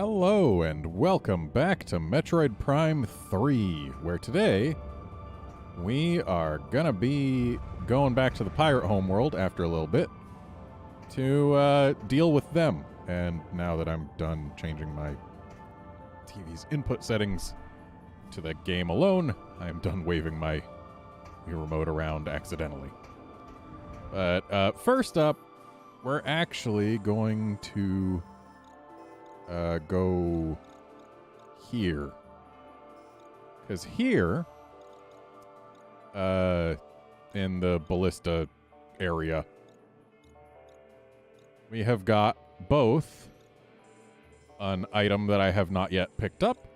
Hello and welcome back to Metroid Prime 3, where today we are gonna be going back to the pirate homeworld after a little bit to deal with them. And now that I'm done changing my TV's input settings to the game alone, I am done waving my remote around accidentally. But first up, we're actually going to go here. Because here, in the ballista area, we have got both an item that I have not yet picked up,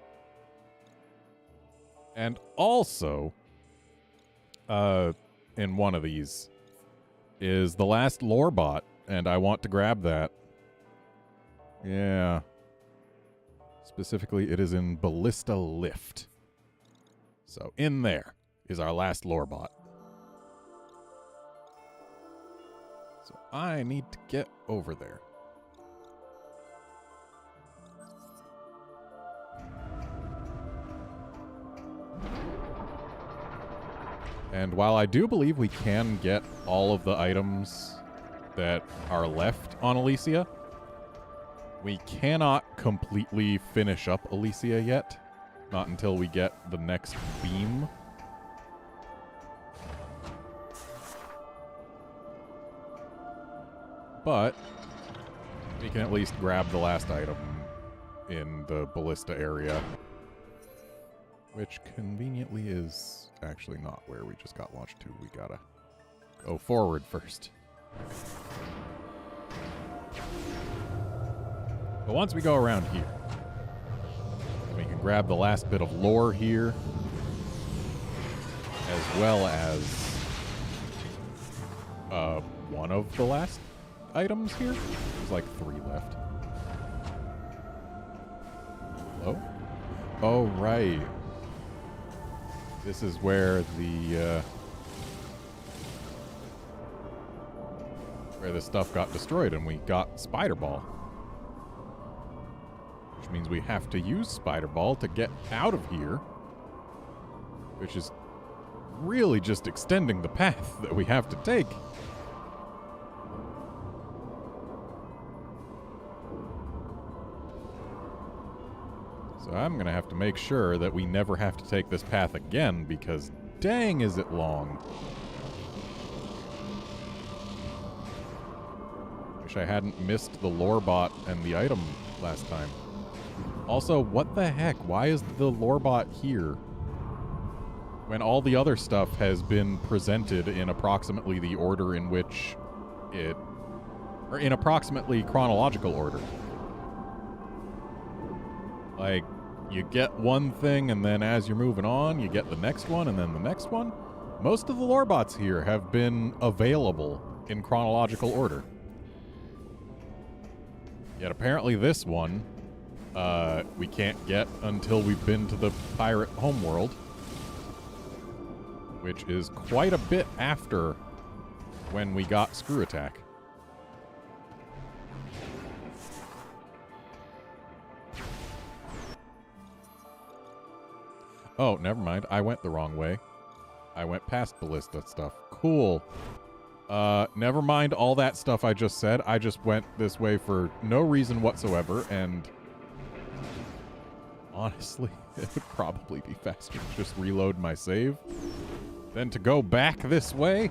and also, in one of these, is the last lore bot, and I want to grab that. Yeah. Specifically, it is in Ballista Lift. So, in there is our last lore bot. So, I need to get over there. And while I do believe we can get all of the items that are left on Elysia, we cannot completely finish up Elysia yet. Not until we get the next beam. But we can at least grab the last item in the ballista area, which conveniently is actually not where we just got launched to. We gotta go forward first. But once we go around here, we can grab the last bit of lore here, as well as one of the last items here. There's like 3 left. Hello? Oh, right. This is where the stuff got destroyed and we got Spider Ball. Which means we have to use Spider Ball to get out of here. Which is really just extending the path that we have to take. So I'm going to have to make sure that we never have to take this path again, because dang is it long. Wish I hadn't missed the lore bot and the item last time. Also, what the heck? Why is the lore bot here when all the other stuff has been presented in approximately the order in which it... or in approximately chronological order? Like, you get one thing, and then as you're moving on, you get the next one, and then the next one. Most of the lore bots here have been available in chronological order. Yet apparently this one, we can't get until we've been to the pirate homeworld, which is quite a bit after when we got Screw Attack. Oh, never mind. I went the wrong way. I went past Ballista stuff. Cool. Never mind all that stuff I just said. I just went this way for no reason whatsoever, and honestly, it would probably be faster to just reload my save than to go back this way.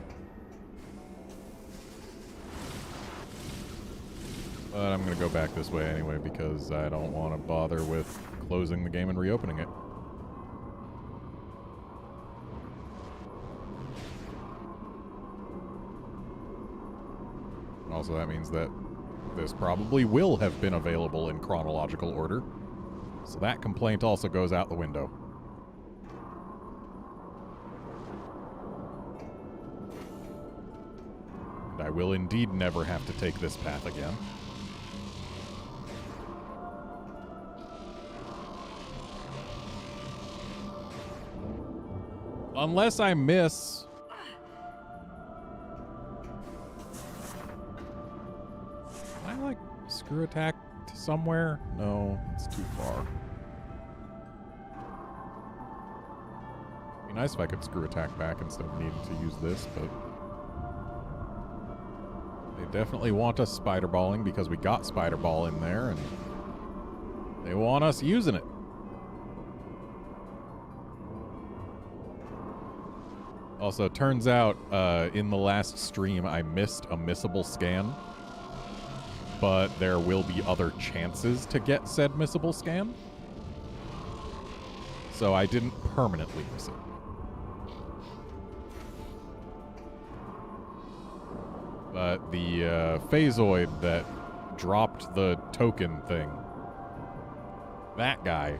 But I'm going to go back this way anyway because I don't want to bother with closing the game and reopening it. Also, that means that this probably will have been available in chronological order. So that complaint also goes out the window. And I will indeed never have to take this path again. Unless I miss... Screw Attack to somewhere? No, it's too far. It'd be nice if I could screw attack back instead of needing to use this, but they definitely want us spider balling because we got spider ball in there, and they want us using it. Also, turns out in the last stream I missed a missable scan, but there will be other chances to get said missable scan. So I didn't permanently miss it. But the phasoid that dropped the token thing, that guy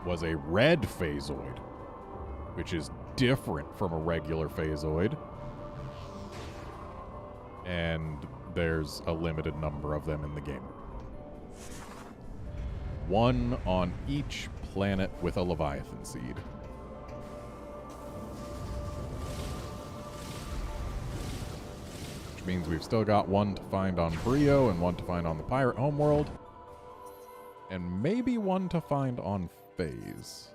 was a red phasoid, which is different from a regular phasoid. And there's a limited number of them in the game. One on each planet with a Leviathan seed. Which means we've still got one to find on Brio and one to find on the Pirate Homeworld. And maybe one to find on Phase.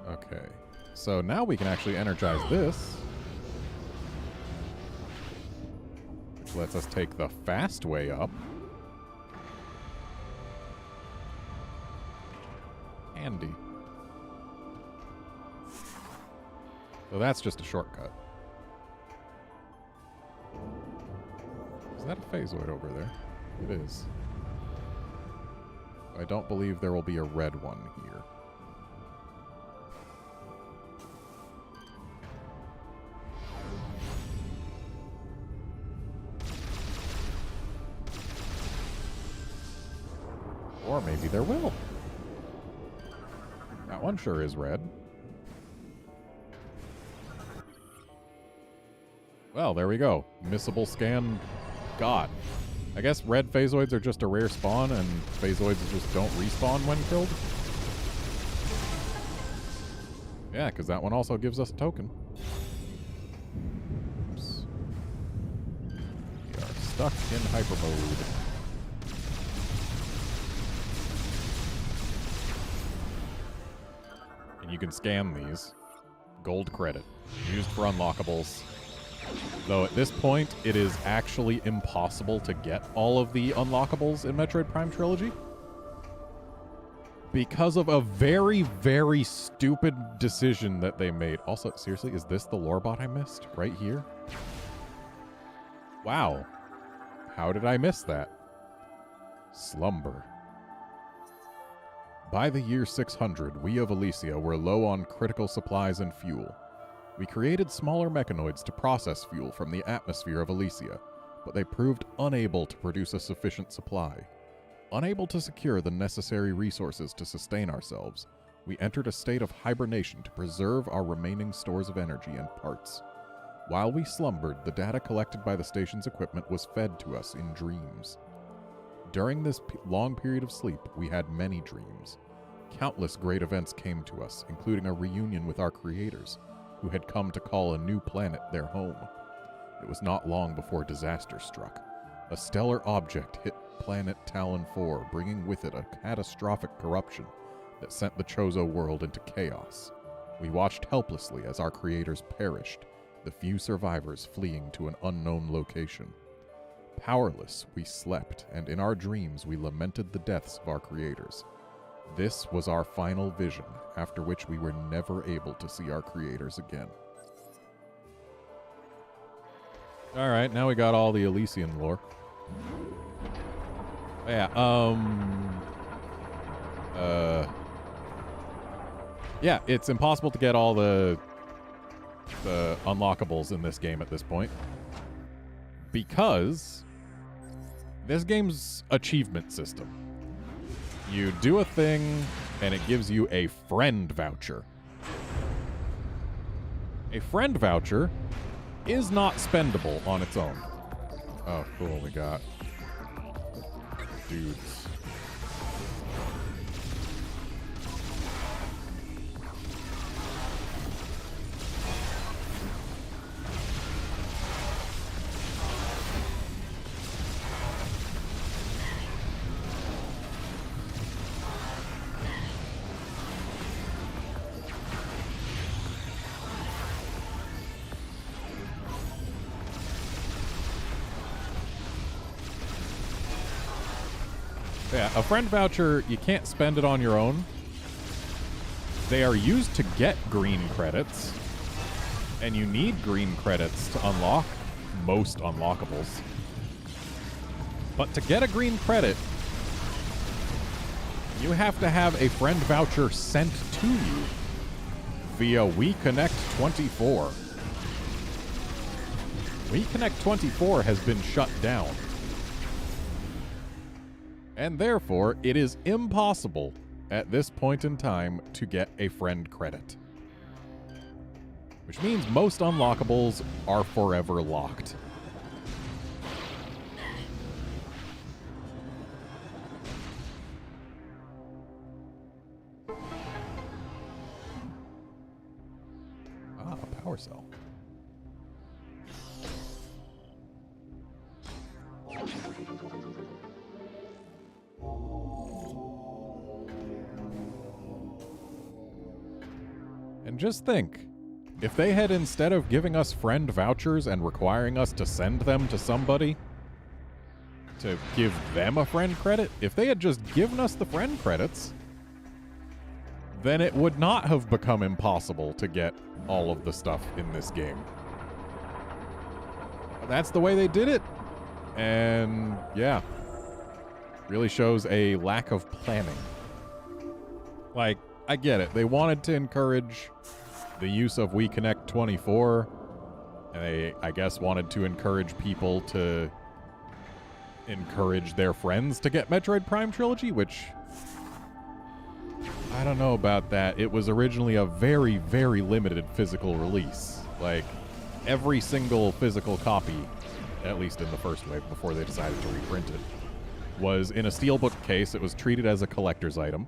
Okay, so now we can actually energize this, which lets us take the fast way up. Handy. So that's just a shortcut. Is that a phasoid over there? It is. I don't believe there will be a red one here. Or maybe there will. That one sure is red. Well, there we go. Missable scan got. I guess red phasoids are just a rare spawn, and phasoids just don't respawn when killed. Yeah, because that one also gives us a token. Oops. We are stuck in hyper mode. And you can scan these. Gold credit. Used for unlockables. Though at this point, it is actually impossible to get all of the unlockables in Metroid Prime Trilogy. Because of a very, very stupid decision that they made. Also, seriously, is this the lore bot I missed? Right here? Wow. How did I miss that? Slumber. By the year 600, we of Elysia were low on critical supplies and fuel. We created smaller mechanoids to process fuel from the atmosphere of Elysia, but they proved unable to produce a sufficient supply. Unable to secure the necessary resources to sustain ourselves, we entered a state of hibernation to preserve our remaining stores of energy and parts. While we slumbered, the data collected by the station's equipment was fed to us in dreams. During this long period of sleep, we had many dreams. Countless great events came to us, including a reunion with our creators, who had come to call a new planet their home. It was not long before disaster struck. A stellar object hit planet Talon 4, bringing with it a catastrophic corruption that sent the Chozo world into chaos. We watched helplessly as our creators perished, the few survivors fleeing to an unknown location. Powerless, we slept, and in our dreams we lamented the deaths of our creators. This was our final vision, after which we were never able to see our creators again. Alright, now we got all the Elysian lore. Yeah, yeah, it's impossible to get all the unlockables in this game at this point. Because this game's achievement system. You do a thing, and it gives you a friend voucher. A friend voucher is not spendable on its own. Oh, cool, we got dudes. Yeah, a friend voucher, you can't spend it on your own. They are used to get green credits, and you need green credits to unlock most unlockables. But to get a green credit, you have to have a friend voucher sent to you via WeConnect24. WeConnect24 has been shut down. And therefore, it is impossible at this point in time to get a friend credit. Which means most unlockables are forever locked. Ah, a power cell. And just think, if they had, instead of giving us friend vouchers and requiring us to send them to somebody to give them a friend credit, if they had just given us the friend credits, then it would not have become impossible to get all of the stuff in this game. That's the way they did it. And yeah, really shows a lack of planning. Like, I get it. They wanted to encourage the use of WeConnect24. And they, I guess, wanted to encourage people to encourage their friends to get Metroid Prime Trilogy, which I don't know about that. It was originally a very, very limited physical release. Like, every single physical copy, at least in the first wave before they decided to reprint it, was in a steelbook case. It was treated as a collector's item.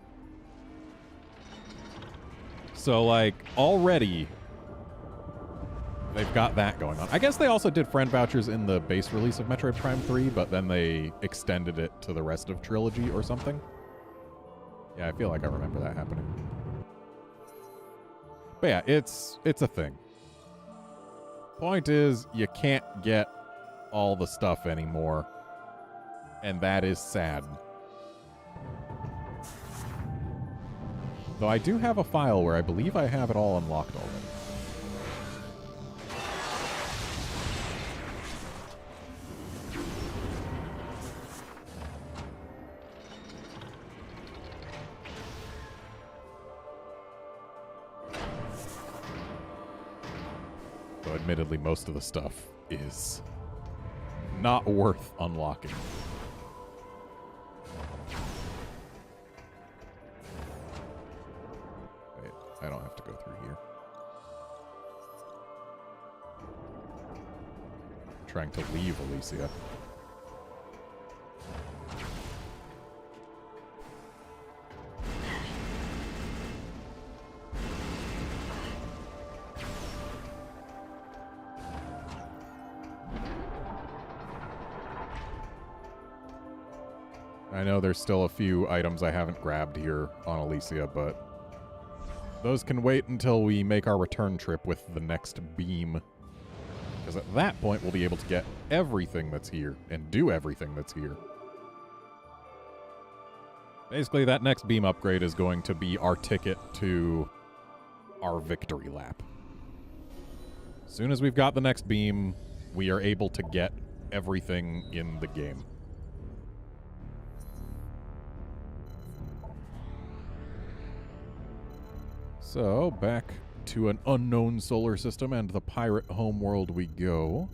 So, like, already they've got that going on. I guess they also did friend vouchers in the base release of Metroid Prime 3, but then they extended it to the rest of Trilogy or something. Yeah, I feel like I remember that happening. But yeah, it's a thing. Point is, you can't get all the stuff anymore, and that is sad. Though I do have a file where I believe I have it all unlocked already. Though admittedly, most of the stuff is not worth unlocking. I don't have to go through here. I'm trying to leave Alicia. I know there's still a few items I haven't grabbed here on Alicia, but those can wait until we make our return trip with the next beam. Because at that point, we'll be able to get everything that's here and do everything that's here. Basically, that next beam upgrade is going to be our ticket to our victory lap. As soon as we've got the next beam, we are able to get everything in the game. So, back to an unknown solar system and the pirate homeworld we go.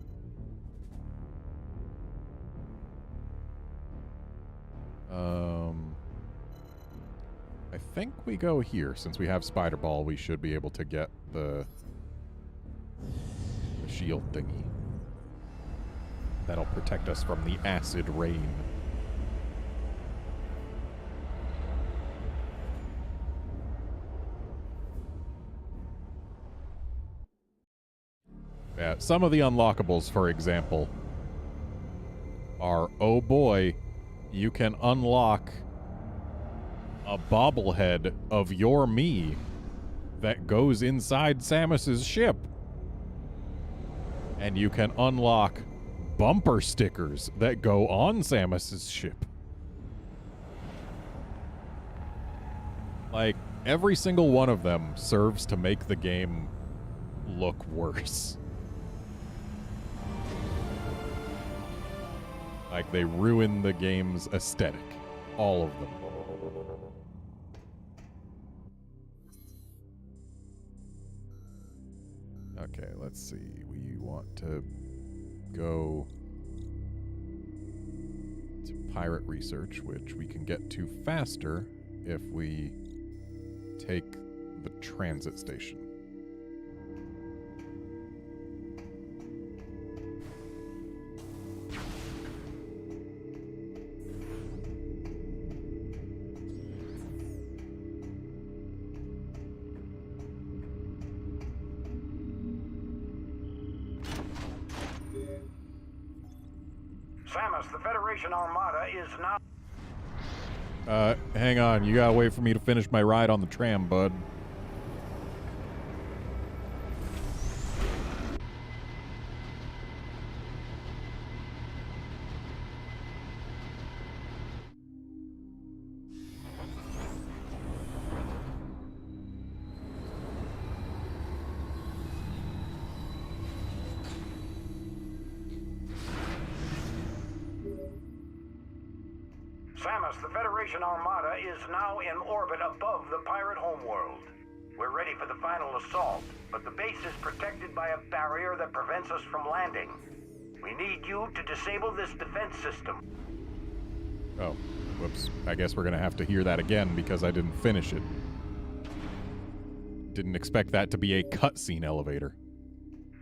I think we go here. Since we have Spider Ball, we should be able to get the shield thingy. That'll protect us from the acid rain. Yeah, some of the unlockables, for example, are, oh boy, you can unlock a bobblehead of your me that goes inside Samus's ship. And you can unlock bumper stickers that go on Samus's ship. Like, every single one of them serves to make the game look worse. Like, they ruin the game's aesthetic. All of them. Okay, let's see. We want to go to pirate research, which we can get to faster if we take the transit station. Samus, the Federation Armada is now... Hang on. You gotta wait for me to finish my ride on the tram, bud. Samus, the Federation Armada is now in orbit above the pirate homeworld. We're ready for the final assault, but the base is protected by a barrier that prevents us from landing. We need you to disable this defense system. Oh, whoops. I guess we're gonna have to hear that again because I didn't finish it. Didn't expect that to be a cutscene elevator.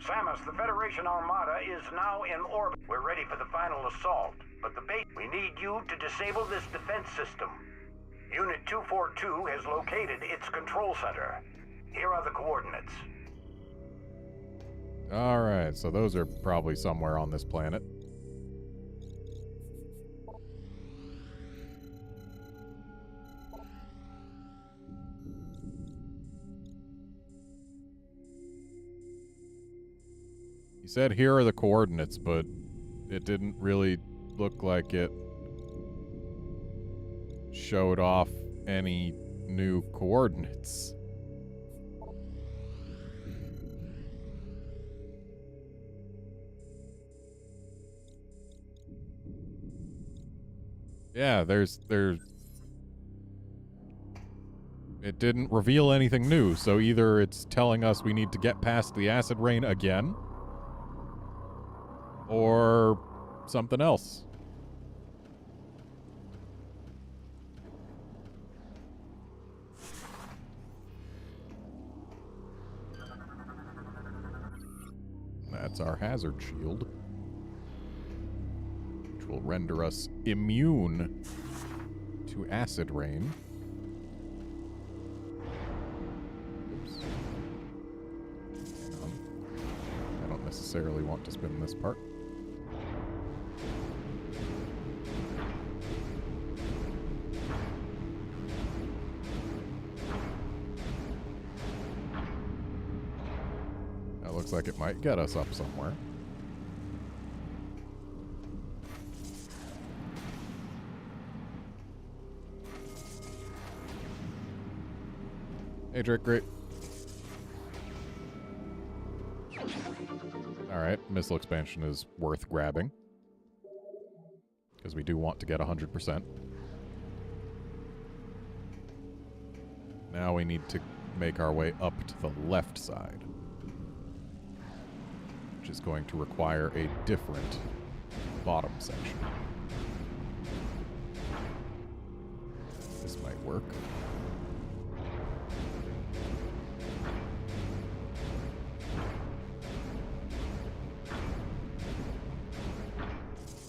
Samus, the Federation Armada is now in orbit. We're ready for the final assault, but the base... We need you to disable this defense system. Unit 242 has located its control center. Here are the coordinates. Alright, so those are probably somewhere on this planet. He said here are the coordinates, but it didn't really look like it showed off any new coordinates. Yeah, there's it didn't reveal anything new, so either it's telling us we need to get past the acid rain again, or something else. That's our hazard shield, which will render us immune to acid rain. Oops. Hang on. I don't necessarily want to spin this part. Looks like it might get us up somewhere. Hey, Drake, great. Alright, missile expansion is worth grabbing. Because we do want to get 100%. Now we need to make our way up to the left side, which is going to require a different bottom section. This might work.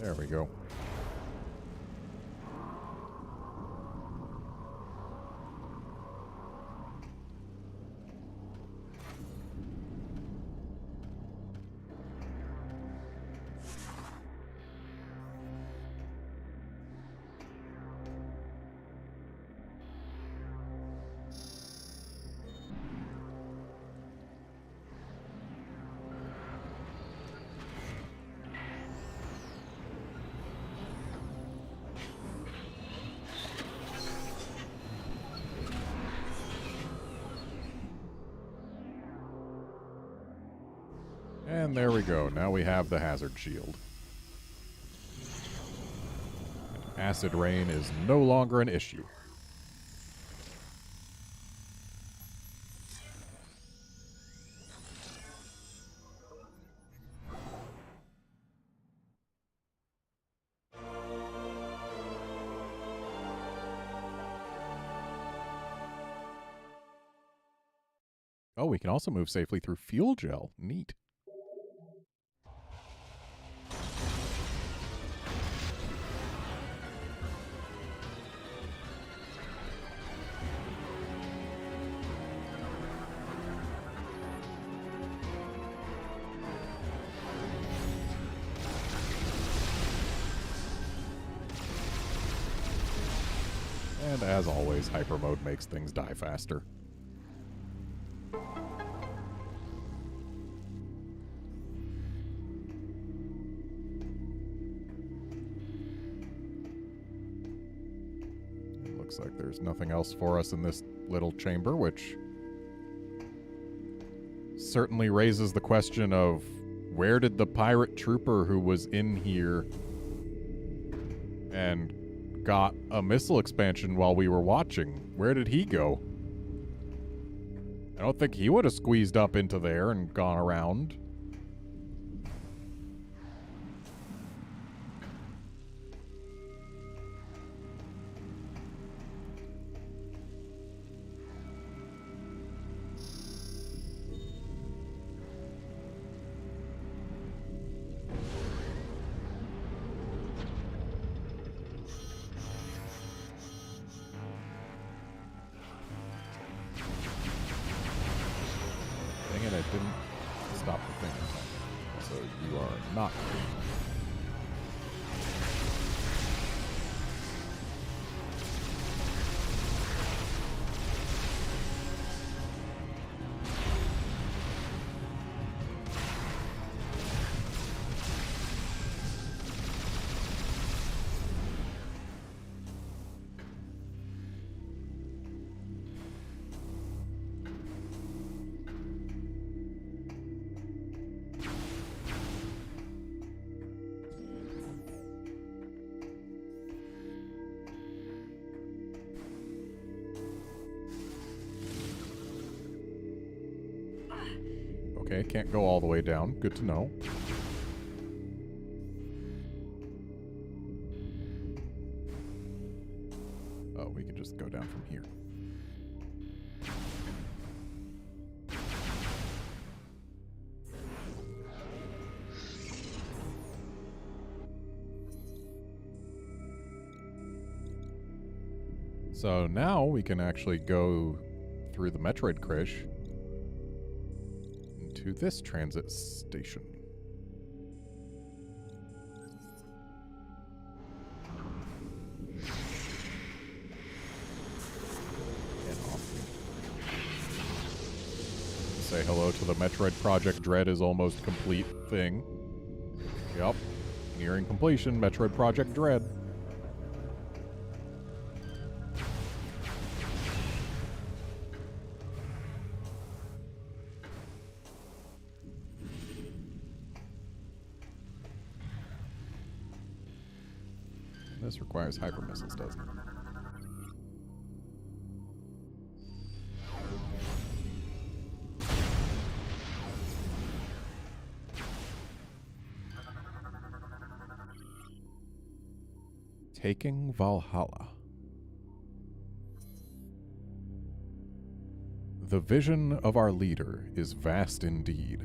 There we go. And there we go. Now we have the hazard shield. Acid rain is no longer an issue. Oh, we can also move safely through fuel gel. Neat. And as always, hyper mode makes things die faster. It looks like there's nothing else for us in this little chamber, which certainly raises the question of where did the pirate trooper who was in here and got a missile expansion while we were watching, where did he go? I don't think he would have squeezed up into there and gone around. Dang it, I didn't stop the thing. So you are not green. Okay, can't go all the way down. Good to know. Oh, we can just go down from here. So now we can actually go through the Metroid Krish to this transit station. Say hello to the Metroid Project Dread is almost complete thing. Yup. Nearing completion, Metroid Project Dread. This requires hyper missiles, doesn't it? Taking Valhalla. The vision of our leader is vast indeed.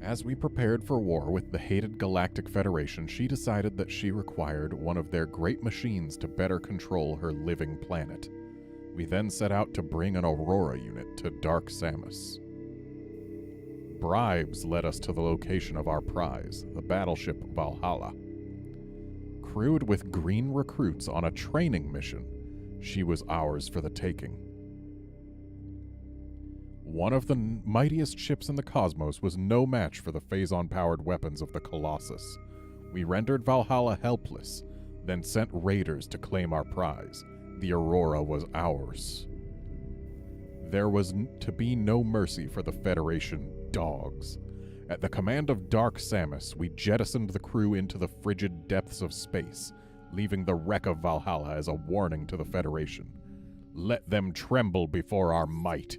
As we prepared for war with the hated Galactic Federation, she decided that she required one of their great machines to better control her living planet. We then set out to bring an Aurora unit to Dark Samus. Bribes led us to the location of our prize, the battleship Valhalla. Crewed with green recruits on a training mission, she was ours for the taking. One of the mightiest ships in the cosmos was no match for the Phazon-powered weapons of the Colossus. We rendered Valhalla helpless, then sent raiders to claim our prize. The Aurora was ours. There was to be no mercy for the Federation dogs. At the command of Dark Samus, we jettisoned the crew into the frigid depths of space, leaving the wreck of Valhalla as a warning to the Federation. Let them tremble before our might.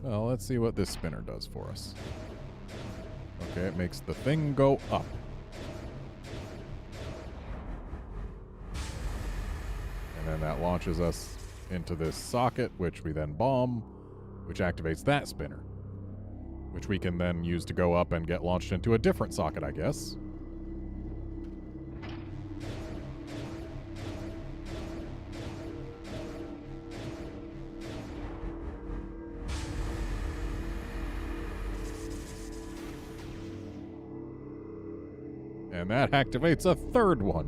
Well, let's see what this spinner does for us. Okay, it makes the thing go up. And then that launches us into this socket, which we then bomb, which activates that spinner, which we can then use to go up and get launched into a different socket, I guess. And that activates a third one,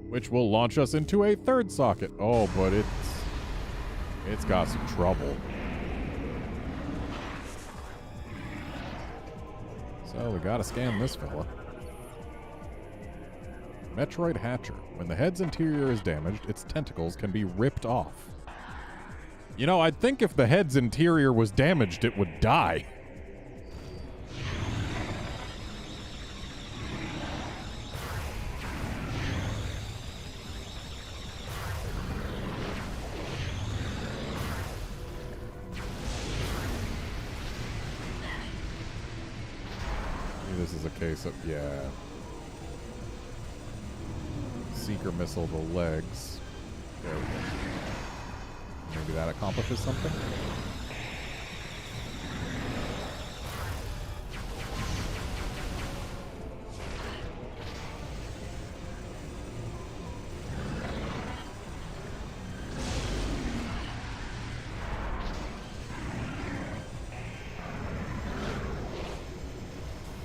which will launch us into a third socket. Oh, but it's got some trouble. So we gotta scan this fella. Metroid Hatcher. When the head's interior is damaged, its tentacles can be ripped off. You know, I'd think if the head's interior was damaged, it would die. This is a case of, yeah. Seeker missile the legs. There we go. Maybe that accomplishes something?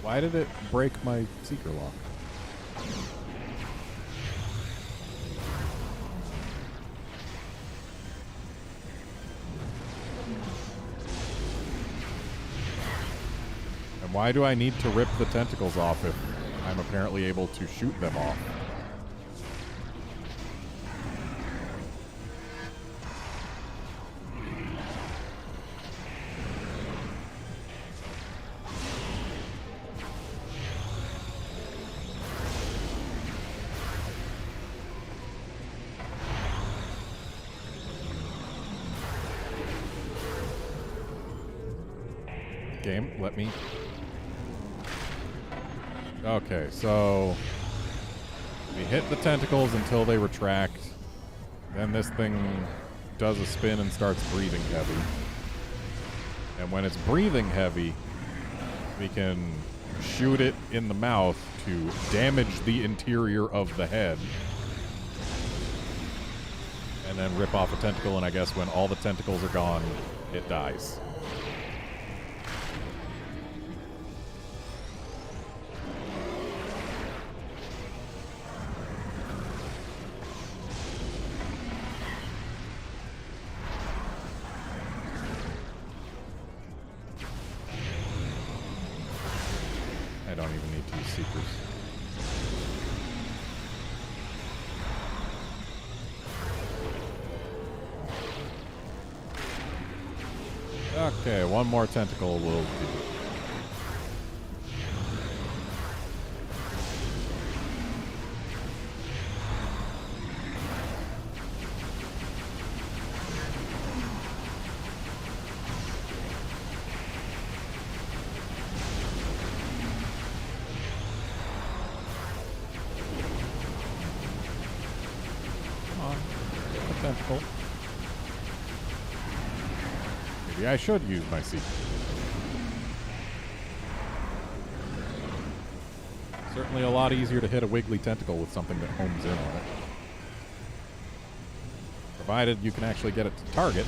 Why did it break my seeker lock? And why do I need to rip the tentacles off if I'm apparently able to shoot them off? Game, let me. Okay, so we hit the tentacles until they retract. Then this thing does a spin and starts breathing heavy. And when it's breathing heavy, we can shoot it in the mouth to damage the interior of the head. And then rip off a tentacle, and I guess when all the tentacles are gone, it dies. I don't even need to use seekers. Okay, one more tentacle will do. tentacle. Maybe I should use my secret. Certainly a lot easier to hit a wiggly tentacle with something that homes in on it. Provided you can actually get it to target.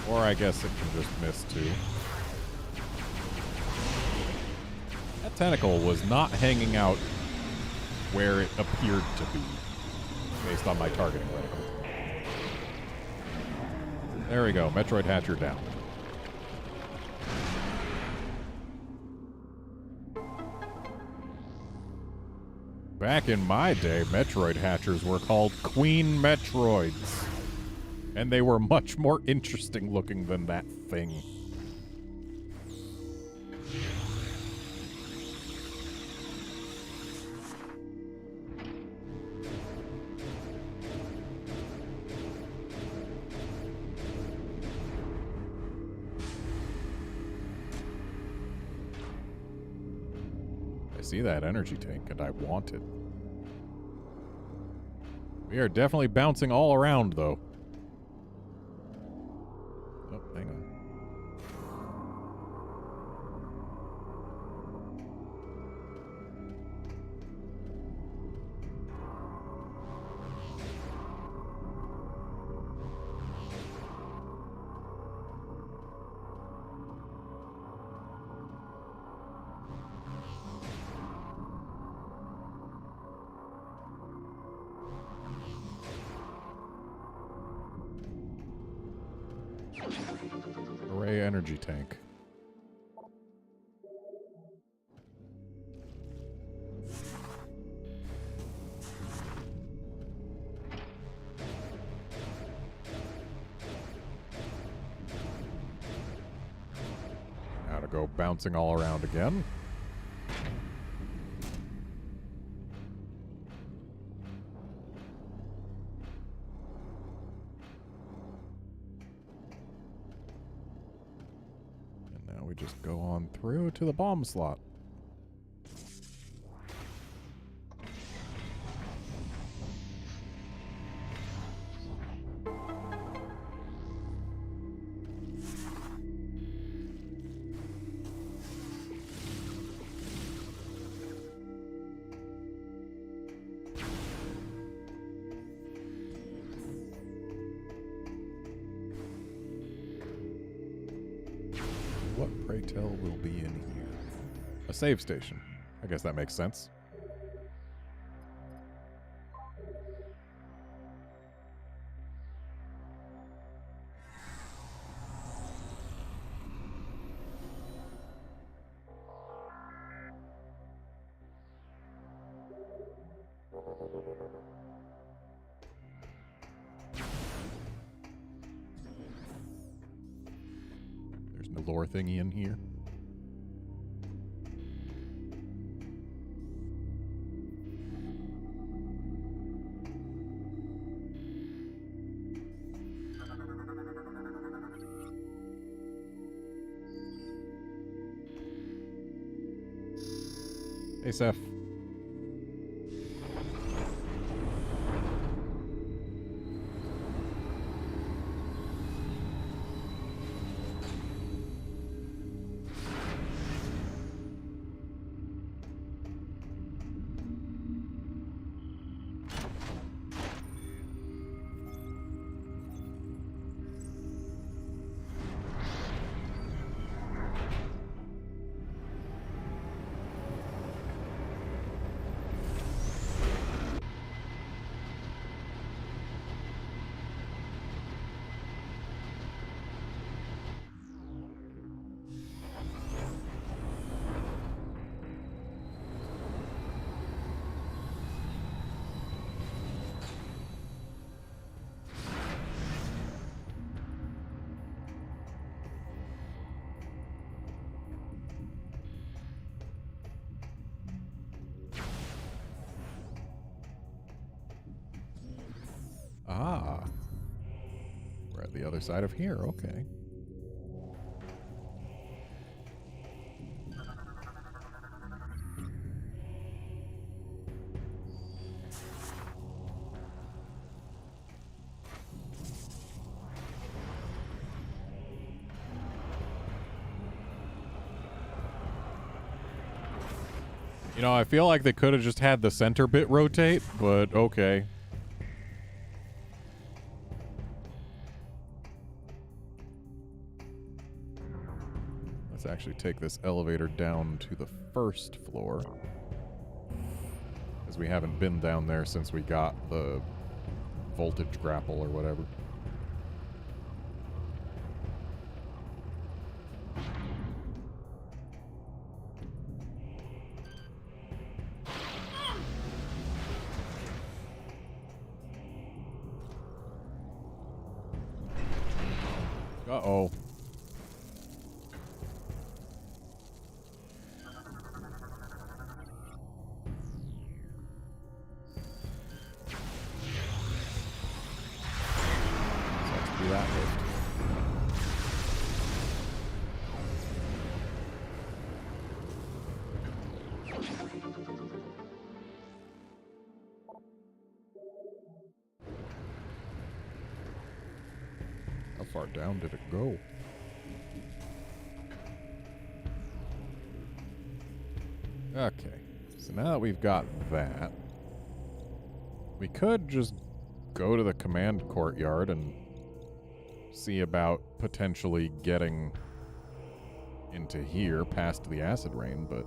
Or I guess it can just miss too. That tentacle was not hanging out where it appeared to be, based on my targeting reticle. There we go, Metroid Hatcher down. Back in my day, Metroid Hatchers were called Queen Metroids. And they were much more interesting looking than that thing. I see that energy tank and I want it. We are definitely bouncing all around though. Oh, hang on. Array energy tank. Now to go bouncing all around again. We just go on through to the bomb slot. What, pray tell, will be in here? A save station. I guess that makes sense. The lore thingy in here. Hey, Seth. Ah. We're at the other side of here, okay. You know, I feel like they could have just had the center bit rotate, but okay. Let's actually take this elevator down to the first floor, as we haven't been down there since we got the voltage grapple or whatever. Uh-oh. Let's do that lift. How far down did it go? Okay, so now that we've got that, we could just go to the command courtyard and see about potentially getting into here past the acid rain, but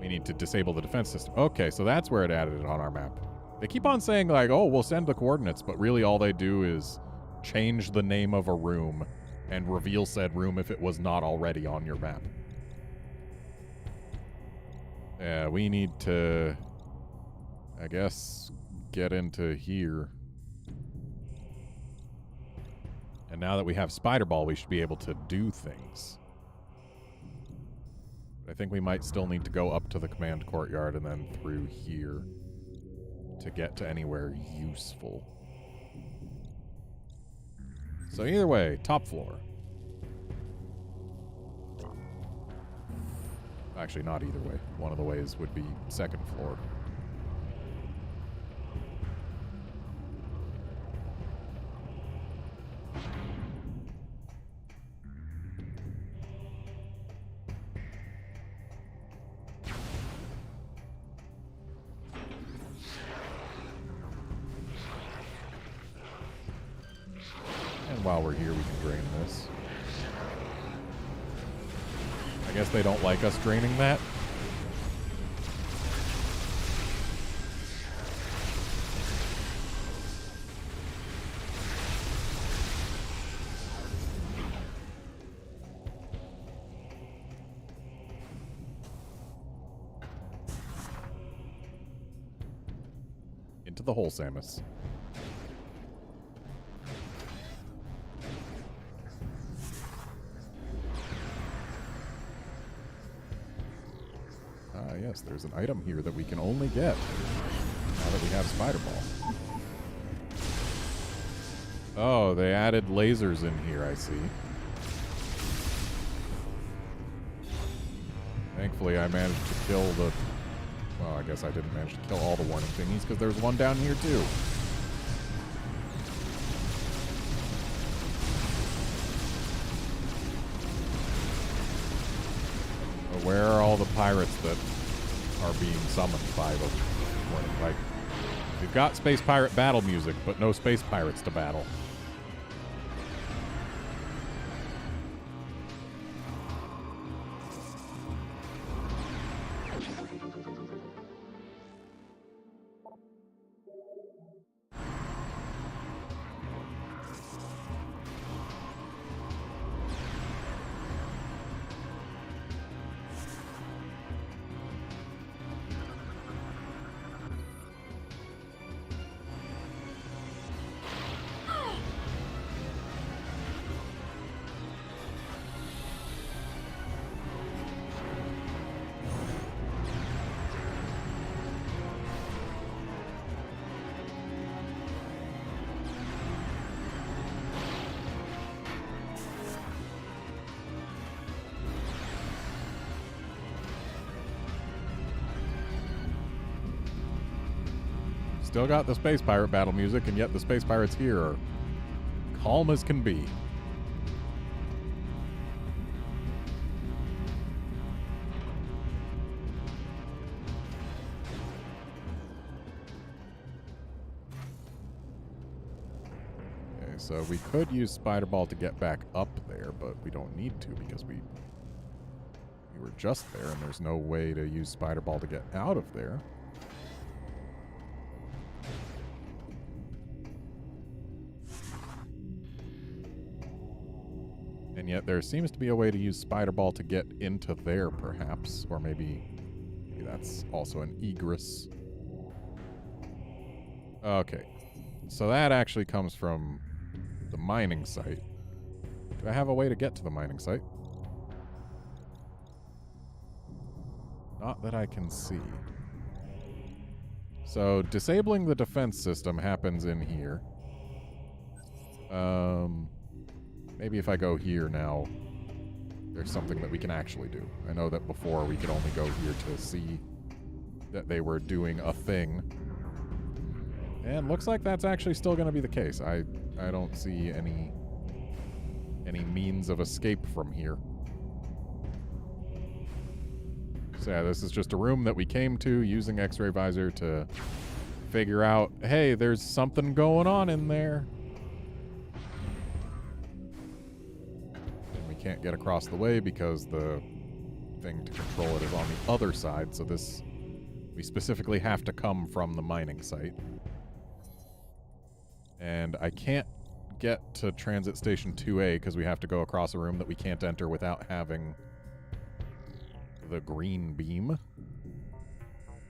we need to disable the defense system. Okay, so that's where it added it on our map. They keep on saying, like, oh, we'll send the coordinates, but really all they do is change the name of a room and reveal said room if it was not already on your map. Yeah, we need to, I guess, get into here. And now that we have Spider Ball, we should be able to do things. I think we might still need to go up to the command courtyard and then through here to get to anywhere useful. So either way, top floor. Actually, not either way. One of the ways would be second floor. And while we're here, we can drain this. I guess they don't like us draining that. Into the hole, Samus. Yes, there's an item here that we can only get now that we have Spider Ball. Oh, they added lasers in here, I see. Thankfully, I managed to kill the... Well, I guess I didn't manage to kill all the warning thingies, because there's one down here, too. But where are all the pirates that are being summoned by the warning? Like, we've got space pirate battle music, but no space pirates to battle. Still got the space pirate battle music, and yet the space pirates here are calm as can be. So we could use Spider Ball to get back up there, but we don't need to because we were just there, and there's no way to use Spider Ball to get out of there. And yet there seems to be a way to use Spider Ball to get into there, perhaps. Or maybe that's also an egress. Okay. So that actually comes from the mining site. Do I have a way to get to the mining site? Not that I can see. So disabling the defense system happens in here. Maybe if I go here now, there's something that we can actually do. I know that before we could only go here to see that they were doing a thing. And looks like that's actually still going to be the case. I don't see any means of escape from here. So yeah, this is just a room that we came to using X-ray visor to figure out, hey, there's something going on in there. And we can't get across the way because the thing to control it is on the other side, so we specifically have to come from the mining site. And I can't get to Transit Station 2A because we have to go across a room that we can't enter without having the green beam,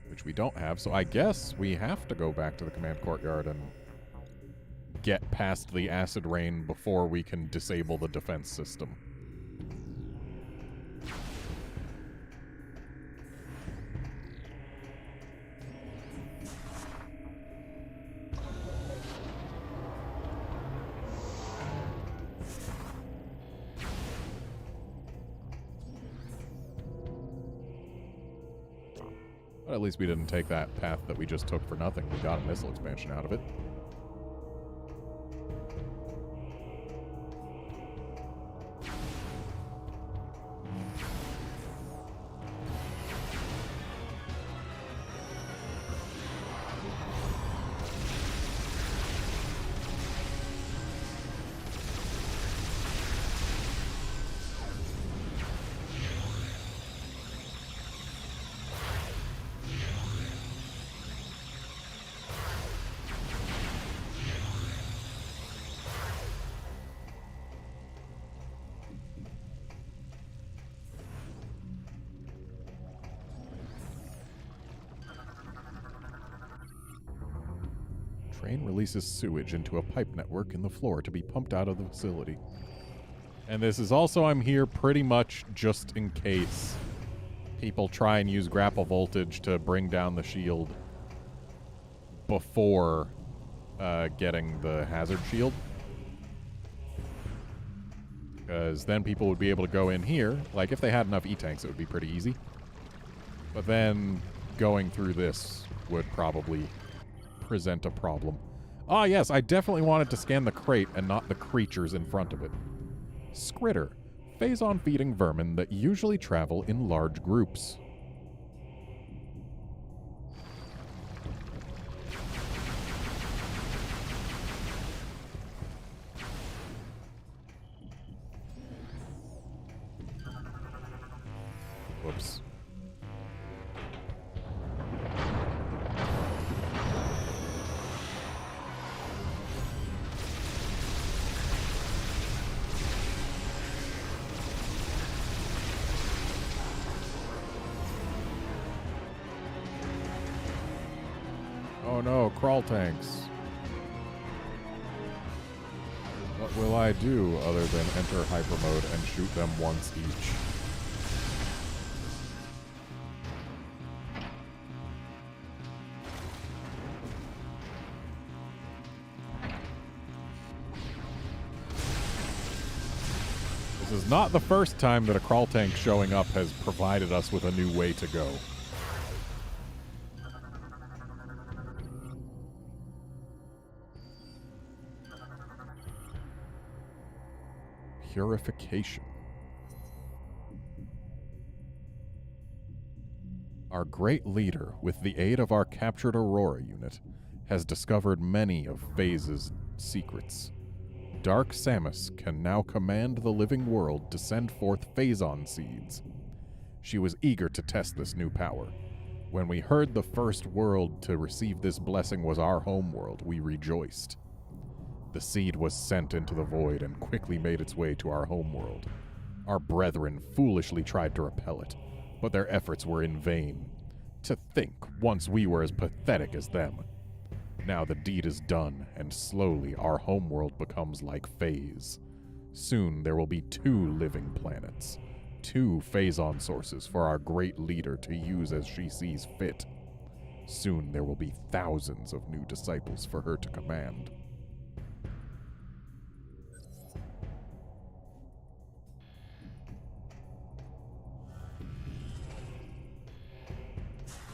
which we don't have. So I guess we have to go back to the command courtyard and get past the acid rain before we can disable the defense system. But at least we didn't take that path that we just took for nothing. We got a missile expansion out of it. Train releases sewage into a pipe network in the floor to be pumped out of the facility. And this is also, I'm here pretty much just in case people try and use grapple voltage to bring down the shield before getting the hazard shield. Because then people would be able to go in here. Like, if they had enough E-tanks, it would be pretty easy. But then going through this would probably present a problem. Ah, yes, I definitely wanted to scan the crate and not the creatures in front of it. Skritter, phazon-feeding vermin that usually travel in large groups. Whoops. Oh no, crawl tanks. What will I do other than enter hyper mode and shoot them once each? This is not the first time that a crawl tank showing up has provided us with a new way to go. Purification. Our great leader, with the aid of our captured Aurora unit, has discovered many of Phase's secrets. Dark Samus can now command the living world to send forth Phazon seeds. She was eager to test this new power. When we heard the first world to receive this blessing was our homeworld, we rejoiced. The seed was sent into the void and quickly made its way to our homeworld. Our brethren foolishly tried to repel it, but their efforts were in vain. To think once we were as pathetic as them. Now the deed is done, and slowly our homeworld becomes like Phase. Soon there will be 2 living planets, 2 Phazon sources for our great leader to use as she sees fit. Soon there will be thousands of new disciples for her to command.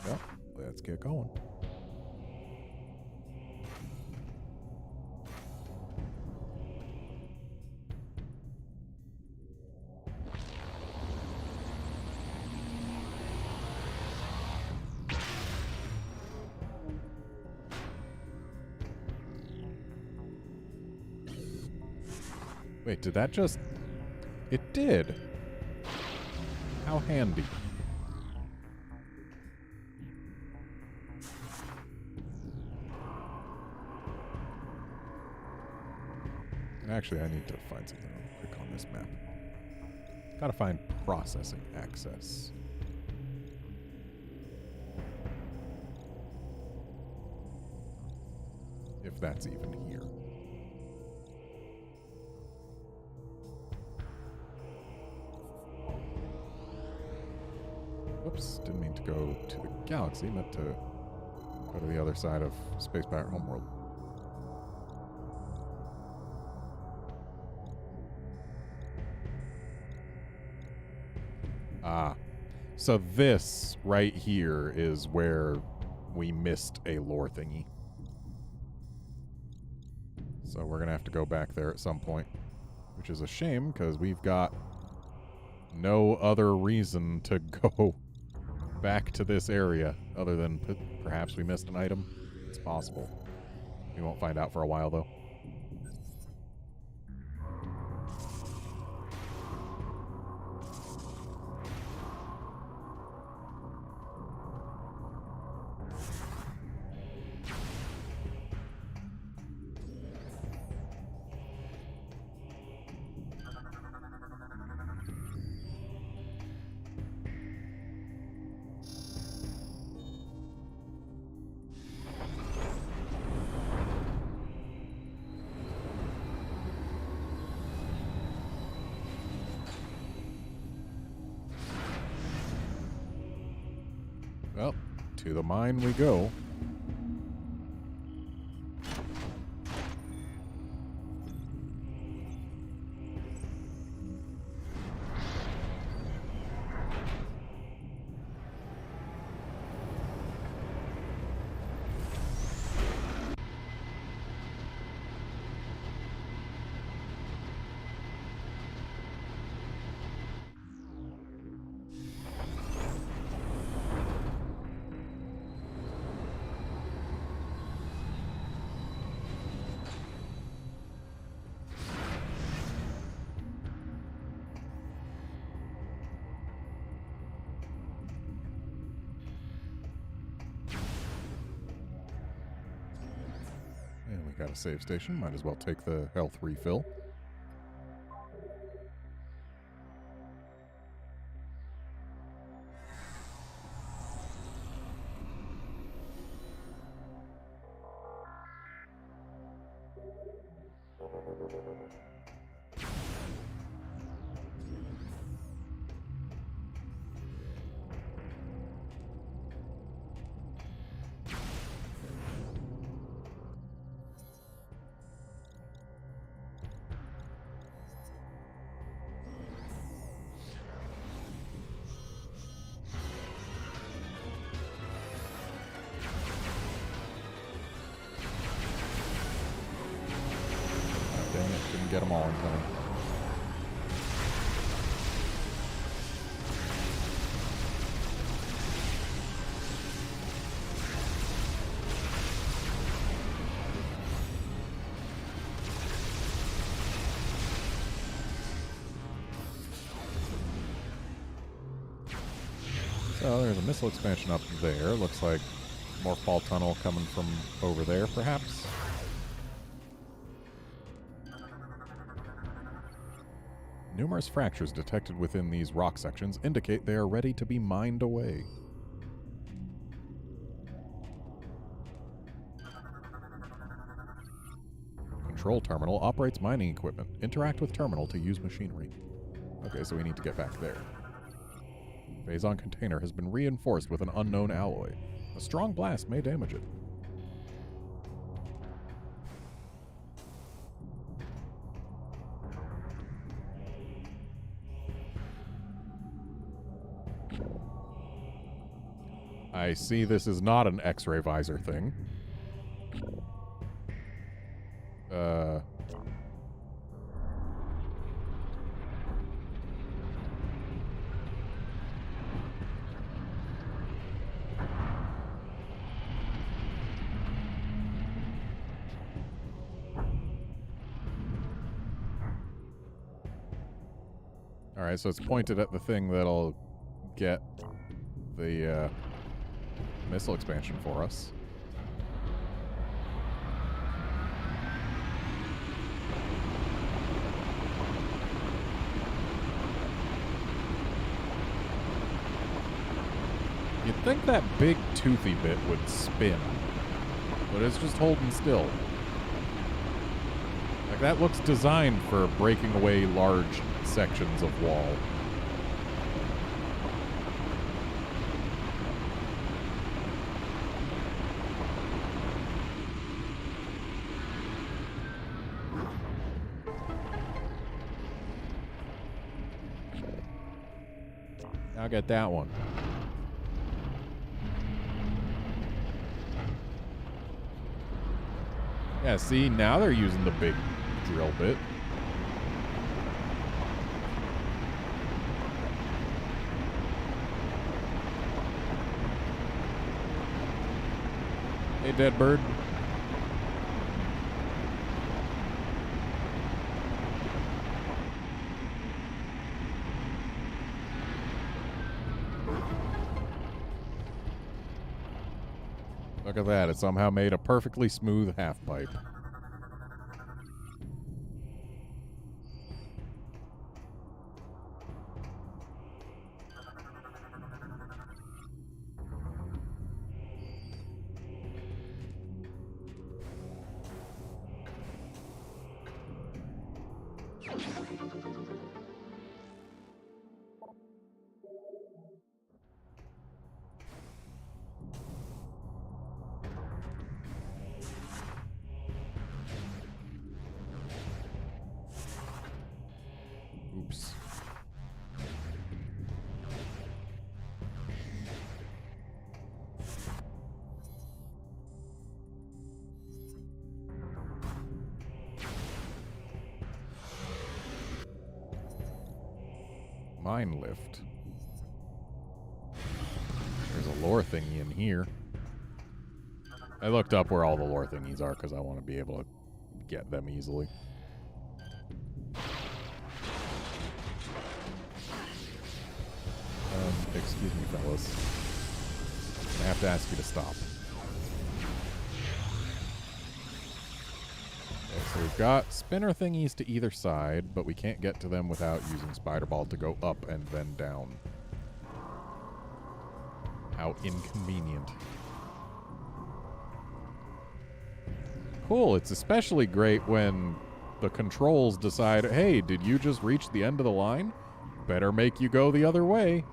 Well, let's get going. Wait, did that just... It did. How handy. Actually, I need to find something real quick on this map. Gotta find processing access. If that's even here. Whoops, didn't mean to go to the galaxy, meant to go to the other side of Space Pirate Homeworld. Ah, so this right here is where we missed a lore thingy. So we're gonna have to go back there at some point, which is a shame because we've got no other reason to go back to this area other than perhaps we missed an item. It's possible. We won't find out for a while though. Well, to the mine we go. And we got a save station. Might as well take the health refill. Dang it, didn't get them all in time. So there's a missile expansion up there. Looks like more fall tunnel coming from over there, perhaps. Numerous fractures detected within these rock sections indicate they are ready to be mined away. Control terminal operates mining equipment. Interact with terminal to use machinery. Okay, so we need to get back there. Phazon container has been reinforced with an unknown alloy. A strong blast may damage it. I see this is not an X-ray visor thing. Alright, so it's pointed at the thing that'll get the missile expansion for us. You'd think that big toothy bit would spin, but it's just holding still. Like, that looks designed for breaking away large sections of wall. I'll get that one. Yeah, see, now they're using the big drill bit. Hey, dead bird. Look at that. It somehow made a perfectly smooth half pipe. Oops. Mine lift. There's a lore thingy in here. I looked up where all the lore thingies are because I want to be able to get them easily. Excuse me, fellas. I have to ask you to stop. Okay, so we've got spinner thingies to either side, but we can't get to them without using Spider Ball to go up and then down. How inconvenient. Cool, it's especially great when the controls decide, hey, did you just reach the end of the line? Better make you go the other way.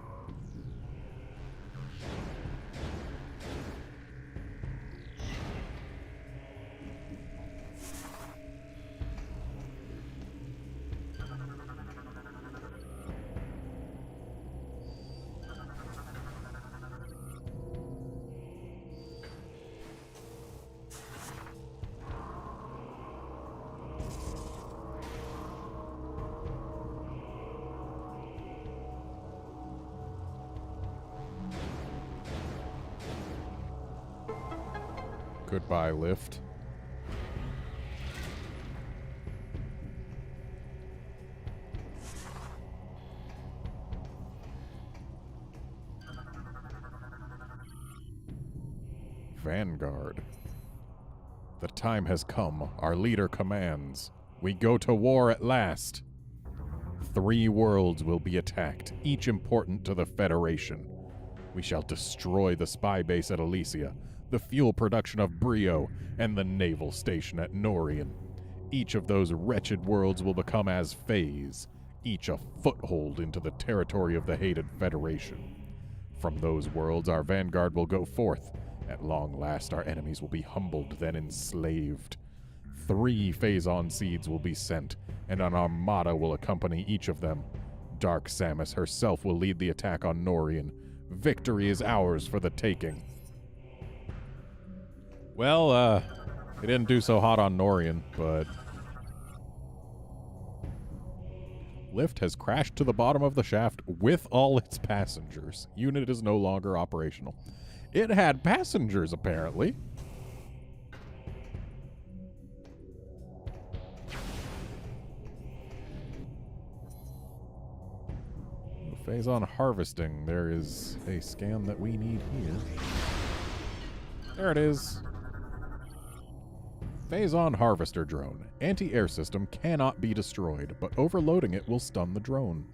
Goodbye, lift. Vanguard. The time has come. Our leader commands. We go to war at last. 3 worlds will be attacked, each important to the Federation. We shall destroy the spy base at Elysia, the fuel production of Brio, and the naval station at Norian. Each of those wretched worlds will become as phase, each a foothold into the territory of the hated Federation. From those worlds, our vanguard will go forth. At long last, our enemies will be humbled, then enslaved. 3 Phazon seeds will be sent, and an armada will accompany each of them. Dark Samus herself will lead the attack on Norian. Victory is ours for the taking. Well, it didn't do so hot on Norian, but lift has crashed to the bottom of the shaft with all its passengers. Unit is no longer operational. It had passengers, apparently. Phazon harvesting. There is a scan that we need here. There it is. Phazon harvester drone. Anti-air system cannot be destroyed, but overloading it will stun the drone.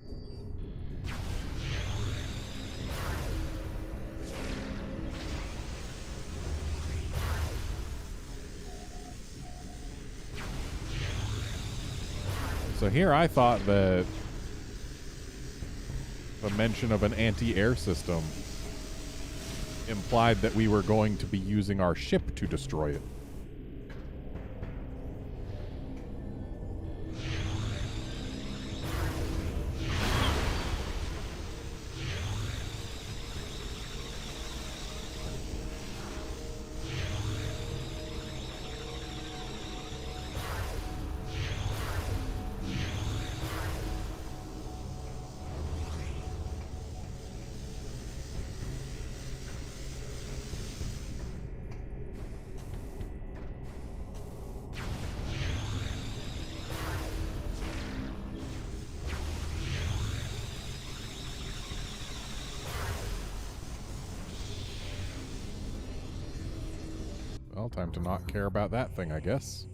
So here I thought that the mention of an anti-air system implied that we were going to be using our ship to destroy it. Well, time to not care about that thing, I guess.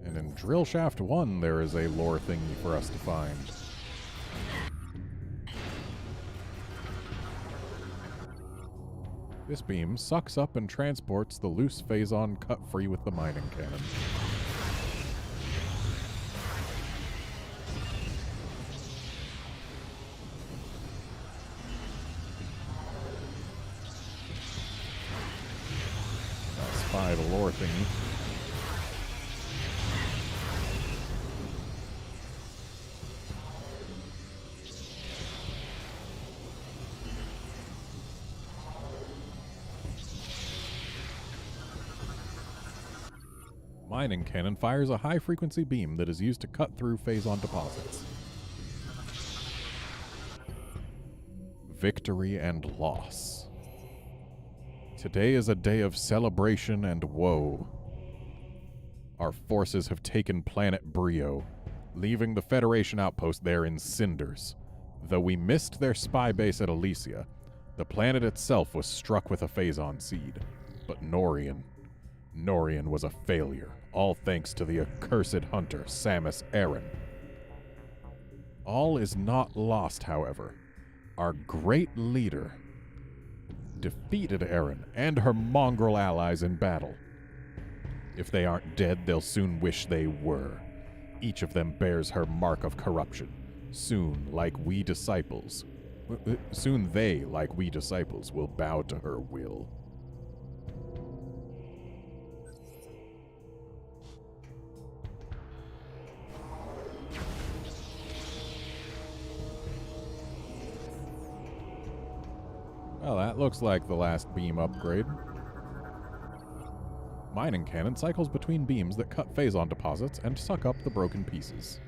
And in Drill Shaft 1, there is a lore thingy for us to find. This beam sucks up and transports the loose Phazon cut free with the mining cannon. Spy the lore thingy. Mining cannon fires a high-frequency beam that is used to cut through Phazon deposits. Victory and loss. Today is a day of celebration and woe. Our forces have taken planet Brio, leaving the Federation outpost there in cinders. Though we missed their spy base at Elysia, the planet itself was struck with a Phazon seed. But Norian was a failure, all thanks to the accursed hunter, Samus Aran. All is not lost, however. Our great leader defeated Aran and her mongrel allies in battle. If they aren't dead, they'll soon wish they were. Each of them bears her mark of corruption. Soon, they, like we disciples, will bow to her will. Well, that looks like the last beam upgrade. Mining cannon cycles between beams that cut Phazon deposits and suck up the broken pieces.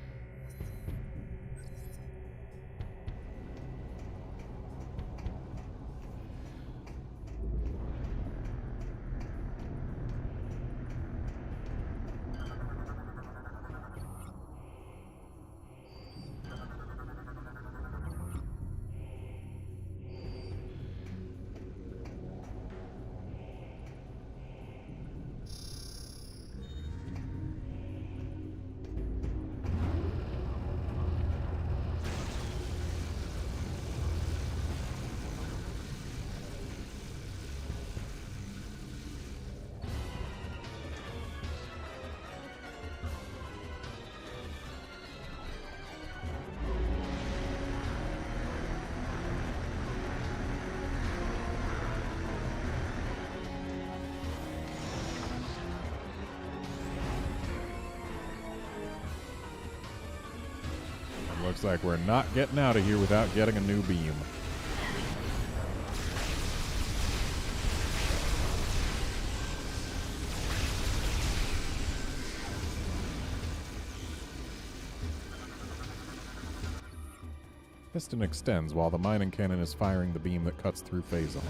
Looks like we're not getting out of here without getting a new beam. Piston extends while the mining cannon is firing the beam that cuts through phase on.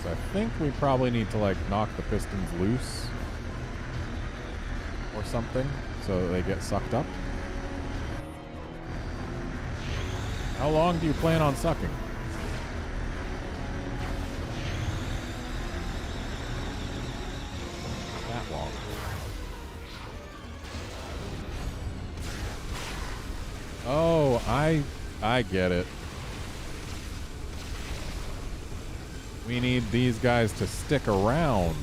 So I think we probably need to, like, knock the pistons loose or something so that they get sucked up. How long do you plan on sucking? That long. Oh, I get it. We need these guys to stick around.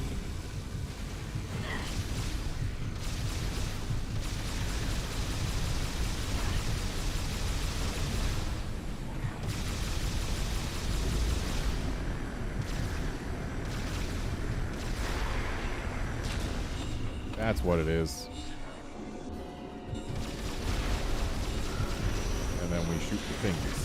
That's what it is. And then we shoot the things.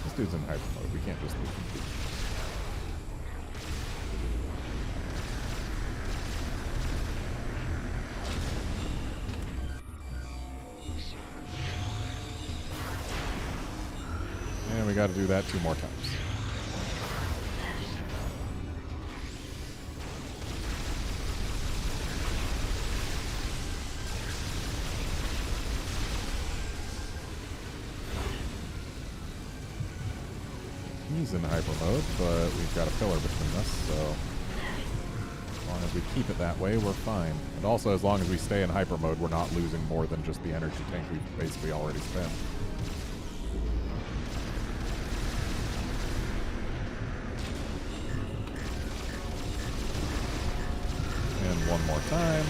This dude's in hyper mode. We can't just leave him be. And we got to do that 2 more times. He's in hyper mode, but we've got a pillar between us, so as long as we keep it that way, we're fine. And also, as long as we stay in hyper mode, we're not losing more than just the energy tank we've basically already spent. And one more time.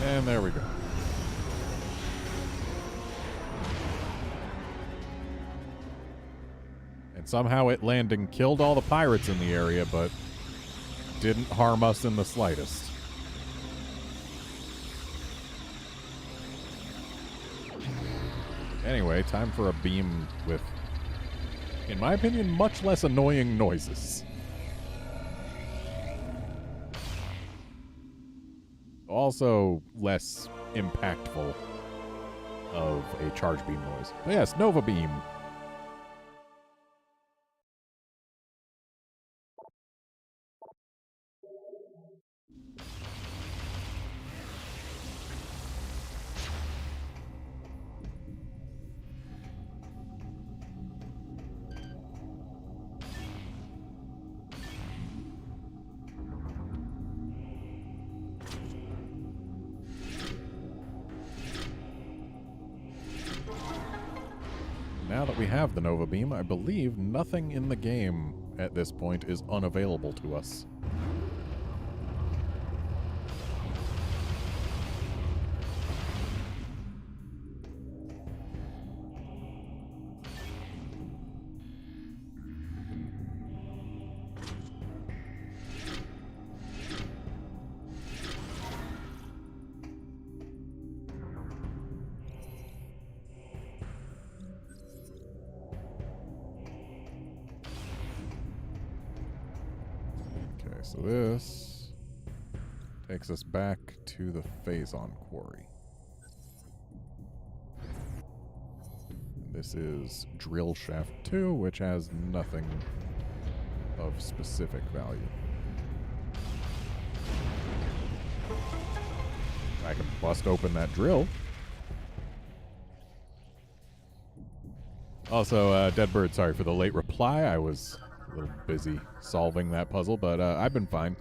And there we go. And somehow it landing killed all the pirates in the area, but didn't harm us in the slightest. Anyway, time for a beam with, in my opinion, much less annoying noises. Also less impactful of a charge beam noise. But yes, Nova Beam. Now that we have the Nova Beam, I believe nothing in the game at this point is unavailable to us. So this takes us back to the Phazon Quarry. This is Drill Shaft 2, which has nothing of specific value. I can bust open that drill. Also, Deadbird, sorry for the late reply. I was a little busy solving that puzzle, but I've been fine.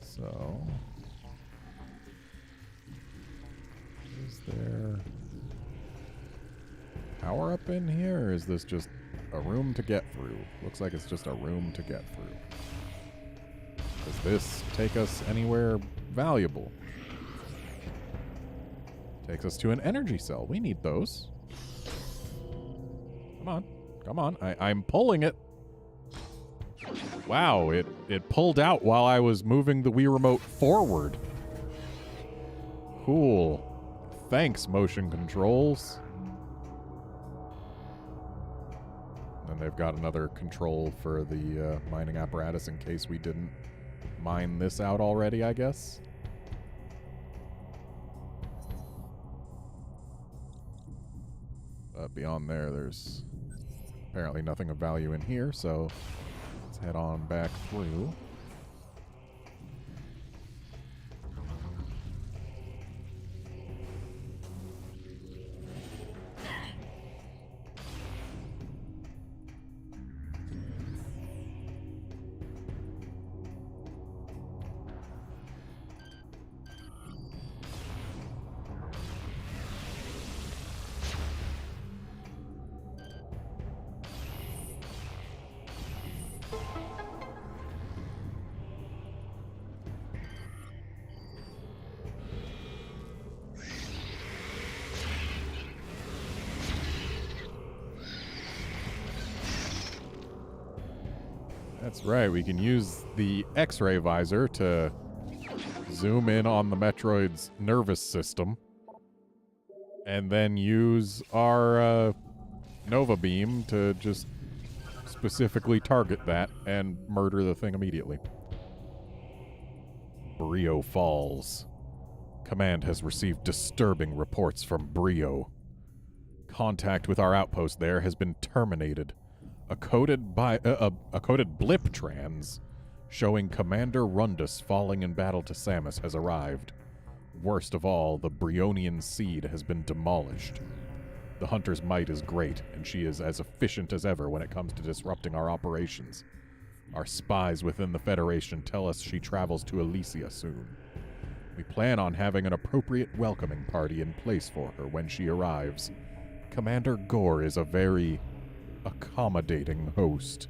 So, is there power up in here, or is this just a room to get through? Looks like it's just a room to get through. Does this take us anywhere valuable? Takes us to an energy cell. We need those. Come on. Come on. I'm pulling it. Wow, it pulled out while I was moving the Wii Remote forward. Cool. Thanks, motion controls. And they've got another control for the mining apparatus in case we didn't mine this out already, I guess. But beyond there, there's apparently nothing of value in here, so let's head on back through. That's right, we can use the X-ray visor to zoom in on the Metroid's nervous system, and then use our Nova Beam to just specifically target that and murder the thing immediately. Brio Falls. Command has received disturbing reports from Brio. Contact with our outpost there has been terminated. A coded blip trans showing Commander Rundus falling in battle to Samus has arrived. Worst of all, the Brionian seed has been demolished. The Hunter's might is great, and she is as efficient as ever when it comes to disrupting our operations. Our spies within the Federation tell us she travels to Elysia soon. We plan on having an appropriate welcoming party in place for her when she arrives. Commander Gore is a very accommodating host.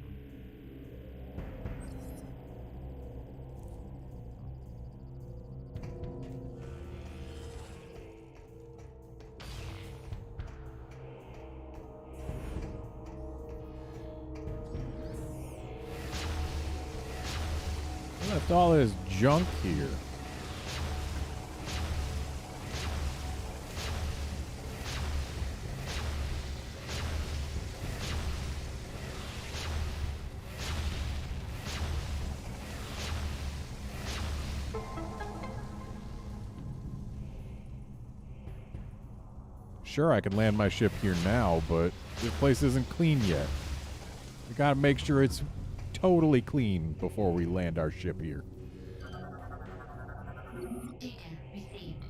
I left all this junk here. Sure, I can land my ship here now, but this place isn't clean yet. We gotta make sure it's totally clean before we land our ship here. Data received.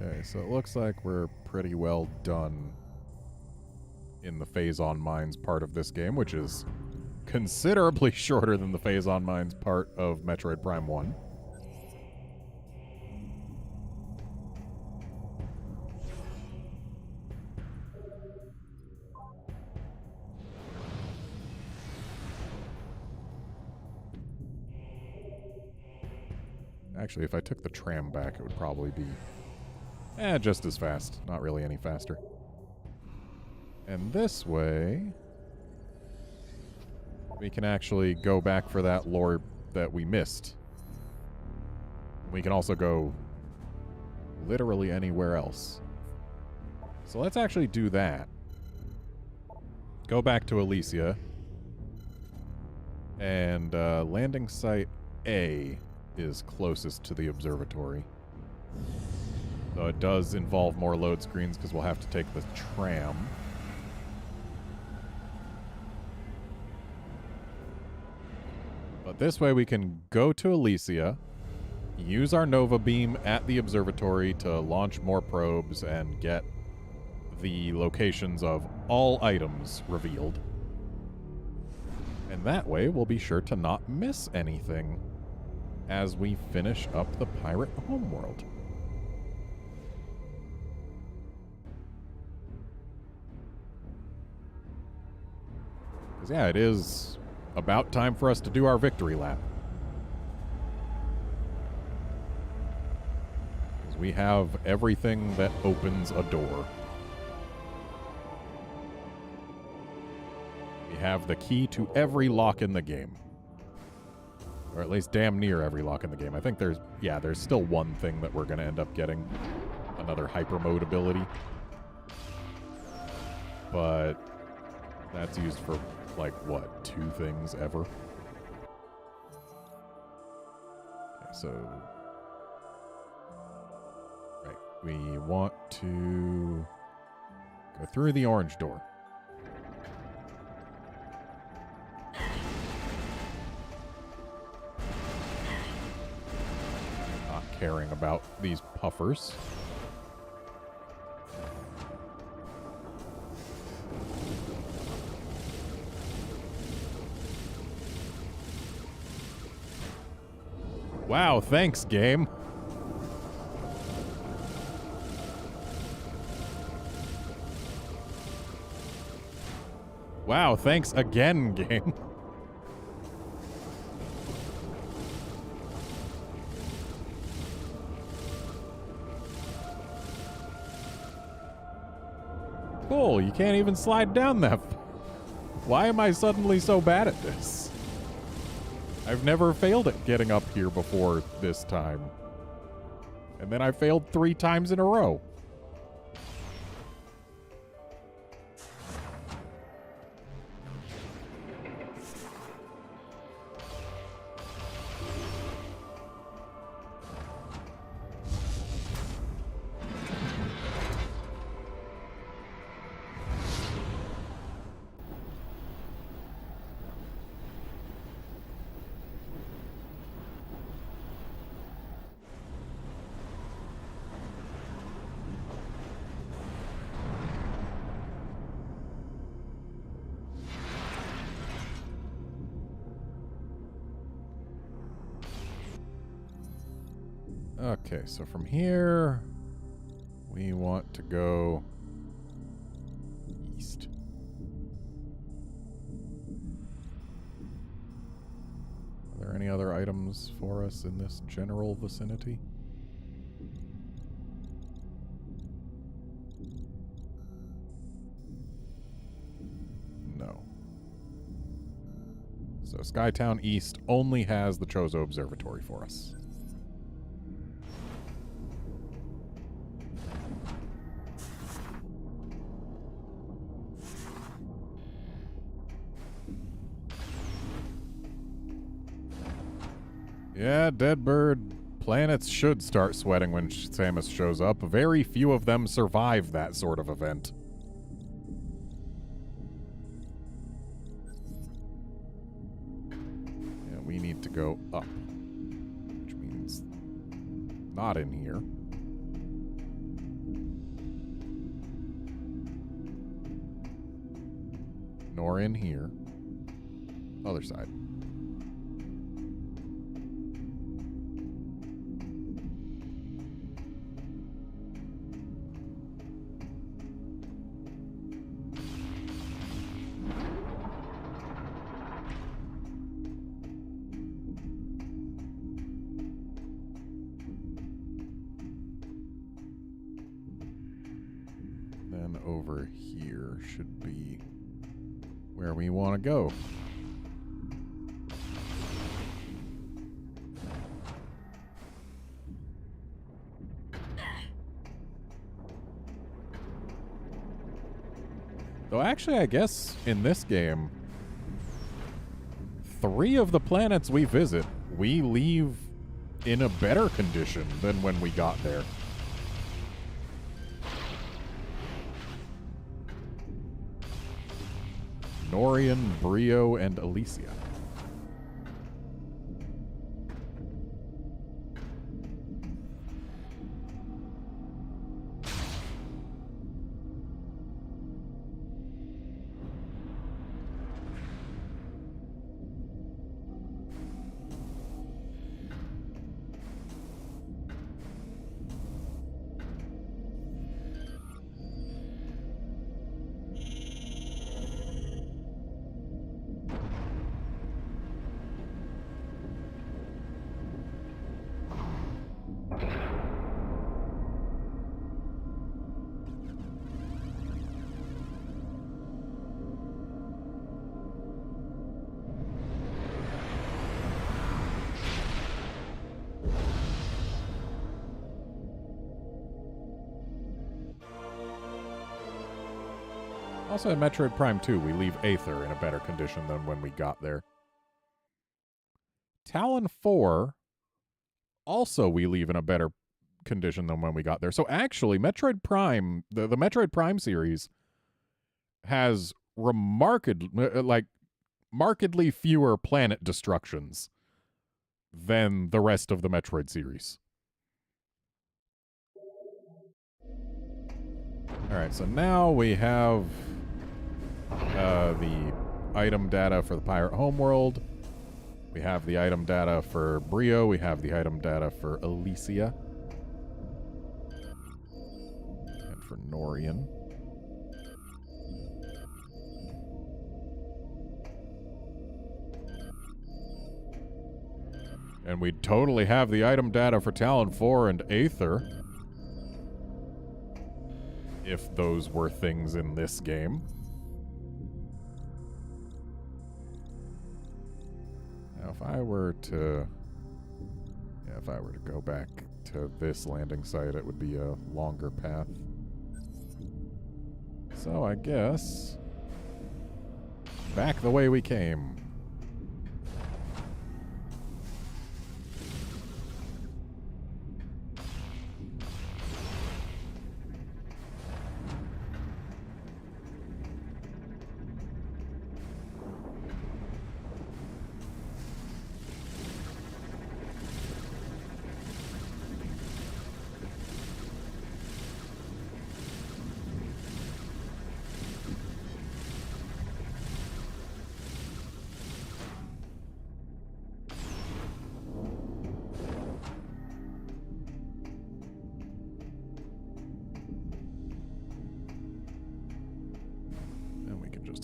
Okay, so it looks like we're pretty well done in the Phazon Mines part of this game, which is considerably shorter than the Phazon Mines part of Metroid Prime 1. Actually, if I took the tram back, it would probably be just as fast. Not really any faster. And this way we can actually go back for that lore that we missed. We can also go literally anywhere else. So let's actually do that. Go back to Elysia. And landing site A is closest to the observatory. So it does involve more load screens because we'll have to take the tram. But this way we can go to Elysia, use our Nova Beam at the observatory to launch more probes and get the locations of all items revealed. And that way we'll be sure to not miss anything as we finish up the pirate homeworld. Because yeah, it is about time for us to do our victory lap. Because we have everything that opens a door. We have the key to every lock in the game. Or at least damn near every lock in the game. I think there's still one thing that we're going to end up getting. Another hyper mode ability. But that's used for, like, what, 2 things ever? Okay, so... Right, we want to go through the orange door. Not caring about these puffers. Wow, thanks, game. Wow, thanks again, game. Cool, you can't even slide down that. Why am I suddenly so bad at this? I've never failed at getting up here before this time. And then I failed 3 times in a row. Okay, so from here, we want to go east. Are there any other items for us in this general vicinity? No. So Skytown East only has the Chozo Observatory for us. Yeah, Deadbird planets should start sweating when Samus shows up. Very few of them survive that sort of event. Yeah, we need to go up. Which means not in here. Nor in here. Other side. Over here should be where we want to go. Though actually, I guess in this game, 3 of the planets we visit, we leave in a better condition than when we got there. Norian, Brio, and Elysia. Also in Metroid Prime 2, we leave Aether in a better condition than when we got there. Talon 4, also we leave in a better condition than when we got there. So actually, Metroid Prime, the Metroid Prime series has markedly fewer planet destructions than the rest of the Metroid series. Alright, so now we have the item data for the Pirate Homeworld. We have the item data for Brio. We have the item data for Elysia. And for Norian. And we totally have the item data for Talon 4 and Aether. If those were things in this game. Now, if I were to go back to this landing site, it would be a longer path. So I guess back the way we came.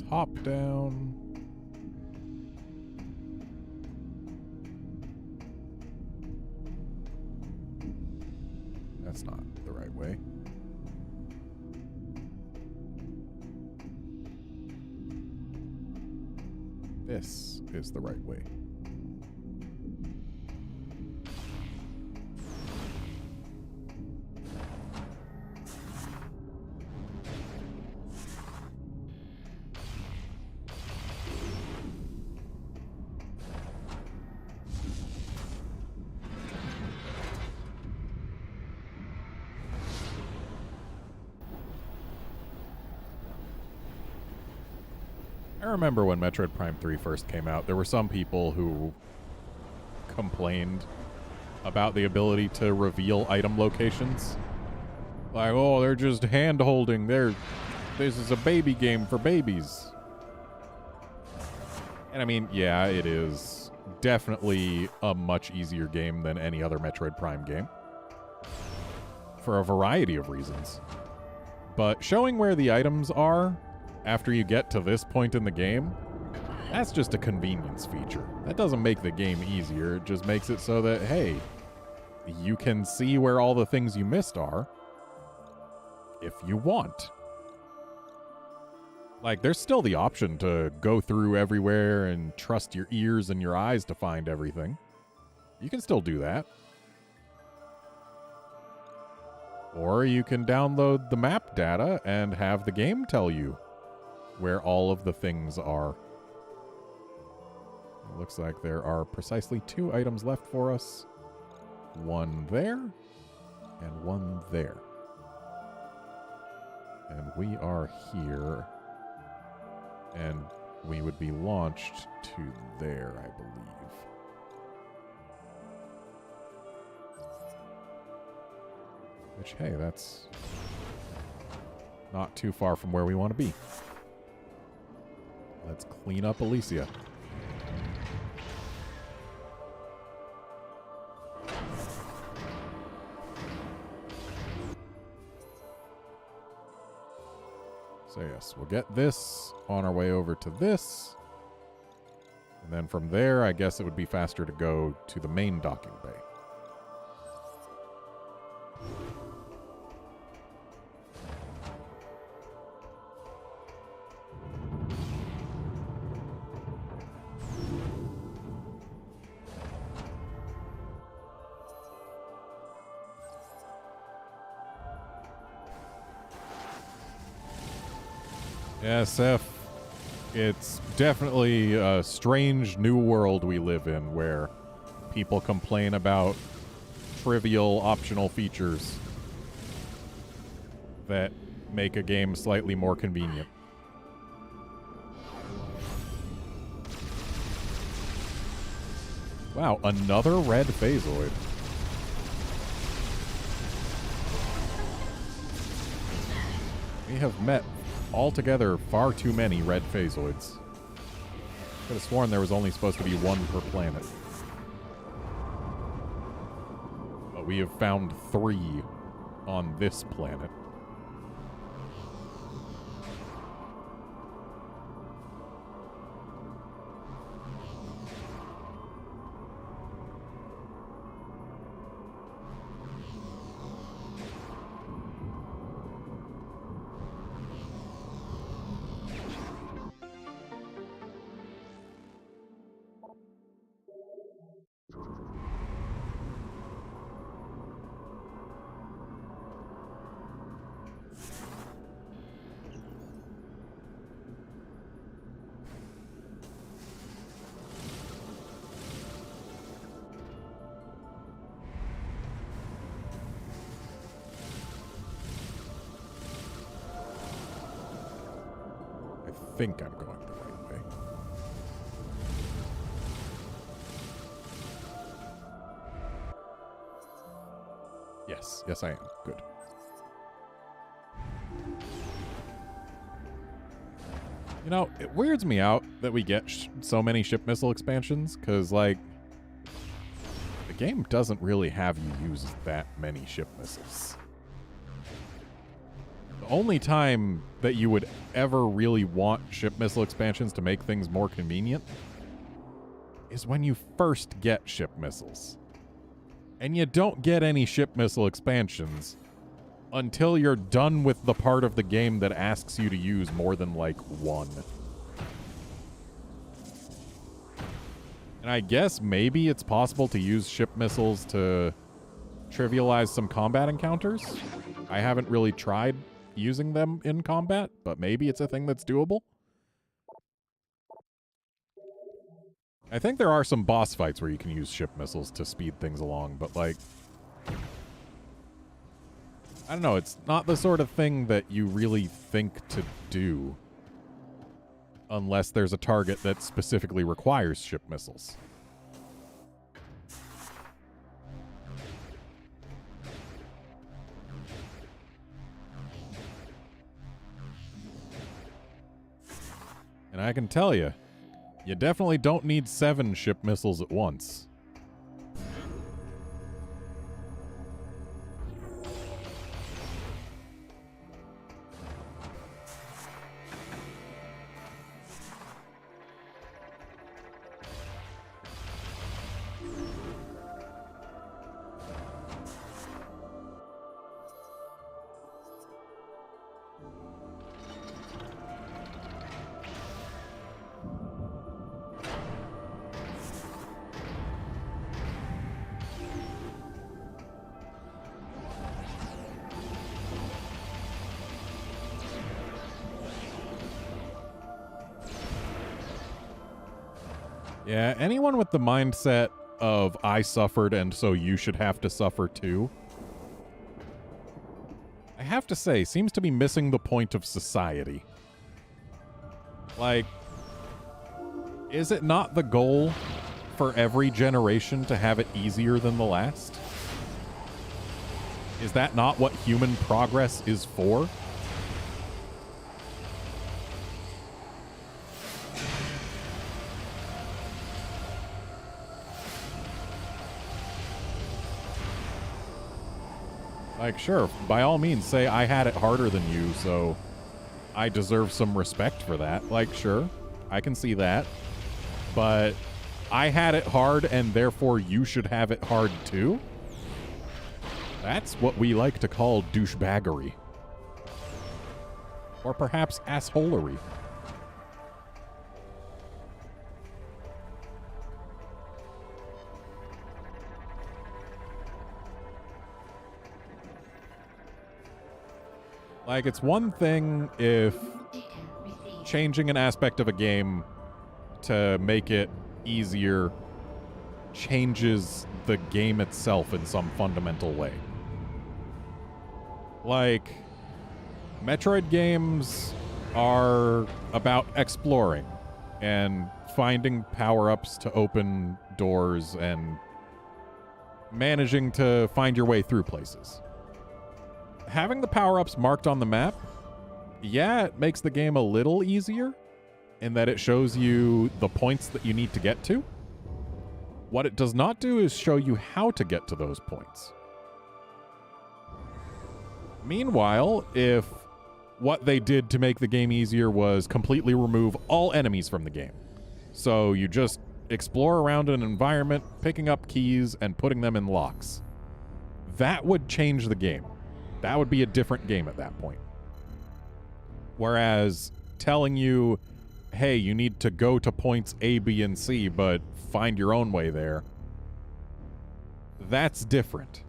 Hop down. That's not the right way. This is the right way. I remember when Metroid Prime 3 first came out, there were some people who complained about the ability to reveal item locations. Like, oh, they're just hand-holding. This is a baby game for babies. And I mean, yeah, it is definitely a much easier game than any other Metroid Prime game. For a variety of reasons. But showing where the items are after you get to this point in the game, that's just a convenience feature. That doesn't make the game easier. It just makes it so that, hey, you can see where all the things you missed are if you want. Like, there's still the option to go through everywhere and trust your ears and your eyes to find everything. You can still do that. Or you can download the map data and have the game tell you where all of the things are. It looks like there are precisely 2 items left for us. One there, and one there. And we are here. And we would be launched to there, I believe. Which, hey, that's not too far from where we want to be. Let's clean up Elysia. So yes, we'll get this on our way over to this. And then from there, I guess it would be faster to go to the main docking bay. SF, it's definitely a strange new world we live in where people complain about trivial optional features that make a game slightly more convenient. Wow, another red phasoid. We have met altogether far too many red phasoids. Could have sworn there was only supposed to be 1 per planet. But we have found 3 on this planet. I think I'm going the right way. Yes. Yes, I am. Good. You know, it weirds me out that we get so many ship missile expansions, because, like, the game doesn't really have you use that many ship missiles. The only time that you would ever really want ship missile expansions to make things more convenient is when you first get ship missiles. And you don't get any ship missile expansions until you're done with the part of the game that asks you to use more than, like, 1. And I guess maybe it's possible to use ship missiles to trivialize some combat encounters. I haven't really tried using them in combat, but maybe it's a thing that's doable. I think there are some boss fights where you can use ship missiles to speed things along, but, like, I don't know, it's not the sort of thing that you really think to do unless there's a target that specifically requires ship missiles. And I can tell you, you definitely don't need 7 ship missiles at once. Yeah, anyone with the mindset of I suffered and so you should have to suffer too, I have to say, seems to be missing the point of society. Like, is it not the goal for every generation to have it easier than the last? Is that not what human progress is for? Like, sure, by all means, say I had it harder than you, so I deserve some respect for that. Like, sure, I can see that. But I had it hard, and therefore you should have it hard too? That's what we like to call douchebaggery. Or perhaps assholery. Like, it's one thing if changing an aspect of a game to make it easier changes the game itself in some fundamental way. Like, Metroid games are about exploring and finding power-ups to open doors and managing to find your way through places. Having the power-ups marked on the map, yeah, it makes the game a little easier in that it shows you the points that you need to get to. What it does not do is show you how to get to those points. Meanwhile, if what they did to make the game easier was completely remove all enemies from the game, so you just explore around an environment, picking up keys and putting them in locks, that would change the game. That would be a different game at that point. Whereas telling you, hey, you need to go to points A, B, and C, but find your own way there, that's different.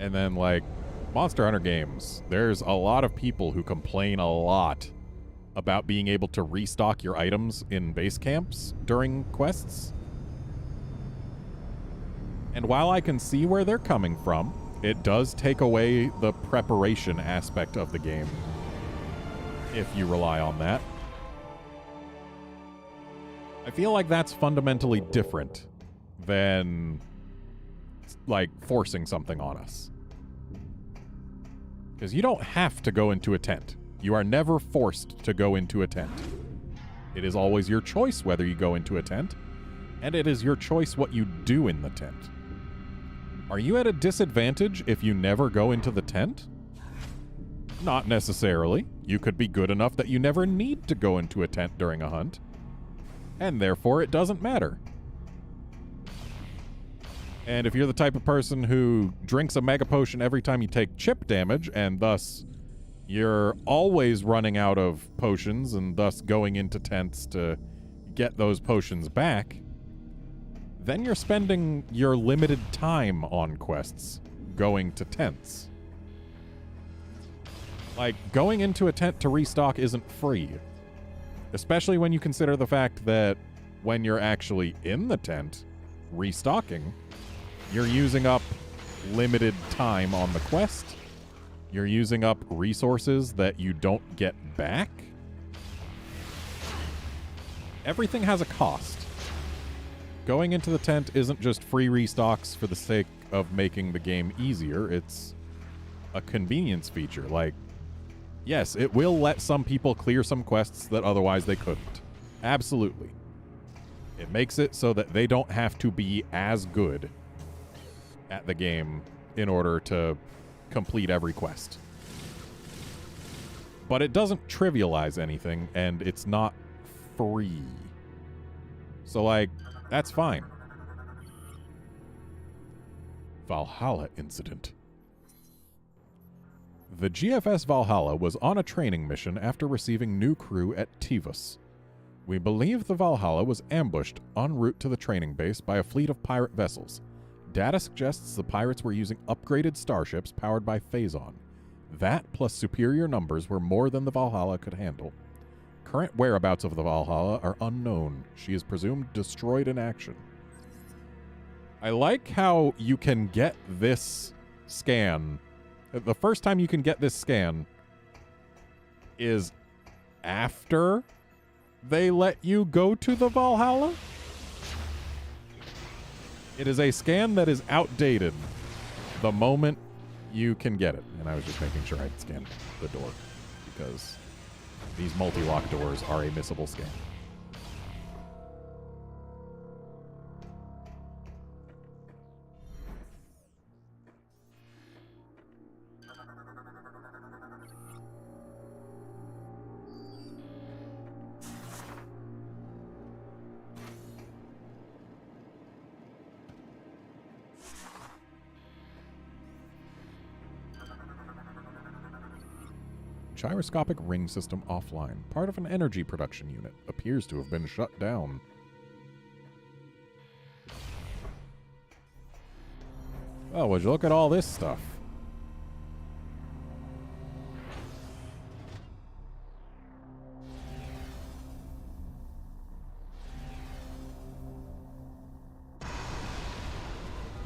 And then, like, Monster Hunter games, there's a lot of people who complain a lot about being able to restock your items in base camps during quests. And while I can see where they're coming from, it does take away the preparation aspect of the game if you rely on that. I feel like that's fundamentally different than, like, forcing something on us. Because you don't have to go into a tent. You are never forced to go into a tent. It is always your choice whether you go into a tent, and it is your choice what you do in the tent. Are you at a disadvantage if you never go into the tent? Not necessarily. You could be good enough that you never need to go into a tent during a hunt, and therefore it doesn't matter. And if you're the type of person who drinks a mega potion every time you take chip damage, and thus you're always running out of potions and thus going into tents to get those potions back, then you're spending your limited time on quests going to tents. Like, going into a tent to restock isn't free. Especially when you consider the fact that when you're actually in the tent, restocking, you're using up limited time on the quest. You're using up resources that you don't get back. Everything has a cost. Going into the tent isn't just free restocks for the sake of making the game easier. It's a convenience feature. Like, yes, it will let some people clear some quests that otherwise they couldn't. Absolutely. It makes it so that they don't have to be as good at the game in order to complete every quest. But it doesn't trivialize anything, and it's not free. So, like, that's fine. Valhalla incident. The GFS Valhalla was on a training mission after receiving new crew at Tivus. We believe the Valhalla was ambushed en route to the training base by a fleet of pirate vessels. Data suggests the pirates were using upgraded starships powered by Phazon. That plus superior numbers were more than the Valhalla could handle. Current whereabouts of the Valhalla are unknown. She is presumed destroyed in action. I like how you can get this scan. The first time you can get this scan is after they let you go to the Valhalla. It is a scan that is outdated the moment you can get it. And I was just making sure I scanned the door because these multi-lock doors are a missable scan. Gyroscopic ring system offline. Part of an energy production unit. Appears to have been shut down. Oh, would you look at all this stuff?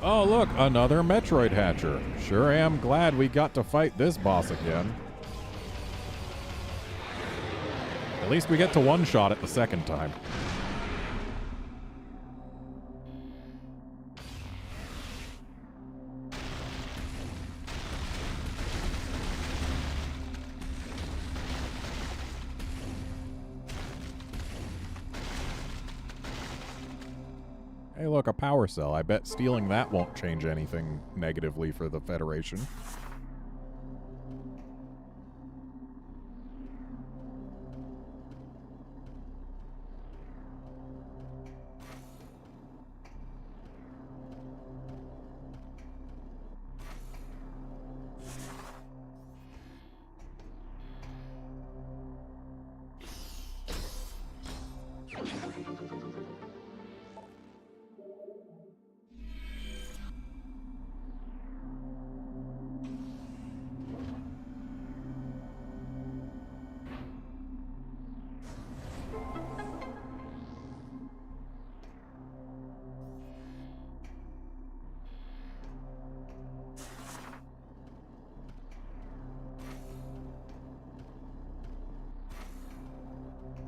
Oh, look, another Metroid Hatcher. Sure am glad we got to fight this boss again. At least we get to one-shot it the second time. Hey, look, a power cell. I bet stealing that won't change anything negatively for the Federation.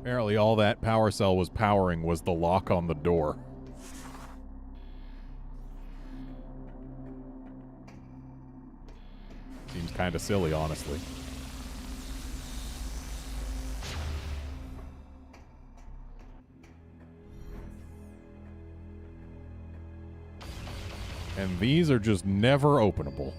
Apparently all that power cell was powering was the lock on the door. Seems kind of silly, honestly. And these are just never openable.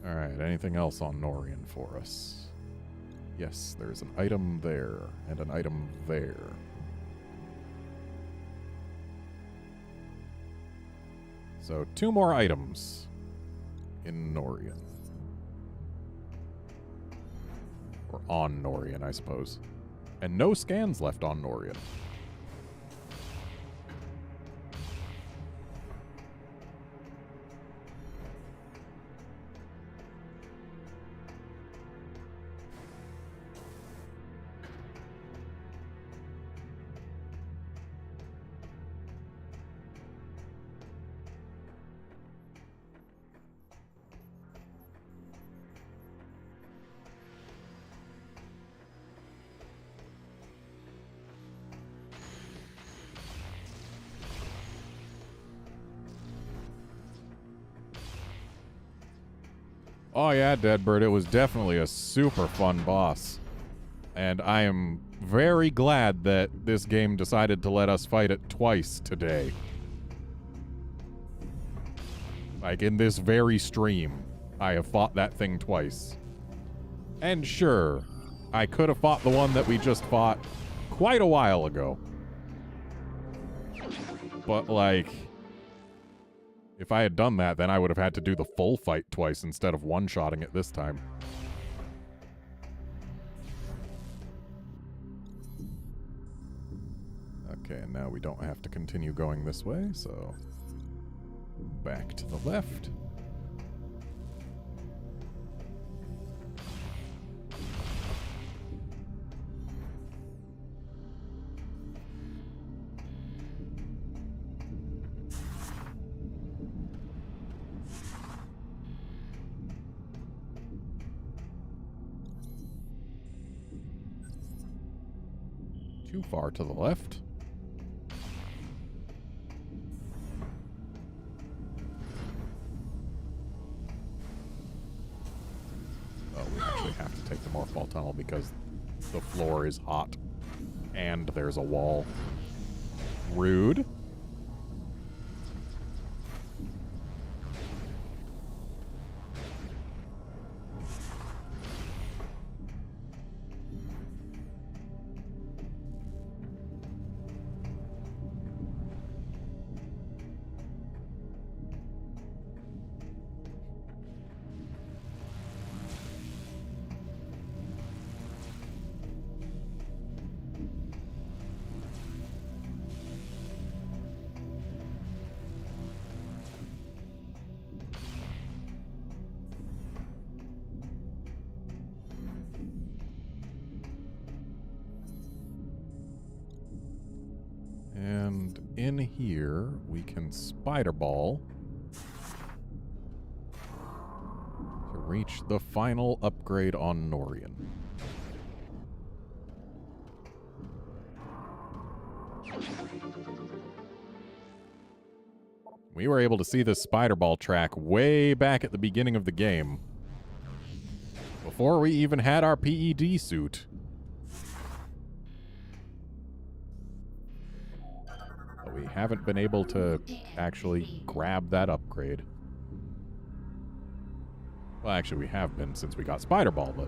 Alright, anything else on Norian for us? Yes, there's an item there, and an item there. So, 2 more items in Norian. Or on Norian, I suppose. And no scans left on Norian. Oh yeah, Deadbird, it was definitely a super fun boss. And I am very glad that this game decided to let us fight it twice today. Like, in this very stream, I have fought that thing twice. And sure, I could have fought the one that we just fought quite a while ago. But, like, if I had done that, then I would have had to do the full fight twice instead of one-shotting it this time. Okay, and now we don't have to continue going this way, so back to the left. Too far to the left. Oh, we actually have to take the morph ball tunnel because the floor is hot and there's a wall. Rude. And in here, we can spider ball to reach the final upgrade on Norian. We were able to see this spider ball track way back at the beginning of the game, before we even had our PED suit. But we haven't been able to actually grab that upgrade. Well, actually, we have been since we got Spider Ball, but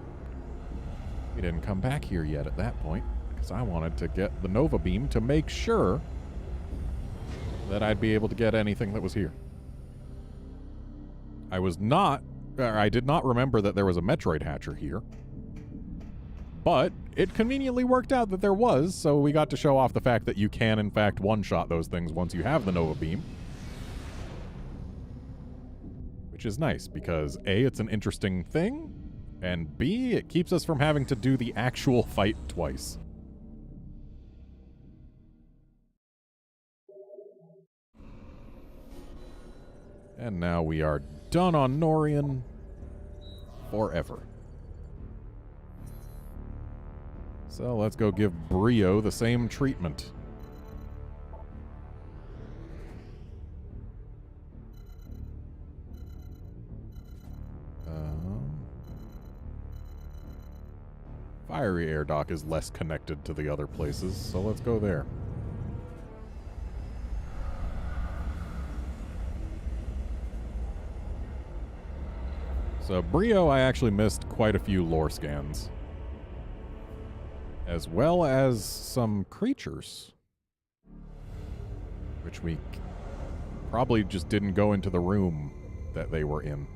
we didn't come back here yet at that point, because I wanted to get the Nova Beam to make sure that I'd be able to get anything that was here. I did not remember that there was a Metroid Hatcher here. But it conveniently worked out that there was, so we got to show off the fact that you can, in fact, one-shot those things once you have the Nova Beam. Which is nice, because A, it's an interesting thing, and B, it keeps us from having to do the actual fight twice. And now we are done on Norian forever. So let's go give Brio the same treatment. Fiery Air Dock is less connected to the other places, so let's go there. So Brio, I actually missed quite a few lore scans, as well as some creatures, which we probably just didn't go into the room that they were in.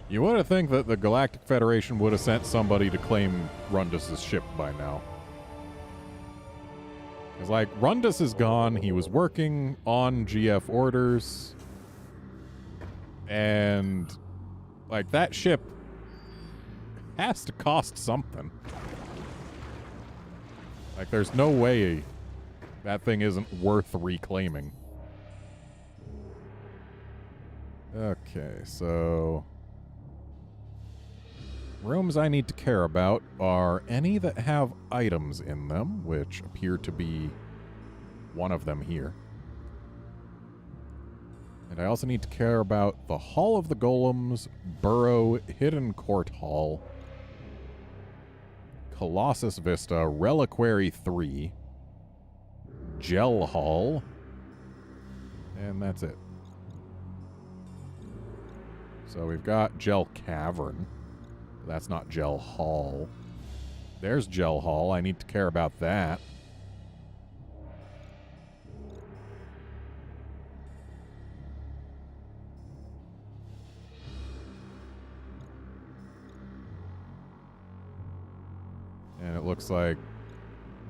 You would have think that the Galactic Federation would have sent somebody to claim Rundus' ship by now. Because, like, Rundus is gone. He was working on GF orders. And, like, that ship has to cost something. Like, there's no way that thing isn't worth reclaiming. Okay, so Rooms I need to care about are any that have items in them, which appear to be one of them here. And I also need to care about the Hall of the Golems, Burrow, Hidden Court Hall, Colossus Vista, Reliquary 3, Gel Hall, and that's it. So we've got Gel Cavern. That's not Gel Hall. There's Gel Hall. I need to care about that. And it looks like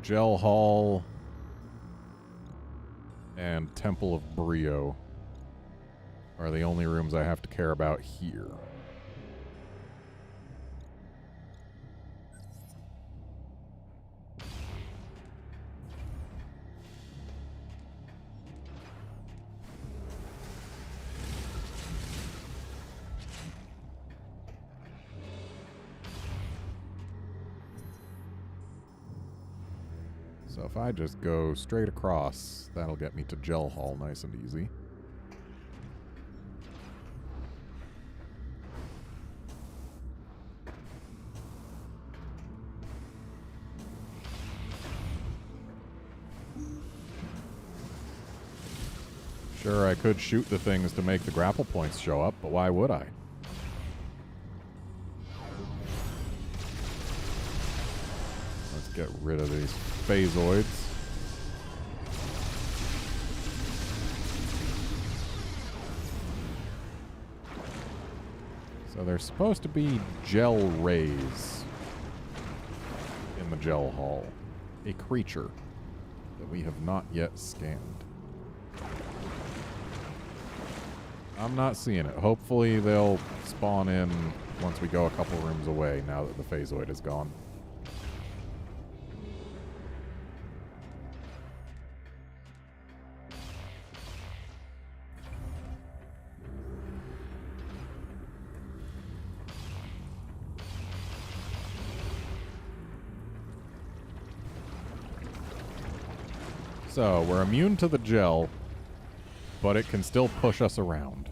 Gel Hall and Temple of Brio are the only rooms I have to care about here. So if I just go straight across, that'll get me to Gel Hall nice and easy. Sure, I could shoot the things to make the grapple points show up, but why would I? Let's get rid of these phasoids. So there's supposed to be gel rays in the Gel Hall. A creature that we have not yet scanned. I'm not seeing it. Hopefully they'll spawn in once we go a couple rooms away now that the phasoid is gone. So, we're immune to the gel, but it can still push us around.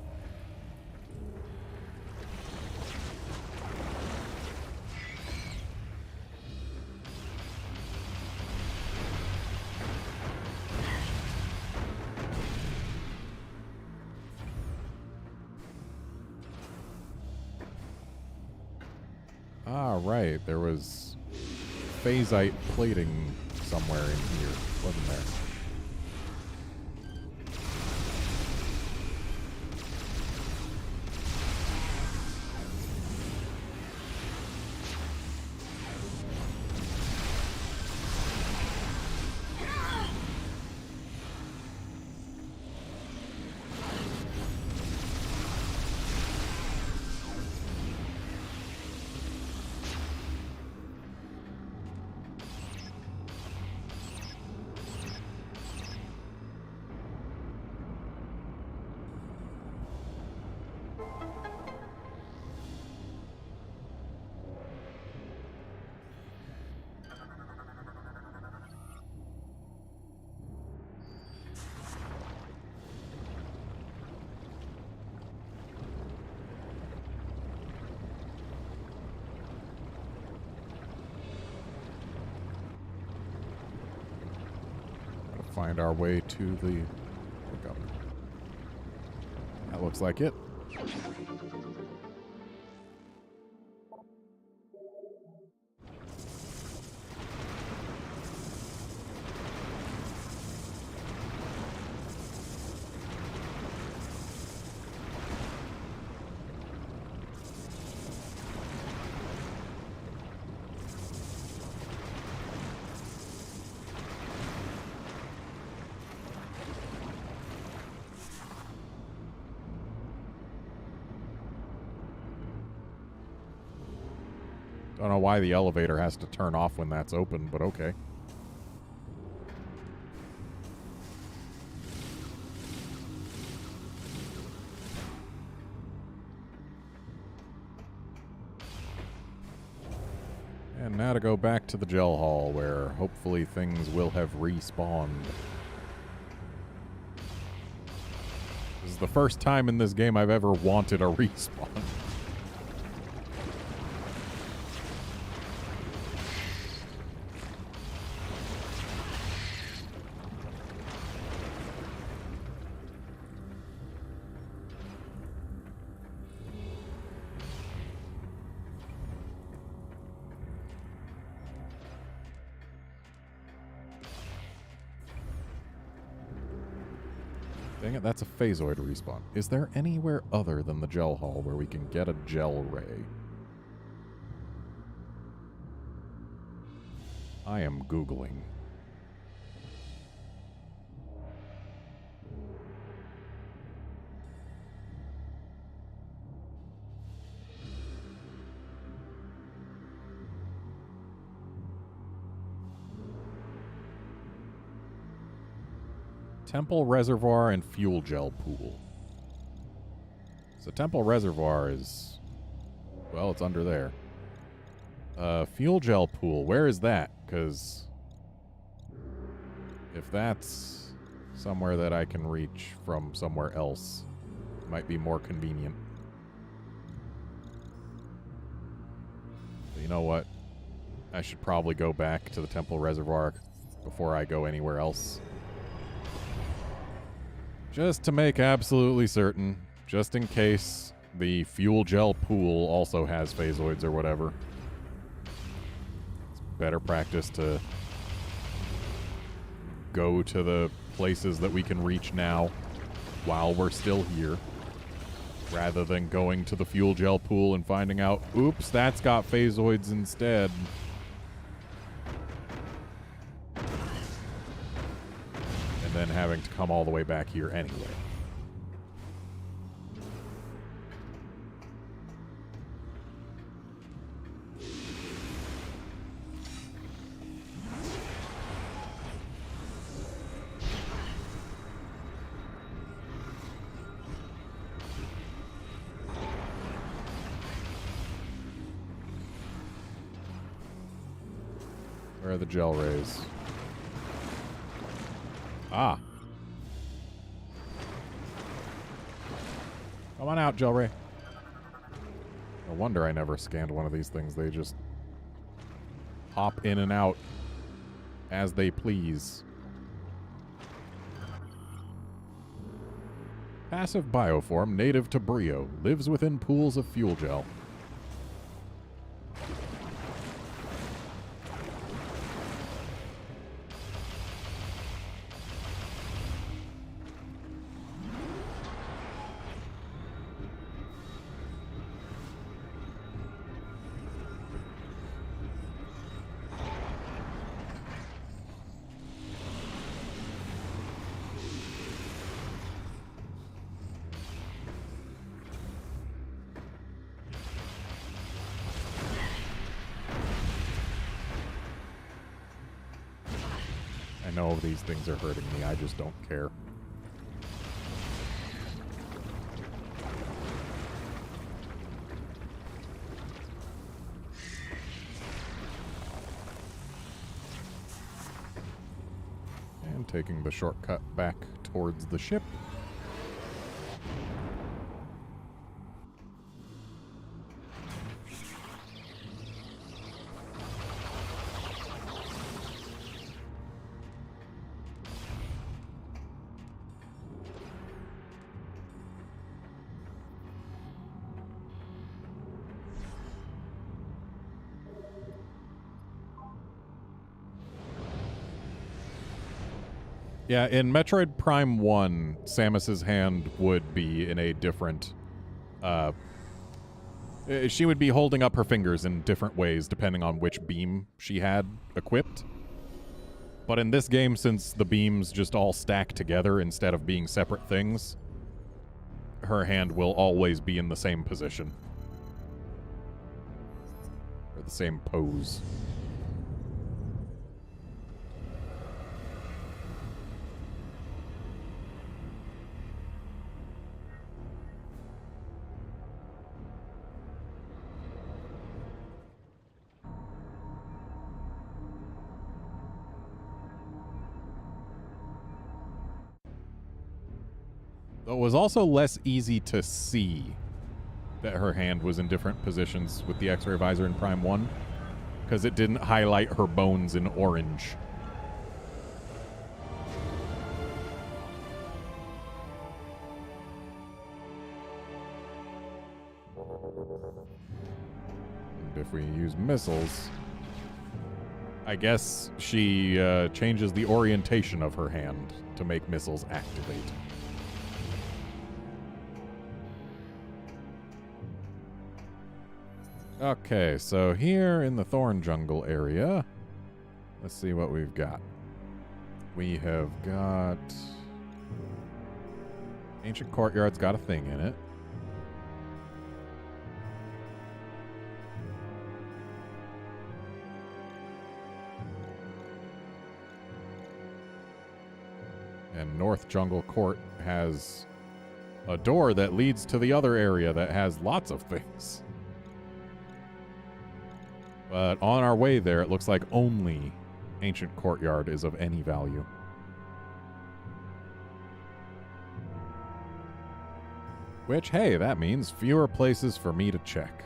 Ah, right. There was phasite plating somewhere in here, wasn't there? Find our way to the pickup. That looks like it. Don't know why the elevator has to turn off when that's open, but okay. gotta go back to the gel hall where hopefully things will have respawned. This is the first time in this game I've ever wanted a respawn. Dang it, that's a phasoid respawn. Is there anywhere other than the gel hall where we can get a gel ray? I am Googling. Temple Reservoir and Fuel Gel Pool. So Temple Reservoir is... well, it's under there. Fuel Gel Pool, where is that? Because if that's somewhere that I can reach from somewhere else, it might be more convenient. But you know what? I should probably go back to the Temple Reservoir before I go anywhere else. Just to make absolutely certain, just in case the Fuel Gel Pool also has phasoids or whatever. It's better practice to go to the places that we can reach now while we're still here, rather than going to the Fuel Gel Pool and finding out, oops, that's got phasoids instead. And then having to come all the way back here anyway. Where are the gel rays? Ah. Come on out, gel ray. No wonder I never scanned one of these things. They just hop in and out as they please. Passive bioform native to Brio. Lives within pools of fuel gel. I know these things are hurting me, I just don't care. And taking the shortcut back towards the ship. Yeah, in Metroid Prime 1, Samus's hand would be in a different... she would be holding up her fingers in different ways depending on which beam she had equipped. But in this game, since the beams just all stack together instead of being separate things, her hand will always be in the same position. Or the same pose. It was also less easy to see that her hand was in different positions with the X-ray visor in Prime 1, because it didn't highlight her bones in orange. And if we use missiles, I guess she changes the orientation of her hand to make missiles activate. Okay, so here in the Thorn Jungle area, let's see what we've got. We have got... Ancient Courtyard's got a thing in it. And North Jungle Court has a door that leads to the other area that has lots of things. But on our way there, it looks like only Ancient Courtyard is of any value. Which, hey, that means fewer places for me to check.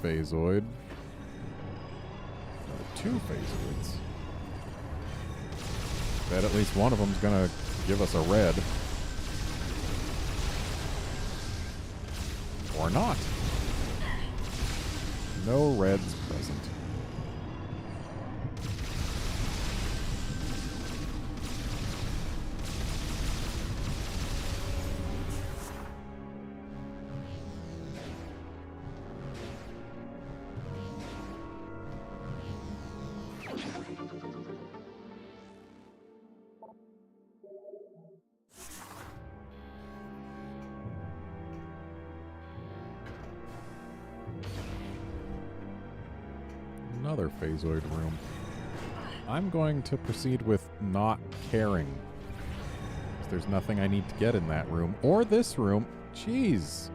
Phasoid. Another 2 phasoids. Bet at least one of them's gonna give us a red. Or not. No reds present. Another phasoid room. I'm going to proceed with not caring. There's nothing I need to get in that room. Or this room. Jeez.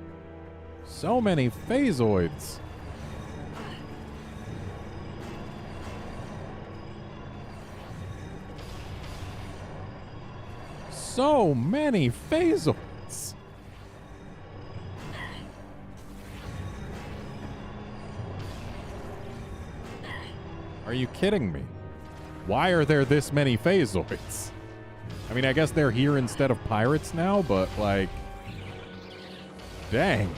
So many phasoids. So many phasoids. Are you kidding me? Why are there this many phasoids? I mean, I guess they're here instead of pirates now, but, like... Dang.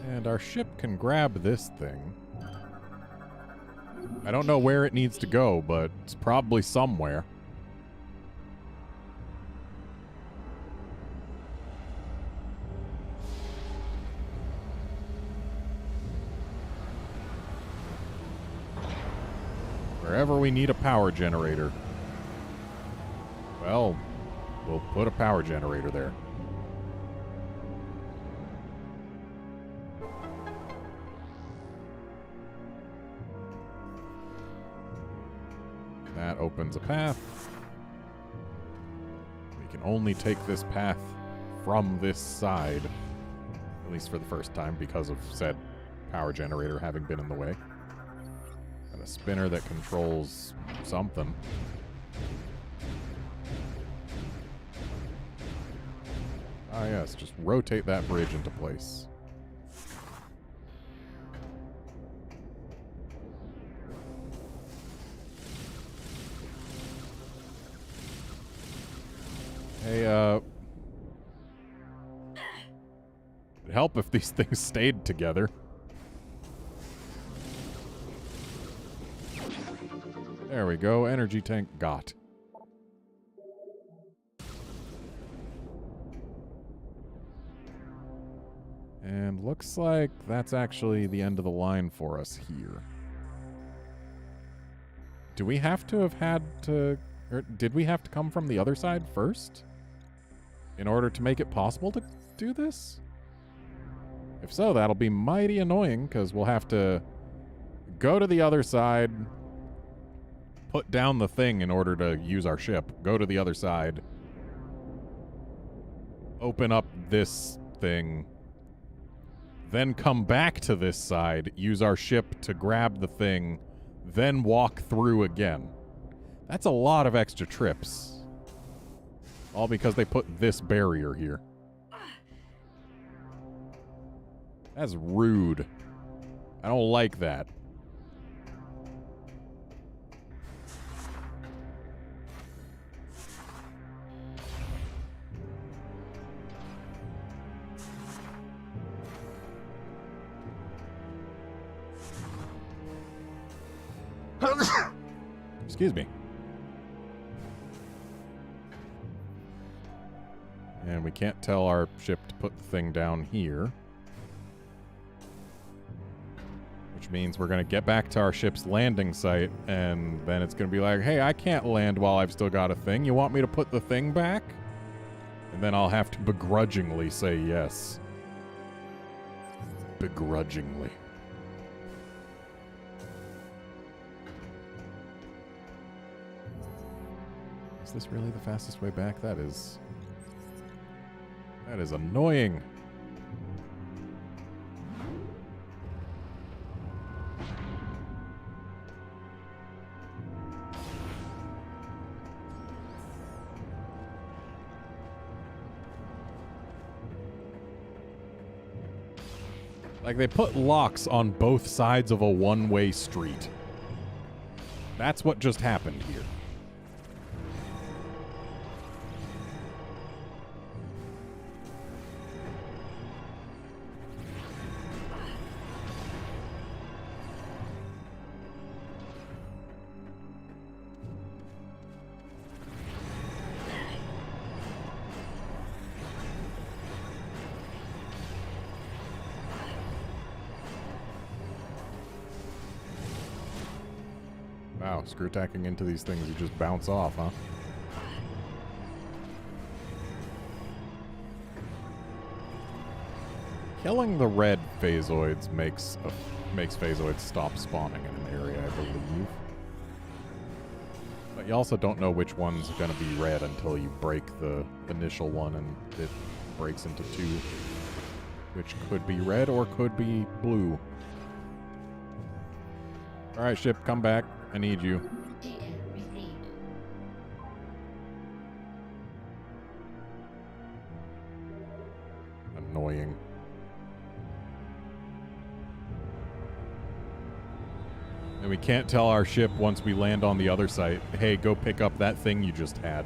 And our ship can grab this thing. I don't know where it needs to go, but it's probably somewhere. Wherever we need a power generator. Well, we'll put a power generator there. That opens a path. We can only take this path from this side, at least for the first time, because of said power generator having been in the way. And a spinner that controls something. Ah yes, just rotate that bridge into place. Hey, it'd help if these things stayed together. There we go. Energy tank got. And looks like that's actually the end of the line for us here. Do we have to have had to... Or did we have to come from the other side first? In order to make it possible to do this? If so, that'll be mighty annoying, because we'll have to go to the other side, put down the thing in order to use our ship, go to the other side, open up this thing, then come back to this side, use our ship to grab the thing, then walk through again. That's a lot of extra trips. All because they put this barrier here. That's rude. I don't like that. Excuse me. And we can't tell our ship to put the thing down here. Which means we're going to get back to our ship's landing site, and then it's going to be like, hey, I can't land while I've still got a thing. You want me to put the thing back? And then I'll have to begrudgingly say yes. Begrudgingly. Is this really the fastest way back? That is annoying. Like, they put locks on both sides of a one-way street. That's what just happened here. Wow, screw tacking into these things, you just bounce off, huh? Killing the red phasoids makes phasoids stop spawning in an area, I believe. But you also don't know which one's going to be red until you break the initial one and it breaks into two, which could be red or could be blue. Alright, ship, come back. I need you. Data received. Annoying. And we can't tell our ship once we land on the other site, hey, go pick up that thing you just had.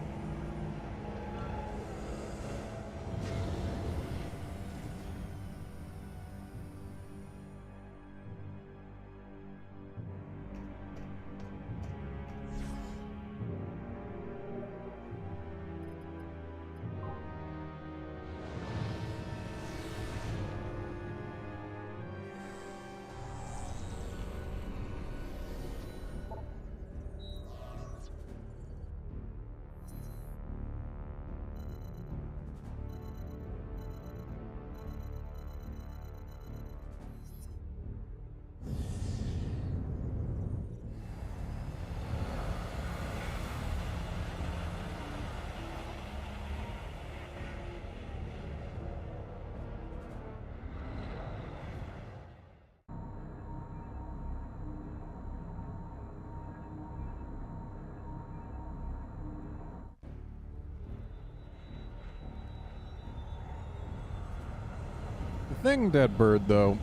The thing, Deadbird, though,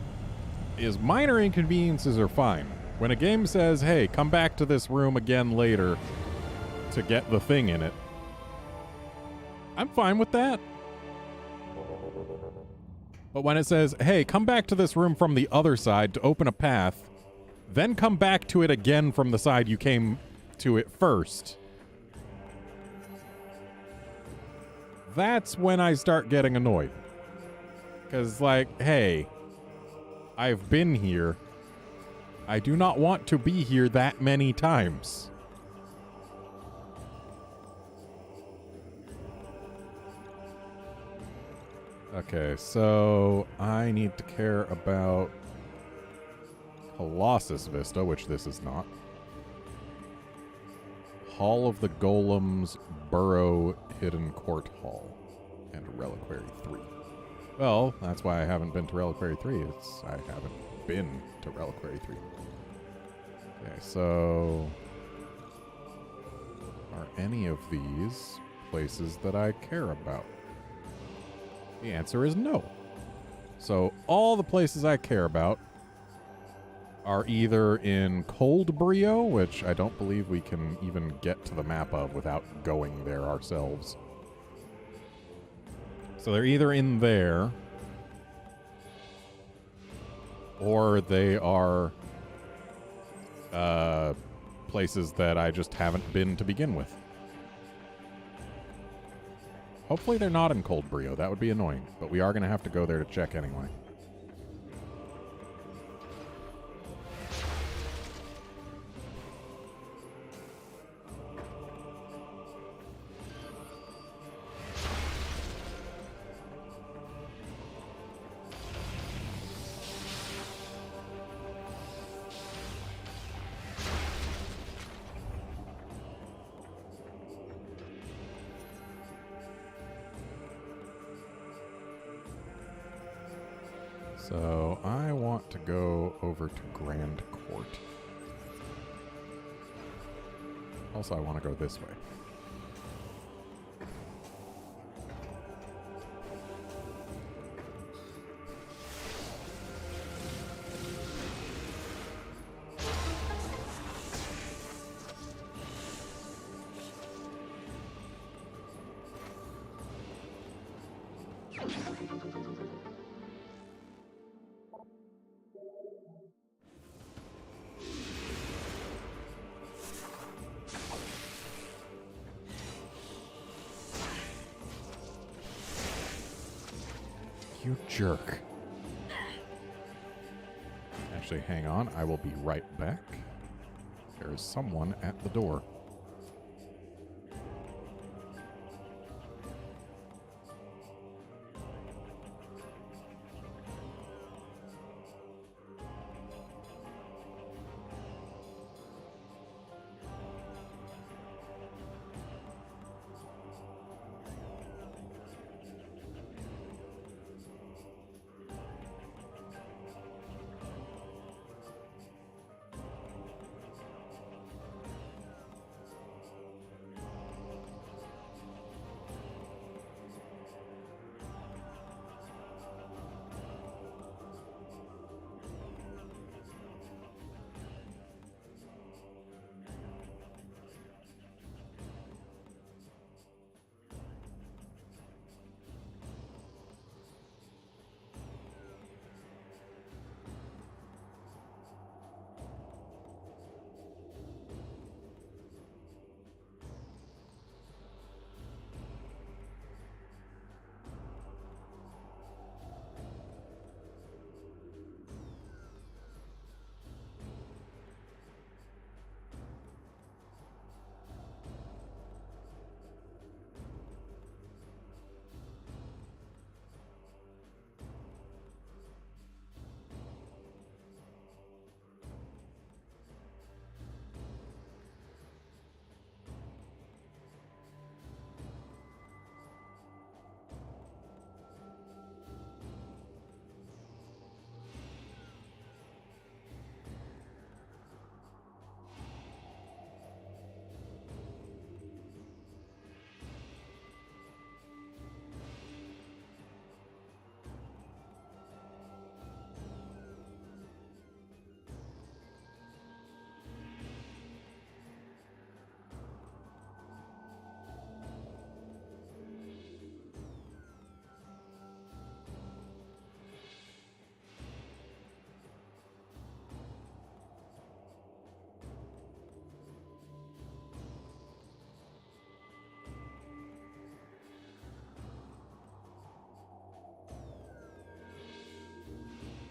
is minor inconveniences are fine. When a game says, hey, come back to this room again later to get the thing in it, I'm fine with that. But when it says, hey, come back to this room from the other side to open a path, then come back to it again from the side you came to it first, that's when I start getting annoyed. Because, like, hey, I've been here. I do not want to be here that many times. Okay, so I need to care about Colossus Vista, which this is not. Hall of the Golems, Burrow, Hidden Court Hall, and Reliquary 3. Well, that's why I haven't been to Reliquary 3. I haven't been to Reliquary 3. Okay, so are any of these places that I care about? The answer is no. So all the places I care about are either in Cold Brio, which I don't believe we can even get to the map of without going there ourselves. So they're either in there, or they are places that I just haven't been to begin with. Hopefully they're not in Cold Brio. That would be annoying, but we are going to have to go there to check anyway. So I want to go over to Grand Court. Also, I want to go this way. You jerk. Actually, hang on. I will be right back. There is someone at the door.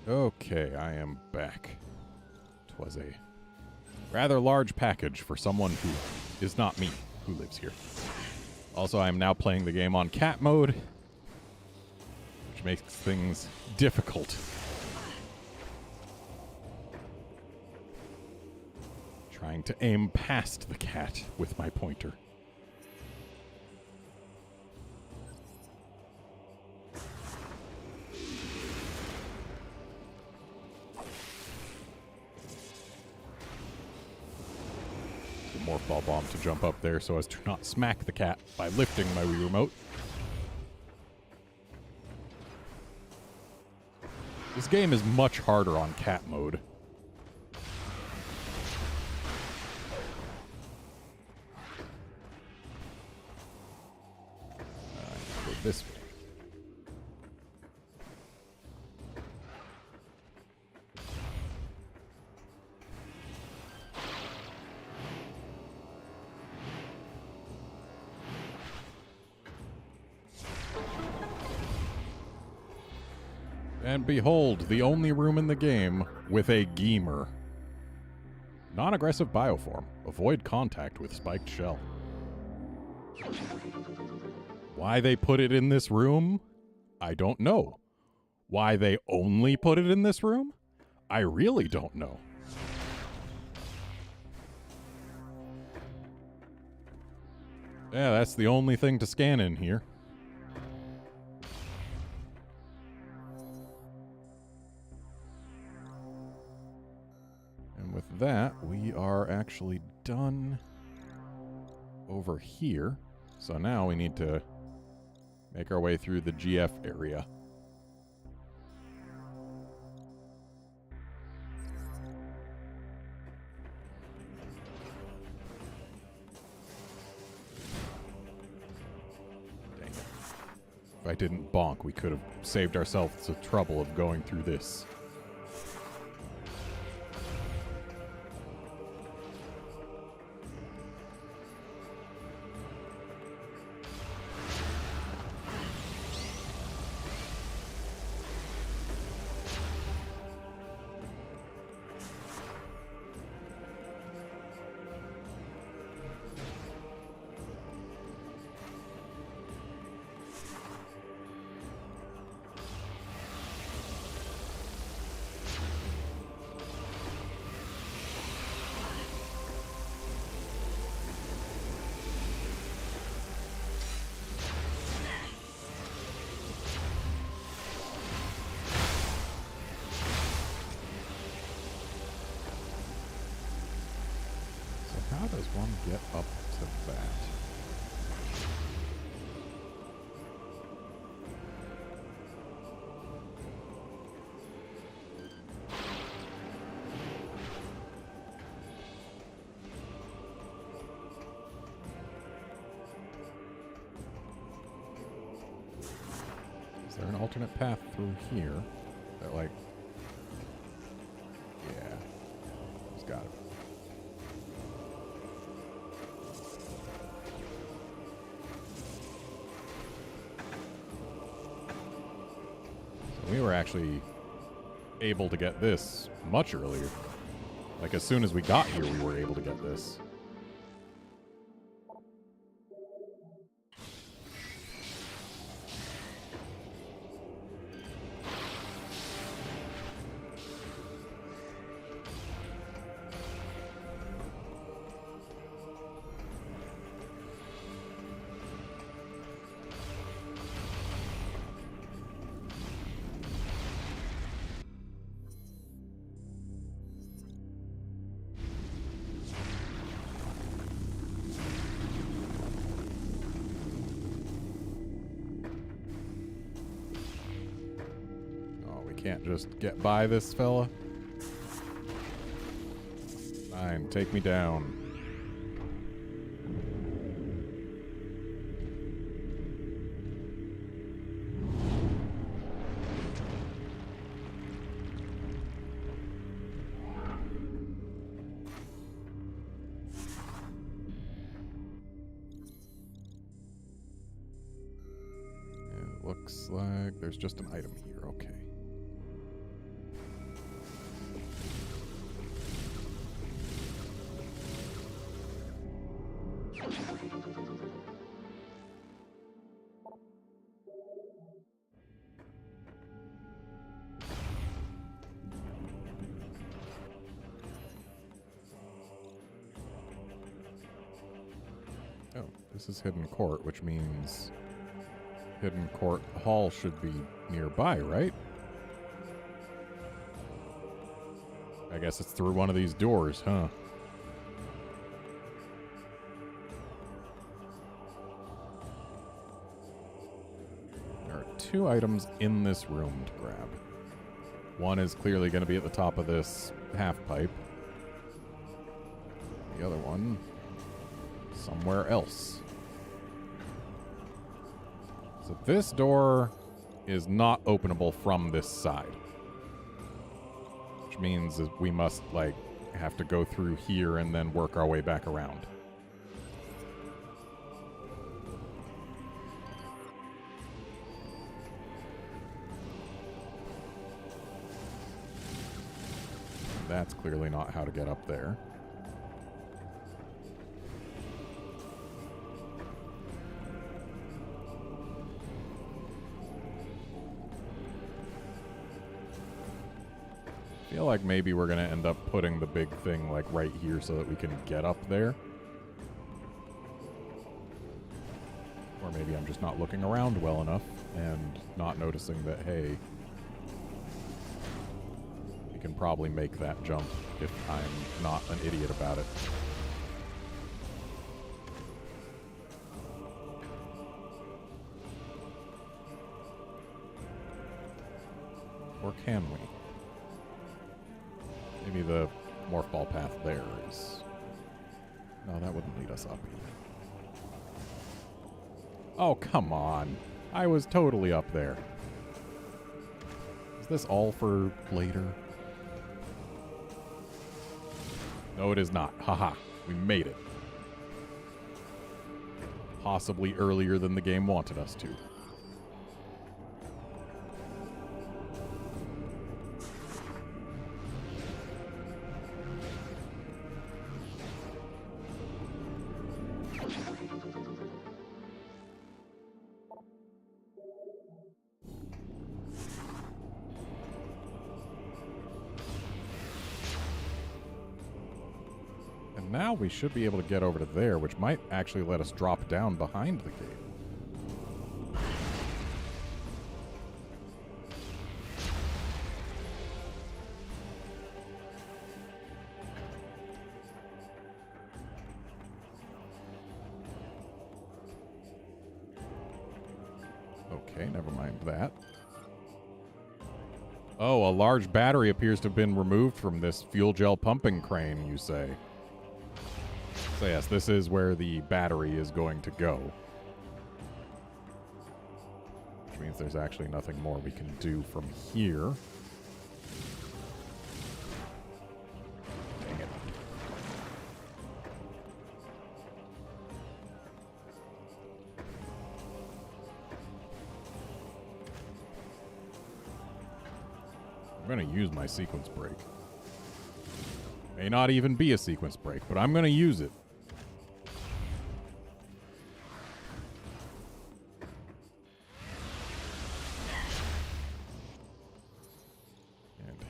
Okay, I am back. 'Twas a rather large package for someone who is not me, who lives here. Also, I am now playing the game on cat mode, which makes things difficult. Trying to aim past the cat with my pointer. Morph ball bomb to jump up there so as to not smack the cat by lifting my Wii remote. This game is much harder on cat mode. Go this way. And behold, the only room in the game with a Geemer. Non-aggressive bioform. Avoid contact with spiked shell. Why they put it in this room? I don't know. Why they only put it in this room? I really don't know. Yeah, that's the only thing to scan in here. And with that, we are actually done over here. So now we need to make our way through the GF area. Dang it. If I didn't bonk, we could have saved ourselves the trouble of going through this. How does one get up to that? Is there an alternate path through here that, like... Yeah. It's got it. We were actually able to get this much earlier. Like, as soon as we got here, we were able to get this. Can't just get by this fella. Fine, take me down. It looks like there's just an item here, okay. This is Hidden Court, which means Hidden Court Hall should be nearby, right? I guess it's through one of these doors, huh? There are 2 items in this room to grab. One is clearly going to be at the top of this half pipe. The other one, somewhere else. So this door is not openable from this side. Which means that we must, like, have to go through here and then work our way back around. That's clearly not how to get up there. I feel like maybe we're going to end up putting the big thing like right here so that we can get up there. Or maybe I'm just not looking around well enough and not noticing that, hey, you can probably make that jump if I'm not an idiot about it. Or can we? Maybe the morph ball path there is... No, that wouldn't lead us up either. Oh, come on. I was totally up there. Is this all for later? No, it is not. Haha. We made it. Possibly earlier than the game wanted us to. Now we should be able to get over to there, which might actually let us drop down behind the gate. Okay, never mind that. Oh, a large battery appears to have been removed from this fuel gel pumping crane, you say. So yes, this is where the battery is going to go. Which means there's actually nothing more we can do from here. Dang it. I'm going to use my sequence break. May not even be a sequence break, but I'm going to use it.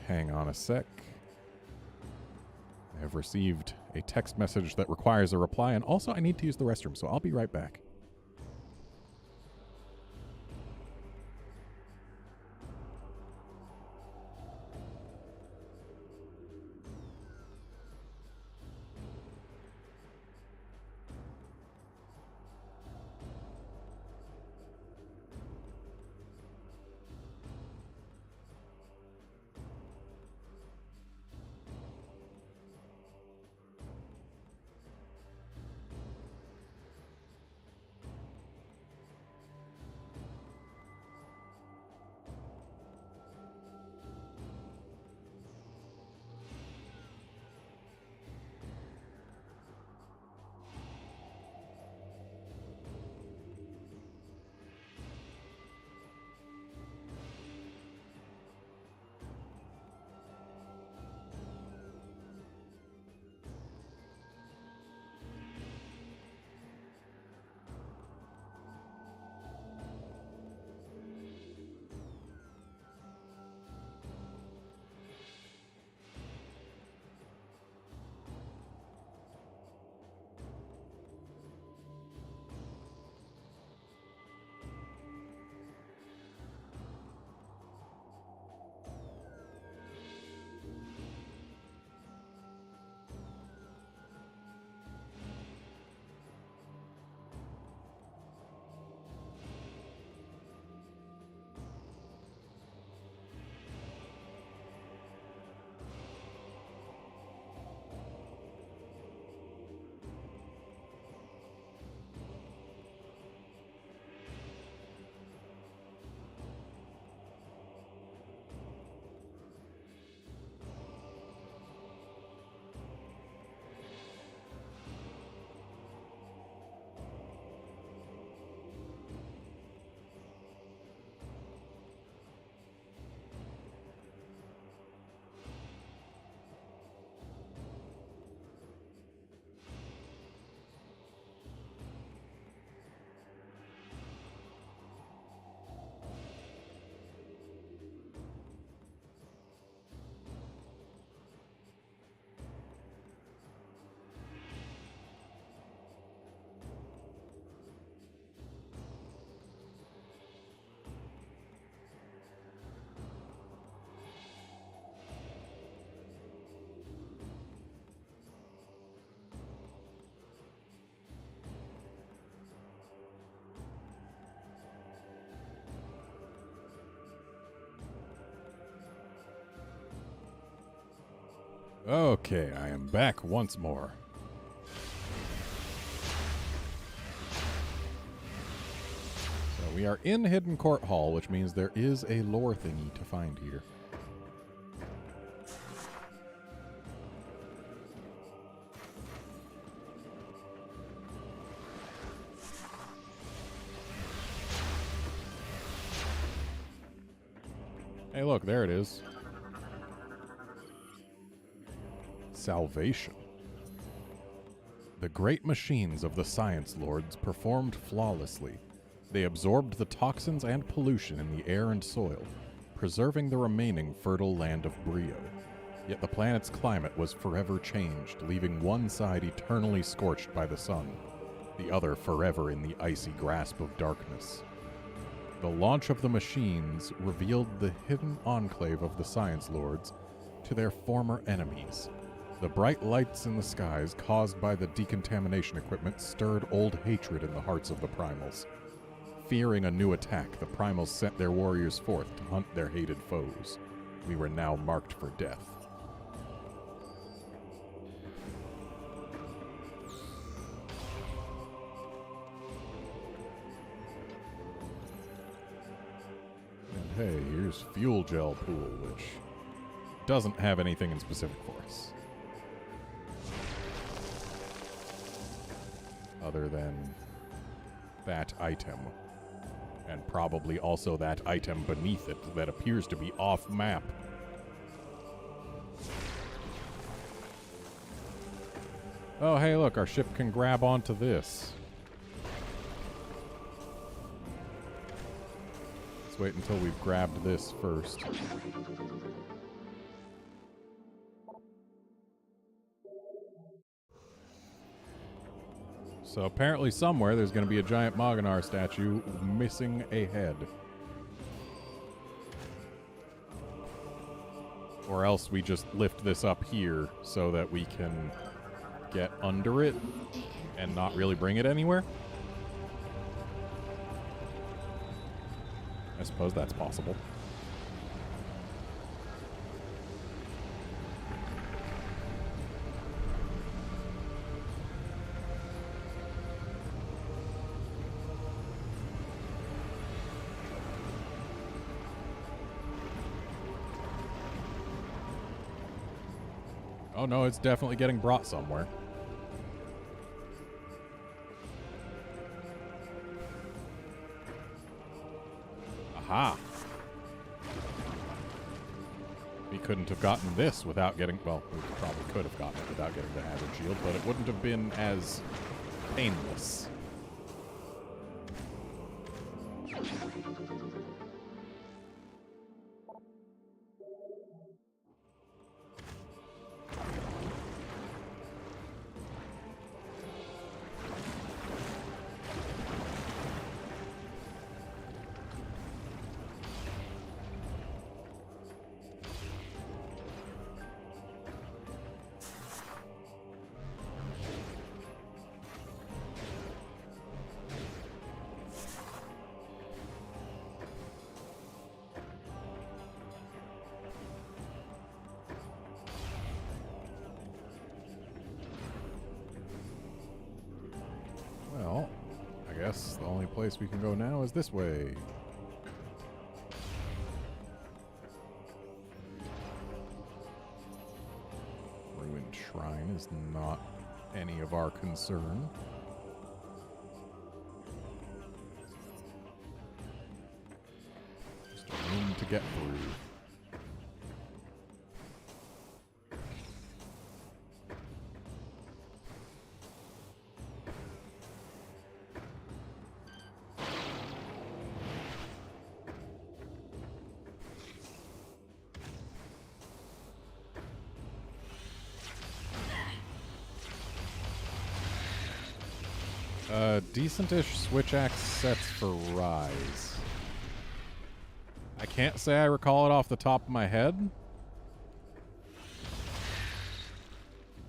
Hang on a sec. I have received a text message that requires a reply, and also I need to use the restroom, so I'll be right back. Okay, I am back once more. So we are in Hidden Court Hall, which means there is a lore thingy to find here. Hey, look, there it is. Salvation. The great machines of the Science Lords performed flawlessly. They absorbed the toxins and pollution in the air and soil, preserving the remaining fertile land of Brio. Yet the planet's climate was forever changed, leaving one side eternally scorched by the sun, the other forever in the icy grasp of darkness. The launch of the machines revealed the hidden enclave of the Science Lords to their former enemies. The bright lights in the skies caused by the decontamination equipment stirred old hatred in the hearts of the Primals. Fearing a new attack, the Primals sent their warriors forth to hunt their hated foes. We were now marked for death. And hey, here's Fuel Gel Pool, which doesn't have anything in specific for us. Other than that item. And probably also that item beneath it that appears to be off-map. Oh, hey, look, our ship can grab onto this. Let's wait until we've grabbed this first. So apparently somewhere there's going to be a giant Moganar statue missing a head. Or else we just lift this up here so that we can get under it and not really bring it anywhere. I suppose that's possible. Oh no, it's definitely getting brought somewhere. Aha! We couldn't have gotten this without getting... Well, we probably could have gotten it without getting the hazard shield, but it wouldn't have been as painless. Well, I guess the only place we can go now is this way. Ruined Shrine is not any of our concern. Just a room to get through. Decentish switch axe sets for Rise. I can't say I recall it off the top of my head.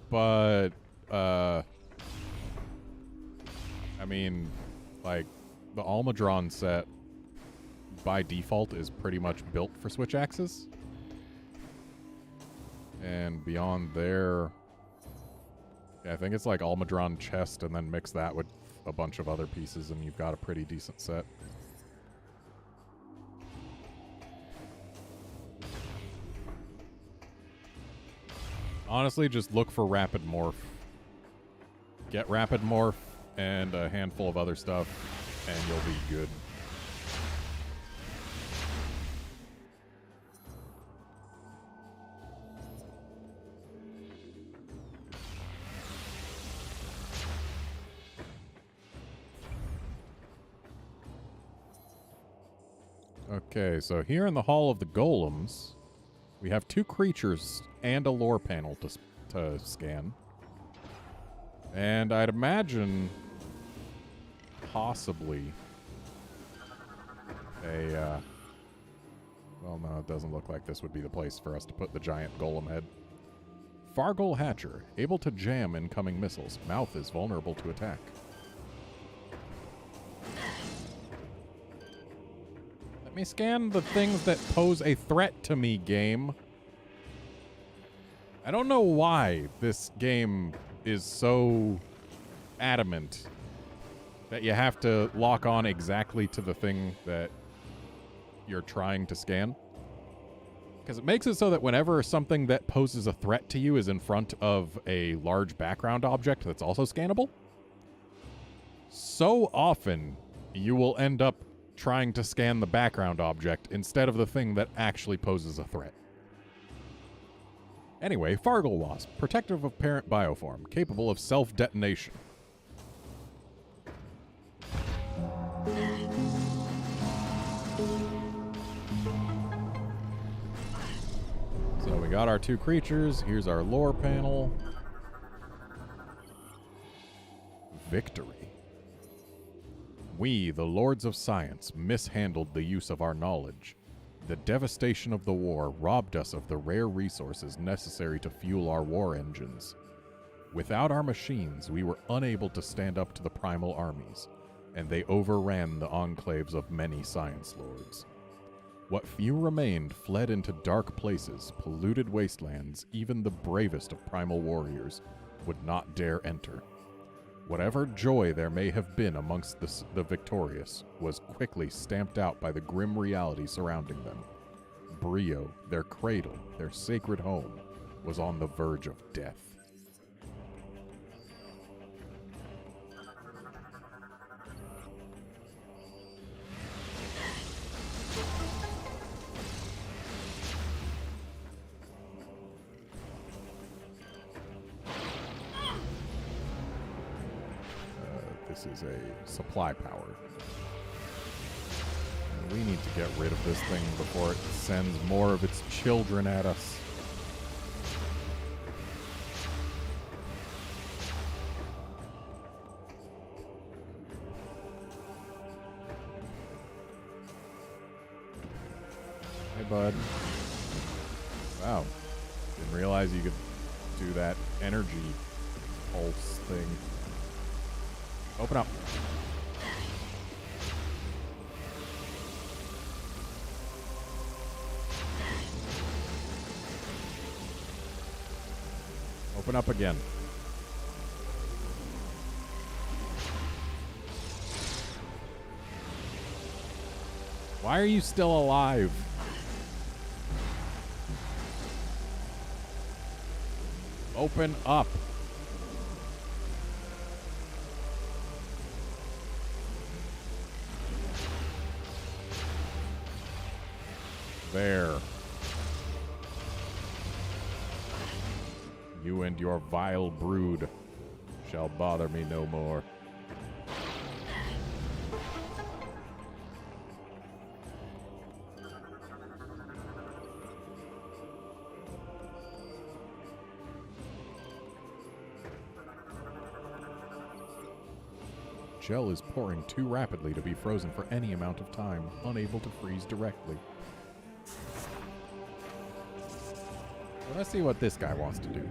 But, I mean, like, the Almadron set by default is pretty much built for switch axes. And beyond there, yeah, I think it's like Almudron chest and then mix that with a bunch of other pieces and you've got a pretty decent set. Honestly, just look for Rapid Morph. Get Rapid Morph and a handful of other stuff, and you'll be good. Okay, so here in the Hall of the Golems, we have 2 creatures and a lore panel to scan. And I'd imagine possibly a, well, no, it doesn't look like this would be the place for us to put the giant golem head. Fargol Hatcher, able to jam incoming missiles. Mouth is vulnerable to attack. Let me scan the things that pose a threat to me, game. I don't know why this game is so adamant that you have to lock on exactly to the thing that you're trying to scan. Because it makes it so that whenever something that poses a threat to you is in front of a large background object that's also scannable, so often you will end up trying to scan the background object instead of the thing that actually poses a threat. Anyway, Fargol Wasp, protective of parent bioform, capable of self-detonation. So we got our 2 creatures. Here's our lore panel. Victory. We, the Lords of Science, mishandled the use of our knowledge. The devastation of the war robbed us of the rare resources necessary to fuel our war engines. Without our machines, we were unable to stand up to the primal armies, and they overran the enclaves of many science lords. What few remained fled into dark places, polluted wastelands even the bravest of primal warriors would not dare enter. Whatever joy there may have been amongst the victorious was quickly stamped out by the grim reality surrounding them. Brio, their cradle, their sacred home, was on the verge of death. This is a supply power. And we need to get rid of this thing before it sends more of its children at us. Hey, bud. Wow. Didn't realize you could do that energy pulse thing. Open up. Open up again. Why are you still alive? Open up. There. You and your vile brood shall bother me no more. Gel is pouring too rapidly to be frozen for any amount of time, unable to freeze directly. Let's see what this guy wants to do.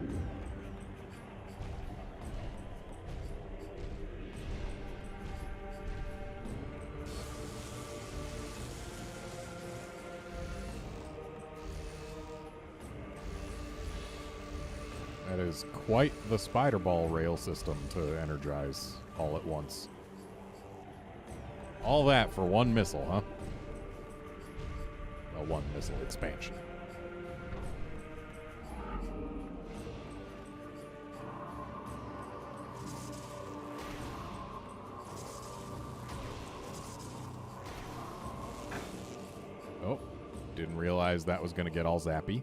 is quite the spider ball rail system to energize all at once. All that for one missile, huh? A one missile expansion. Oh, didn't realize that was going to get all zappy.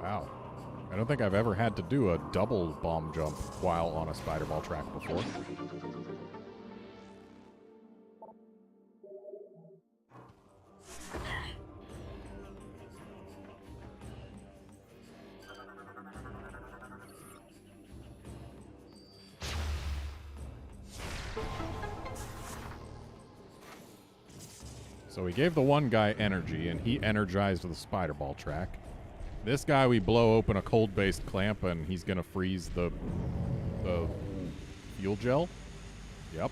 Wow. I don't think I've ever had to do a double bomb jump while on a spider ball track before. So we gave the one guy energy, and he energized the spider ball track. This guy, we blow open a cold-based clamp, and he's going to freeze the fuel gel. Yep.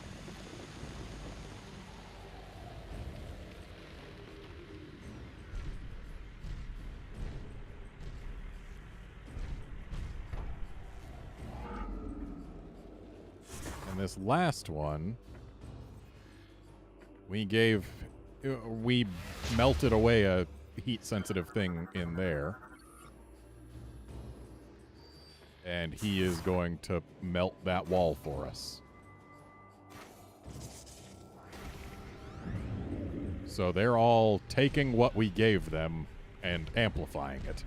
And this last one, we melted away a heat-sensitive thing in there. And he is going to melt that wall for us. So they're all taking what we gave them and amplifying it.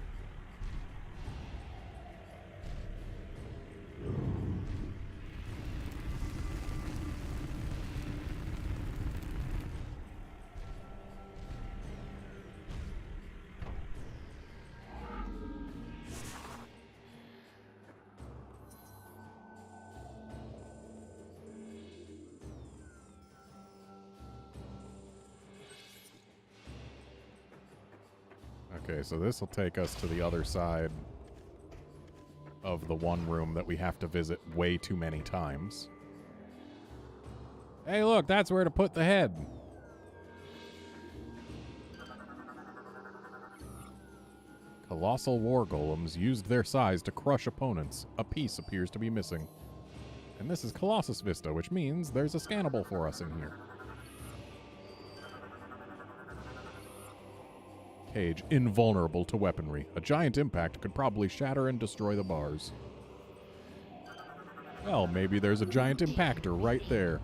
Okay, so this will take us to the other side of the one room that we have to visit way too many times. Hey, look, that's where to put the head. Colossal war golems used their size to crush opponents. A piece appears to be missing. And this is Colossus Vista, which means there's a scannable for us in here. Cage, invulnerable to weaponry. A giant impact could probably shatter and destroy the bars. Well, maybe there's a giant impactor right there.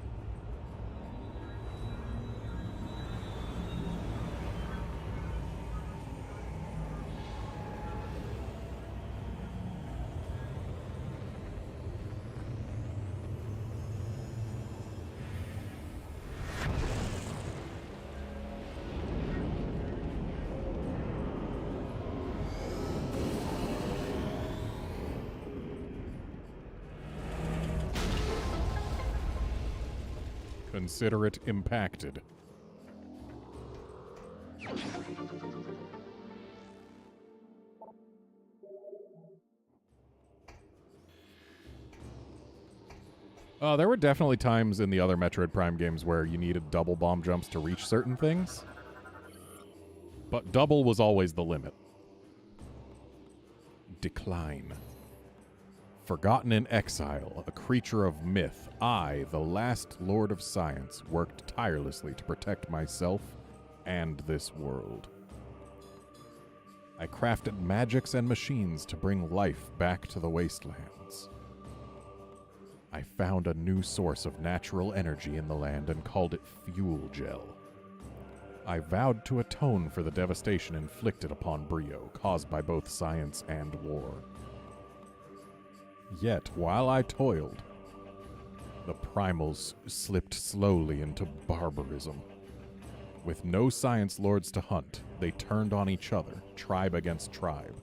Consider it impacted. There were definitely times in the other Metroid Prime games where you needed double bomb jumps to reach certain things. But double was always the limit. Decline. Forgotten in exile, a creature of myth, I, the last Lord of Science, worked tirelessly to protect myself and this world. I crafted magics and machines to bring life back to the wastelands. I found a new source of natural energy in the land and called it fuel gel. I vowed to atone for the devastation inflicted upon Brio, caused by both science and war. Yet, while I toiled, the primals slipped slowly into barbarism. With no science lords to hunt, they turned on each other, tribe against tribe.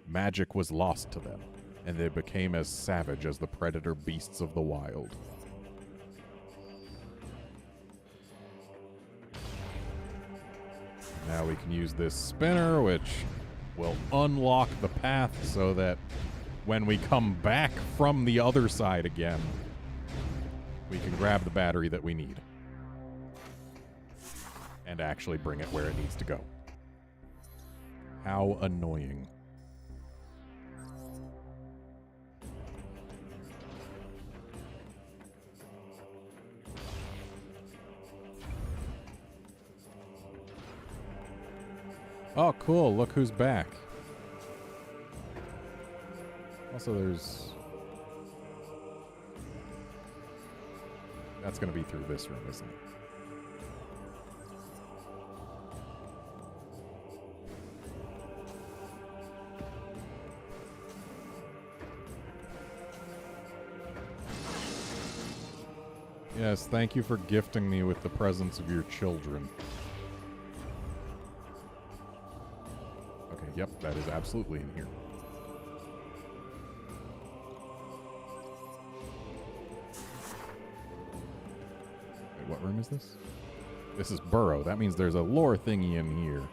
Magic was lost to them, and they became as savage as the predator beasts of the wild. Now we can use this spinner, which will unlock the path so that when we come back from the other side again, we can grab the battery that we need and actually bring it where it needs to go. How annoying. Oh, cool. Look who's back. Also, there's... That's going to be through this room, isn't it? Yes, thank you for gifting me with the presence of your children. Okay, yep, that is absolutely in here. Wait, what room is this? This is Burrow. That means there's a lore thingy in here.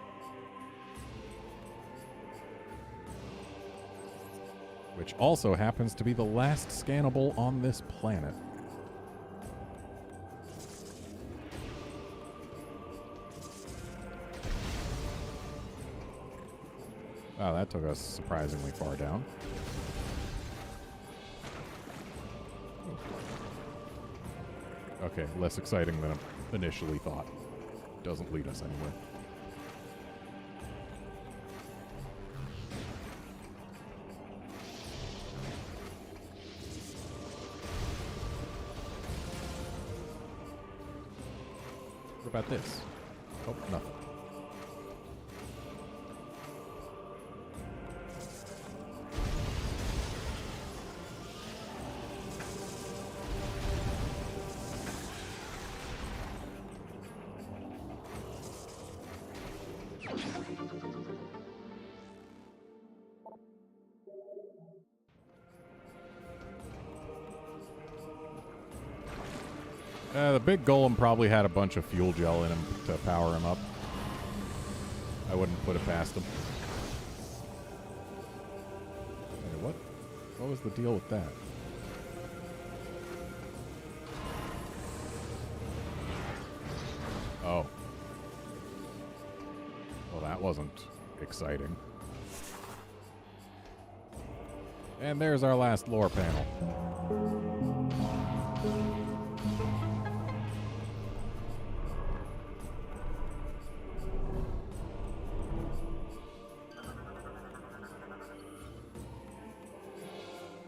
Which also happens to be the last scannable on this planet. Wow, that took us surprisingly far down. Okay, less exciting than I initially thought. Doesn't lead us anywhere. What about this? Oh, nothing. The big golem probably had a bunch of fuel gel in him to power him up. I wouldn't put it past him. Wait, what was the deal with that? Oh. Well, that wasn't exciting. And there's our last lore panel.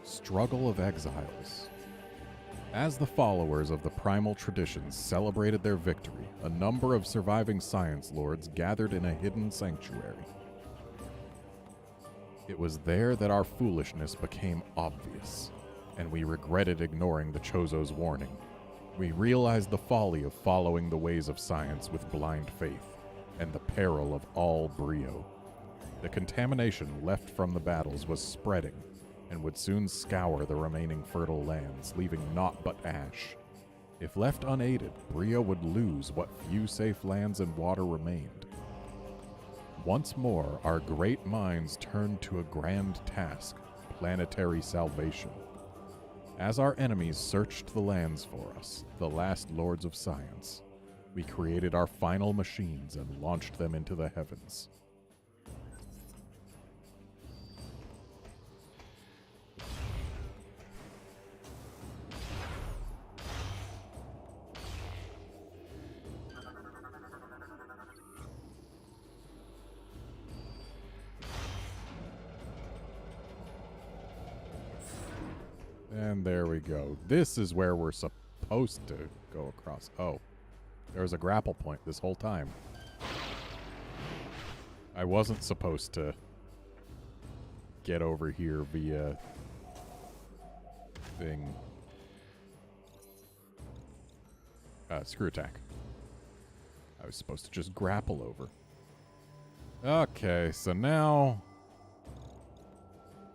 Struggle of Exiles. As the followers of the primal traditions celebrated their victory, a number of surviving science lords gathered in a hidden sanctuary. It was there that our foolishness became obvious, and we regretted ignoring the Chozo's warning. We realized the folly of following the ways of science with blind faith, and the peril of all Brio. The contamination left from the battles was spreading, and would soon scour the remaining fertile lands, leaving naught but ash. If left unaided, Brio would lose what few safe lands and water remained. Once more, our great minds turned to a grand task, planetary salvation. As our enemies searched the lands for us, the last lords of science, we created our final machines and launched them into the heavens. And there we go. This is where we're supposed to go across. Oh, there was a grapple point this whole time. I wasn't supposed to get over here via thing. Screw attack. I was supposed to just grapple over. Okay, so now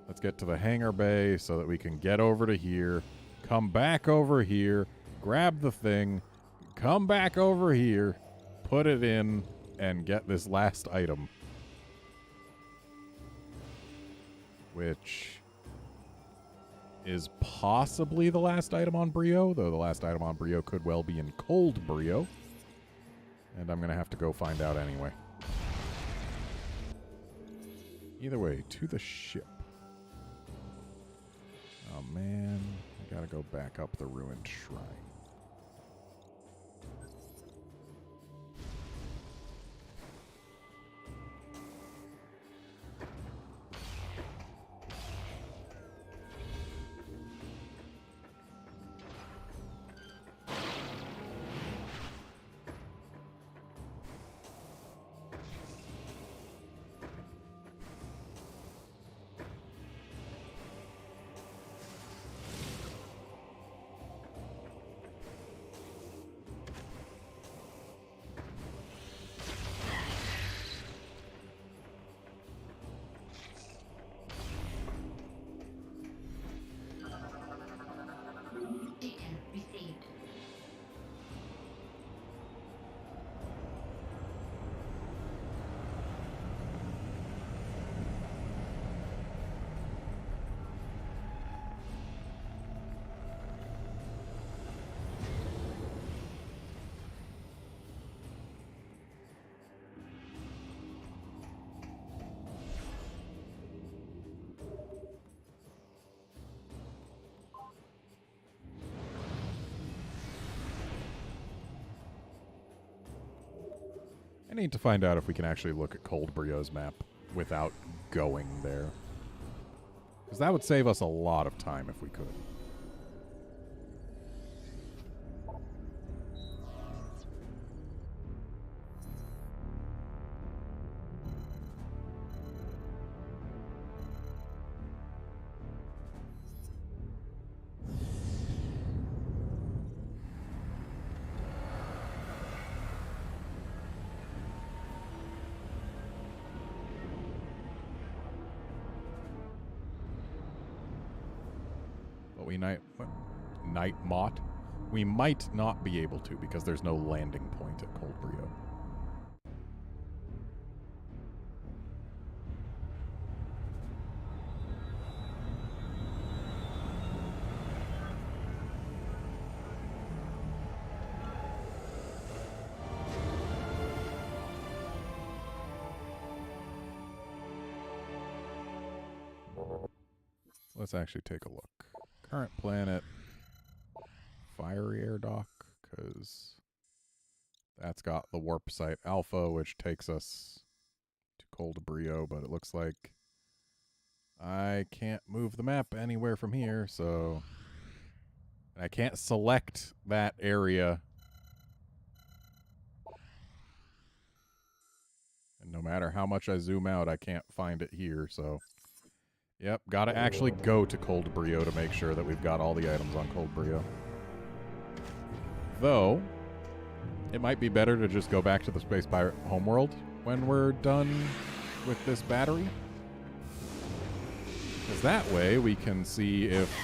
let's get to the hangar bay so that we can get over to here, come back over here, grab the thing, come back over here, put it in, and get this last item. Which is possibly the last item on Brio, though the last item on Brio could well be in cold Brio. And I'm going to have to go find out anyway. Either way, to the ship. Oh man, I gotta go back up the ruined shrine. Data received. I need to find out if we can actually look at Cold Brio's map without going there. Because that would save us a lot of time if we could. We might not be able to because there's no landing point at Cold Brio. Let's actually take a look. Current planet. Fiery air dock, because that's got the warp site alpha, which takes us to Cold Brio, but it looks like I can't move the map anywhere from here, so I can't select that area. And no matter how much I zoom out, I can't find it here, so yep, gotta actually go to Cold Brio to make sure that we've got all the items on Cold Brio. Though, it might be better to just go back to the Space Pirate homeworld when we're done with this battery. Because that way we can see if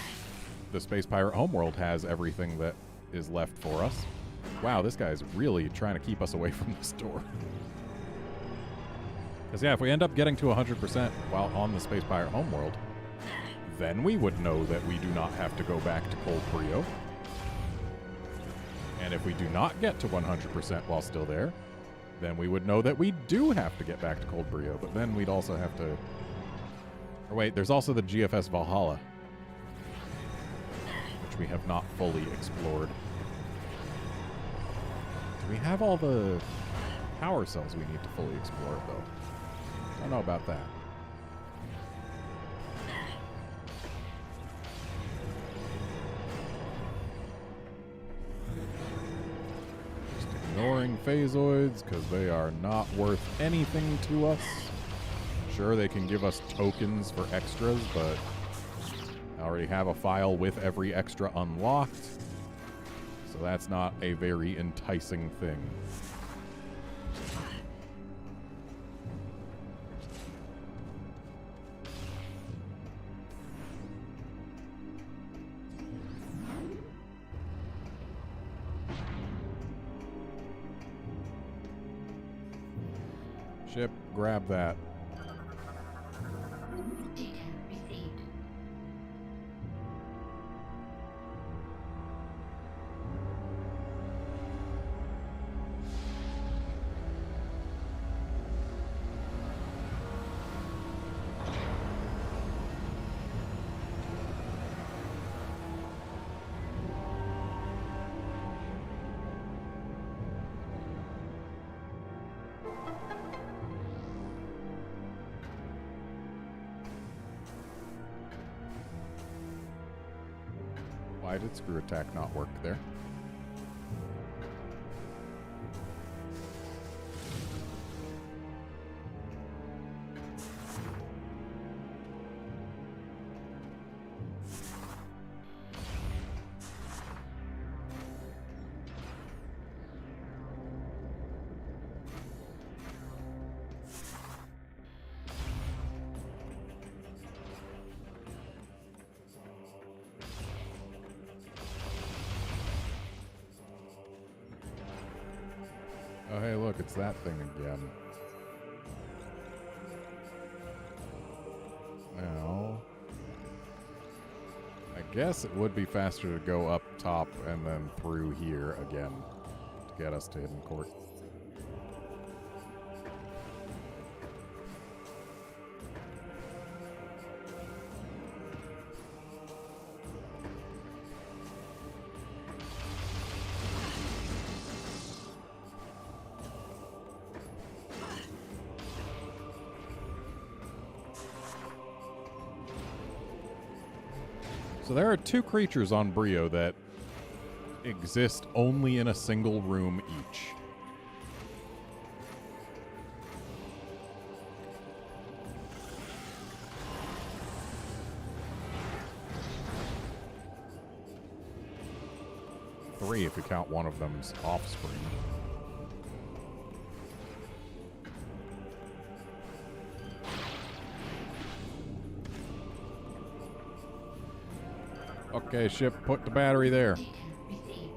the Space Pirate homeworld has everything that is left for us. Wow, this guy's really trying to keep us away from this door. Because yeah, if we end up getting to 100% while on the Space Pirate homeworld, then we would know that we do not have to go back to Cold Brio. And if we do not get to 100% while still there, then we would know that we do have to get back to Cold Brio. But then we'd also have to... Or wait, there's also the GFS Valhalla, which we have not fully explored. Do we have all the power cells we need to fully explore, though? Don't know about that. Ignoring phasoids because they are not worth anything to us. Sure, they can give us tokens for extras, but I already have a file with every extra unlocked, so that's not a very enticing thing. Ship, grab that. Data received. Why did screw attack not work there? Oh, hey, look, it's that thing again. Now, I guess it would be faster to go up top and then through here again to get us to Hidden Court. So there are two creatures on Brio that exist only in a single room each. Three if you count one of them's offspring. Okay, ship, put the battery there. Data received.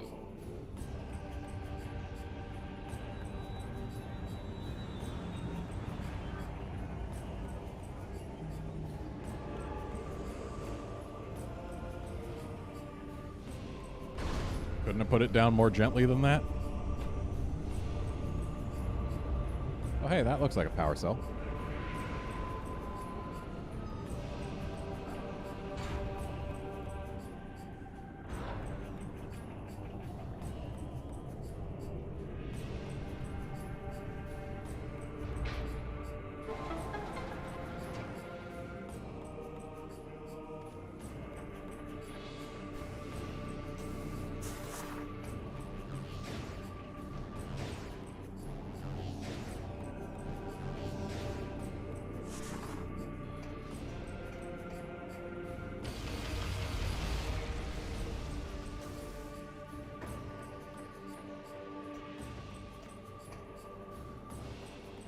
Couldn't have put it down more gently than that? Oh, hey, that looks like a power cell.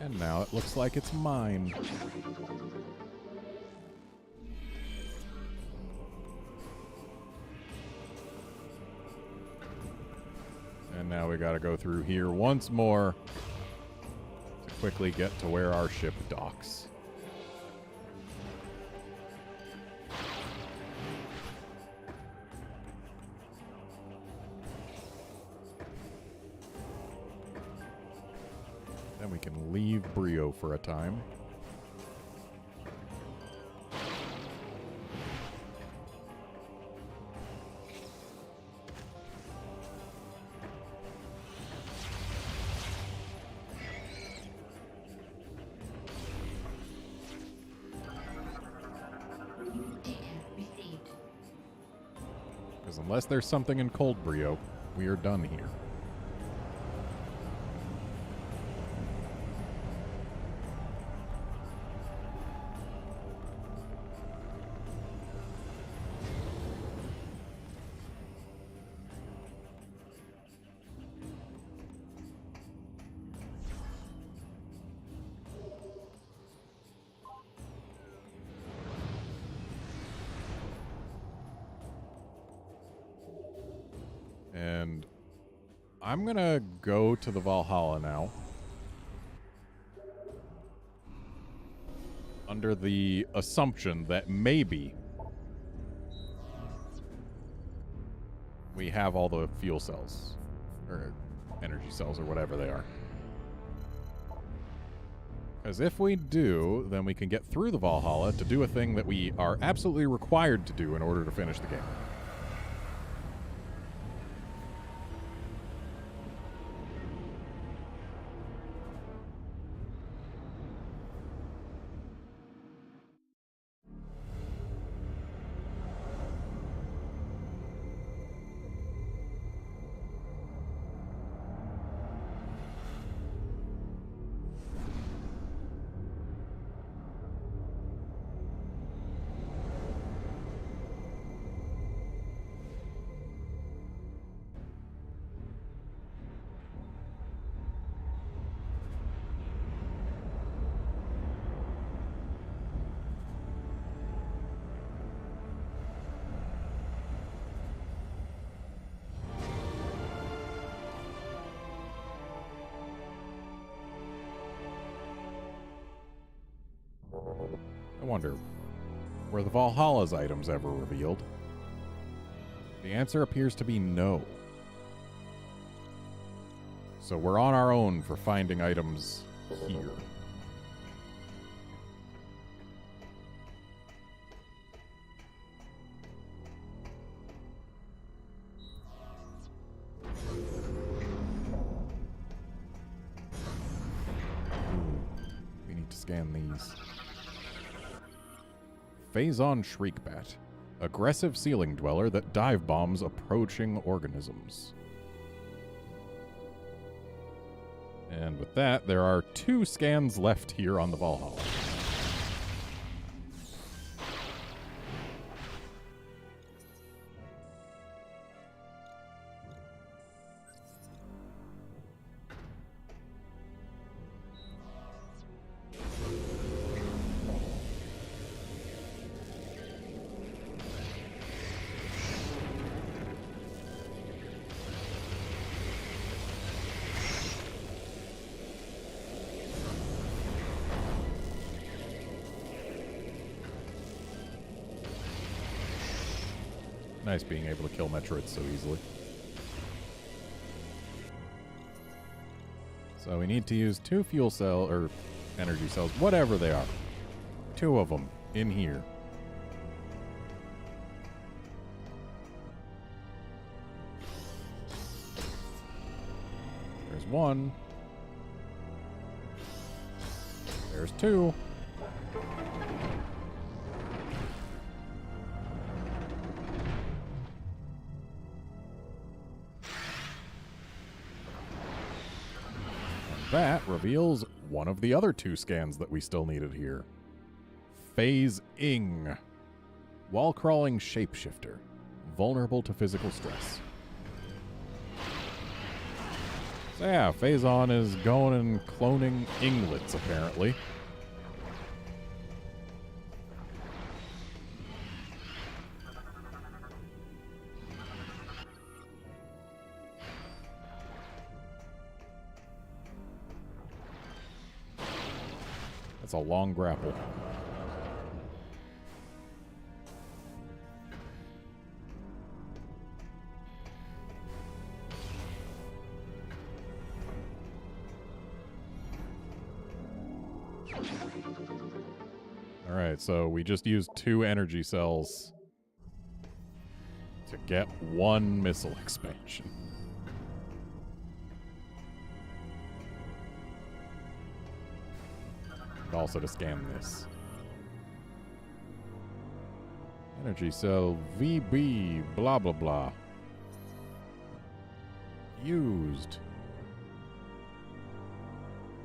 And now it looks like it's mine. And now we gotta go through here once more to quickly get to where our ship docks. Then we can leave Brio for a time. Data received. Because unless there's something in Cold Brio, we are done here. I'm gonna go to the Valhalla now. Under the assumption that maybe we have all the fuel cells. Or energy cells, or whatever they are. Because if we do, then we can get through the Valhalla to do a thing that we are absolutely required to do in order to finish the game. I wonder, were the Valhalla's items ever revealed? The answer appears to be no. So we're on our own for finding items here. We need to scan these. Phazon Shriekbat. Aggressive ceiling dweller that dive bombs approaching organisms. And with that, there are 2 scans left here on the Valhalla. Nice being able to kill Metroids so easily. So we need to use 2 fuel cell, or energy cells, whatever they are. 2 of them in here. There's 1. There's 2. That reveals one of the other 2 scans that we still needed here. Phase-ing. Wall-crawling shapeshifter. Vulnerable to physical stress. So yeah, Phazon is going and cloning inglets, apparently. That's a long grapple. Alright, so we just used 2 energy cells to get 1 missile expansion. Also to scan this. Energy cell VB blah blah blah. Used.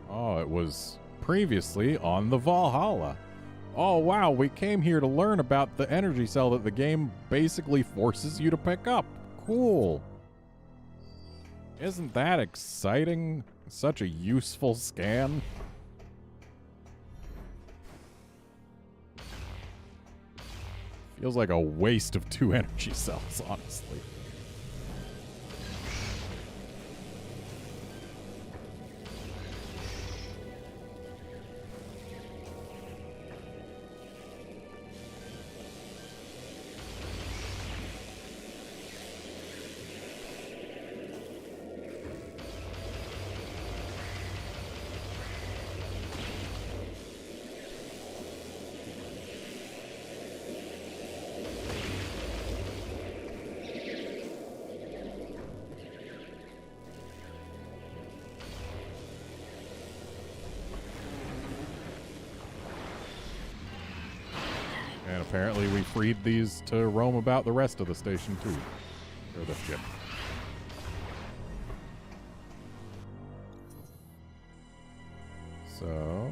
Oh, it was previously on the Valhalla. Oh wow, we came here to learn about the energy cell that the game basically forces you to pick up. Cool. Isn't that exciting? Such a useful scan. Feels like a waste of 2 energy cells, honestly. Apparently we freed these to roam about the rest of the station too. Or the ship. So...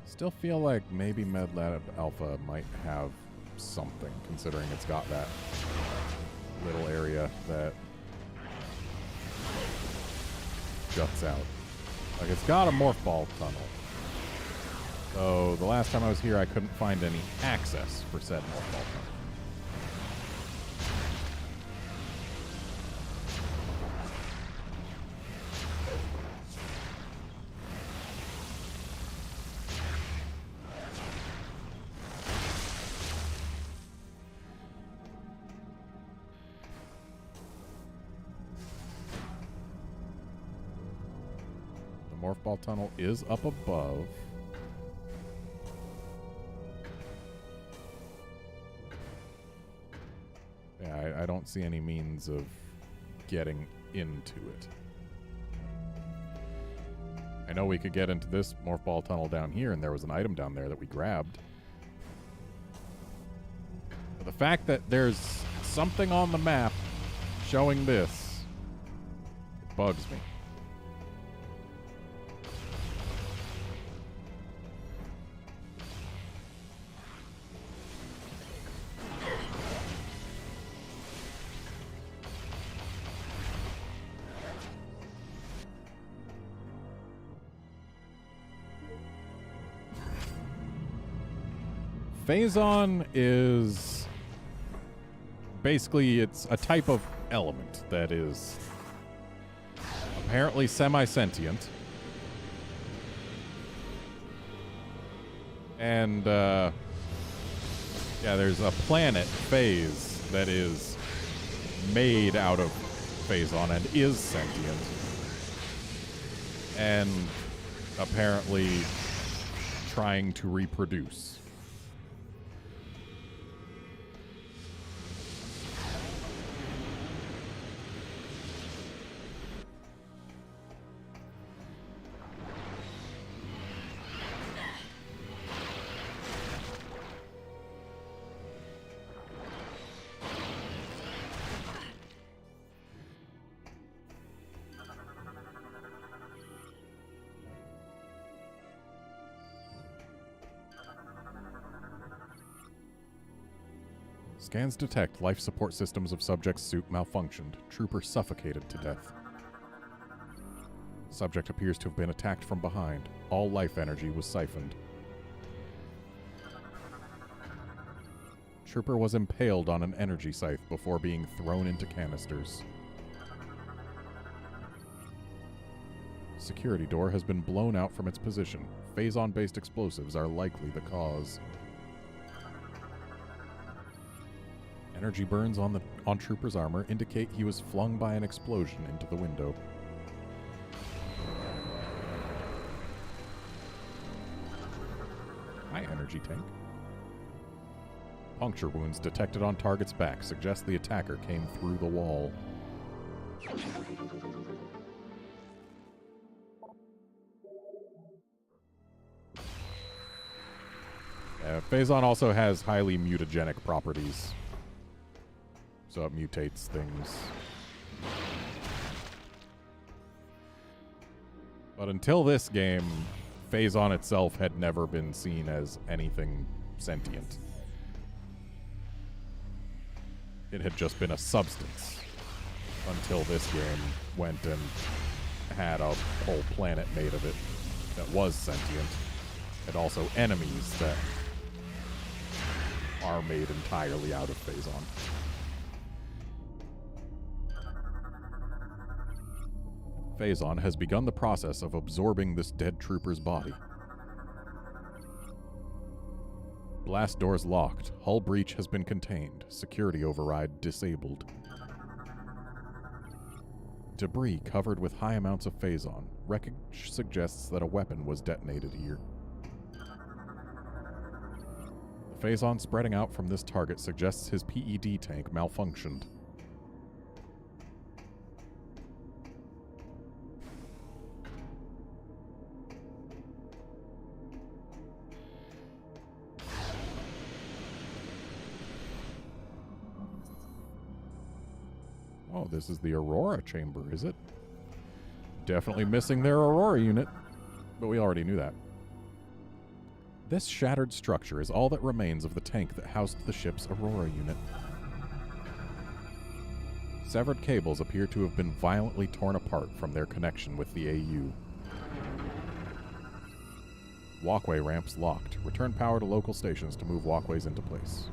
Still feel like maybe MedLab Alpha might have something, considering it's got that little area that juts out. Like, it's got a morph ball tunnel. So the last time I was here, I couldn't find any access for said morph ball tunnel. The morph ball tunnel is up above. Yeah, I don't see any means of getting into it. I know we could get into this morph ball tunnel down here, and there was an item down there that we grabbed. But the fact that there's something on the map showing this, it bugs me. Phazon is basically, it's a type of element that is apparently semi-sentient. And, yeah, there's a planet, Phase, that is made out of Phazon and is sentient. And apparently trying to reproduce. Scans detect life support systems of subject's suit malfunctioned. Trooper suffocated to death. Subject appears to have been attacked from behind. All life energy was siphoned. Trooper was impaled on an energy scythe before being thrown into canisters. Security door has been blown out from its position. Phazon-based explosives are likely the cause. Energy burns on Trooper's armor indicate he was flung by an explosion into the window. Hi, energy tank. Puncture wounds detected on target's back suggest the attacker came through the wall. Phazon also has highly mutagenic properties. So it mutates things. But until this game, Phazon itself had never been seen as anything sentient. It had just been a substance. Until this game went and had a whole planet made of it that was sentient. And also enemies that are made entirely out of Phazon. Phazon has begun the process of absorbing this dead trooper's body. Blast doors locked. Hull breach has been contained. Security override disabled. Debris covered with high amounts of Phazon. Wreckage suggests that a weapon was detonated here. The Phazon spreading out from this target suggests his PED tank malfunctioned. Oh, this is the Aurora chamber, is it? Definitely missing their Aurora unit, but we already knew that. This shattered structure is all that remains of the tank that housed the ship's Aurora unit. Severed cables appear to have been violently torn apart from their connection with the AU. Walkway ramps locked. Return power to local stations to move walkways into place.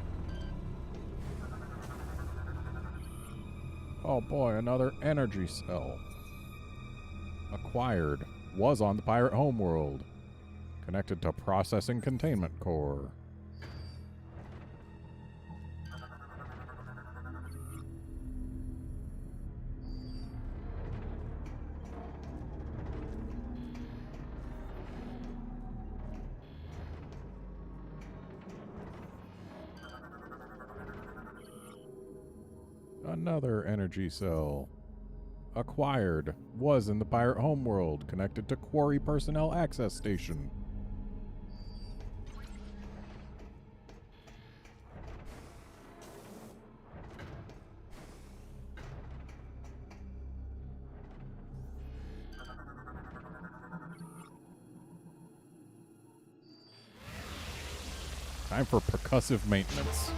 Oh boy, another energy cell. Acquired. Was on the pirate homeworld. Connected to processing containment core. Another energy cell. Acquired. Was in the pirate homeworld. Connected to quarry personnel access station. Time for percussive maintenance.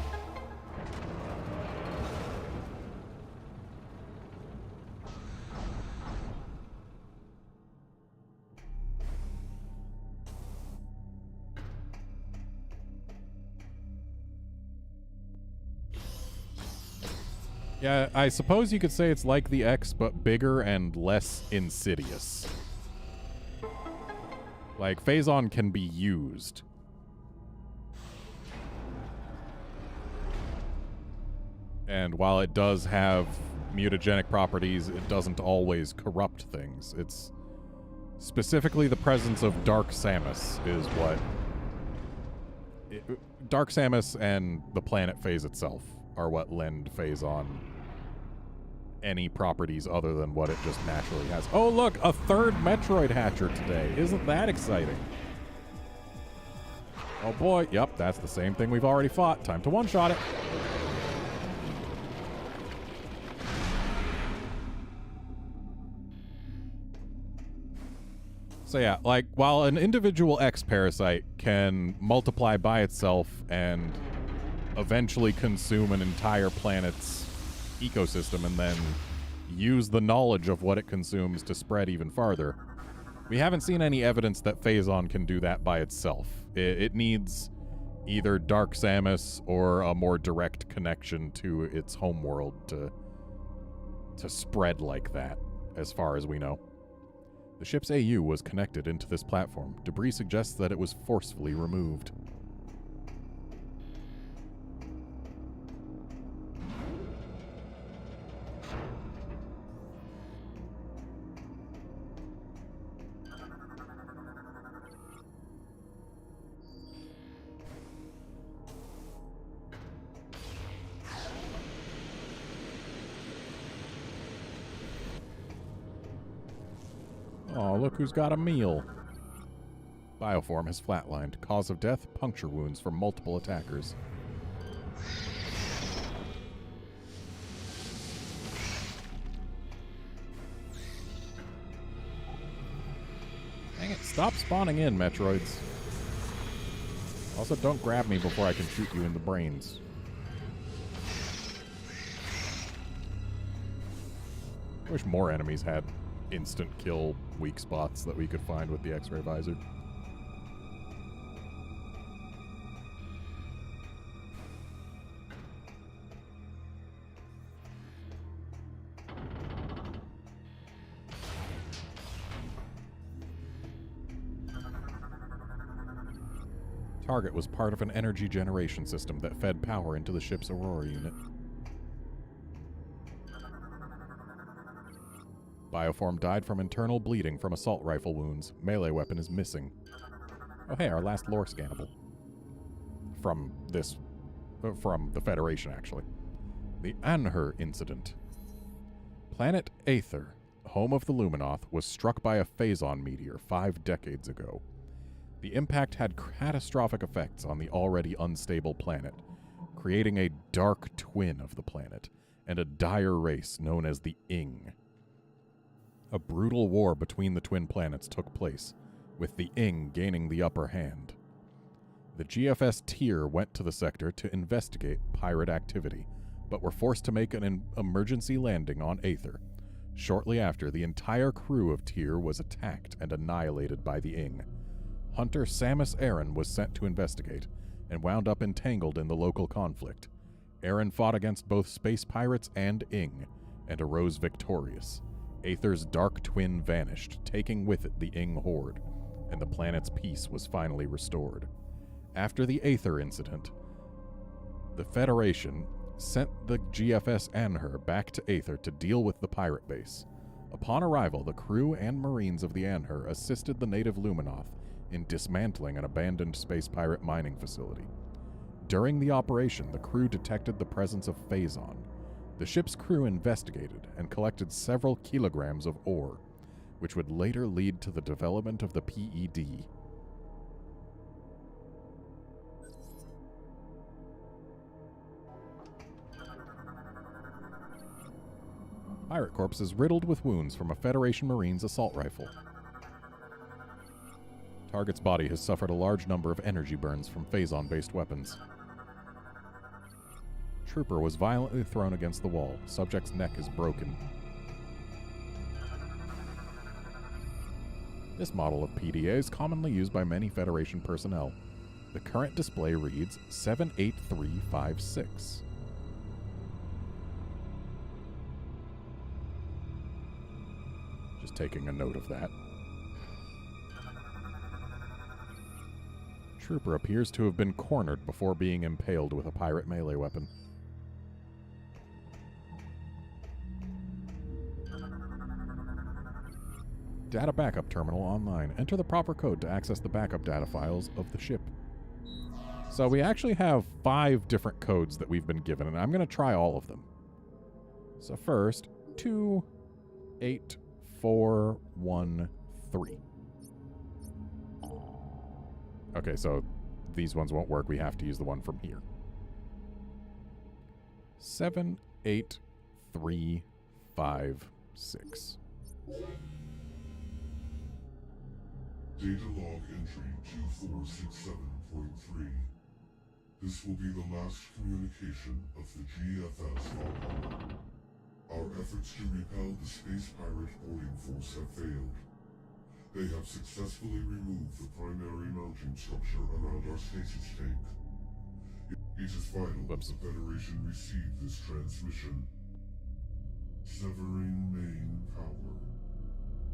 Yeah, I suppose you could say it's like the X, but bigger and less insidious. Like, Phazon can be used. And while it does have mutagenic properties, it doesn't always corrupt things. It's specifically the presence of Dark Samus is what... Dark Samus and the planet phase itself are what lend Phazon any properties other than what it just naturally has. Oh, look! A third Metroid hatcher today. Isn't that exciting? Oh boy. Yep, that's the same thing we've already fought. Time to one-shot it. So yeah, like, while an individual X parasite can multiply by itself and eventually consume an entire planet's ecosystem and then use the knowledge of what it consumes to spread even farther, we haven't seen any evidence that Phazon can do that by itself. It needs either Dark Samus or a more direct connection to its homeworld to spread like that, as far as we know. The ship's AU was connected into this platform. Debris suggests that it was forcefully removed. Oh, look who's got a meal. Bioform has flatlined. Cause of death, puncture wounds from multiple attackers. Dang it, stop spawning in, Metroids. Also, don't grab me before I can shoot you in the brains. I wish more enemies had instant kill weak spots that we could find with the X-ray visor. Target was part of an energy generation system that fed power into the ship's Aurora unit. Bioform died from internal bleeding from assault rifle wounds. Melee weapon is missing. Oh hey, our last lore scannable. From the Federation, actually. The Anher incident. Planet Aether, home of the Luminoth, was struck by a Phazon meteor 5 decades ago. The impact had catastrophic effects on the already unstable planet, creating a dark twin of the planet, and a dire race known as the Ing. A brutal war between the twin planets took place, with the Ing gaining the upper hand. The GFS Tyr went to the sector to investigate pirate activity, but were forced to make an emergency landing on Aether. Shortly after, the entire crew of Tyr was attacked and annihilated by the Ing. Hunter Samus Aran was sent to investigate, and wound up entangled in the local conflict. Aran fought against both space pirates and Ing, and arose victorious. Aether's dark twin vanished, taking with it the Ing horde, and the planet's peace was finally restored. After the Aether incident, the Federation sent the GFS Anher back to Aether to deal with the pirate base. Upon arrival, the crew and marines of the Anher assisted the native Luminoth in dismantling an abandoned space pirate mining facility. During the operation, the crew detected the presence of Phazon. The ship's crew investigated and collected several kilograms of ore, which would later lead to the development of the PED. Pirate Corpse is riddled with wounds from a Federation Marines assault rifle. Target's body has suffered a large number of energy burns from Phazon-based weapons. Trooper was violently thrown against the wall. Subject's neck is broken. This model of PDA is commonly used by many Federation personnel. The current display reads 78356. Just taking a note of that. Trooper appears to have been cornered before being impaled with a pirate melee weapon. Data backup terminal online. Enter the proper code to access the backup data files of the ship. So we actually have 5 different codes that we've been given, and I'm going to try all of them. So first, 28413. Okay, so these ones won't work. We have to use the one from here. 78356. Data log entry 2467.3. This will be the last communication of the GFS Valhalla. Our efforts to repel the space pirate boarding force have failed. They have successfully removed the primary mounting structure around our stasis tank. It is vital that the Federation receive this transmission. Severing main power.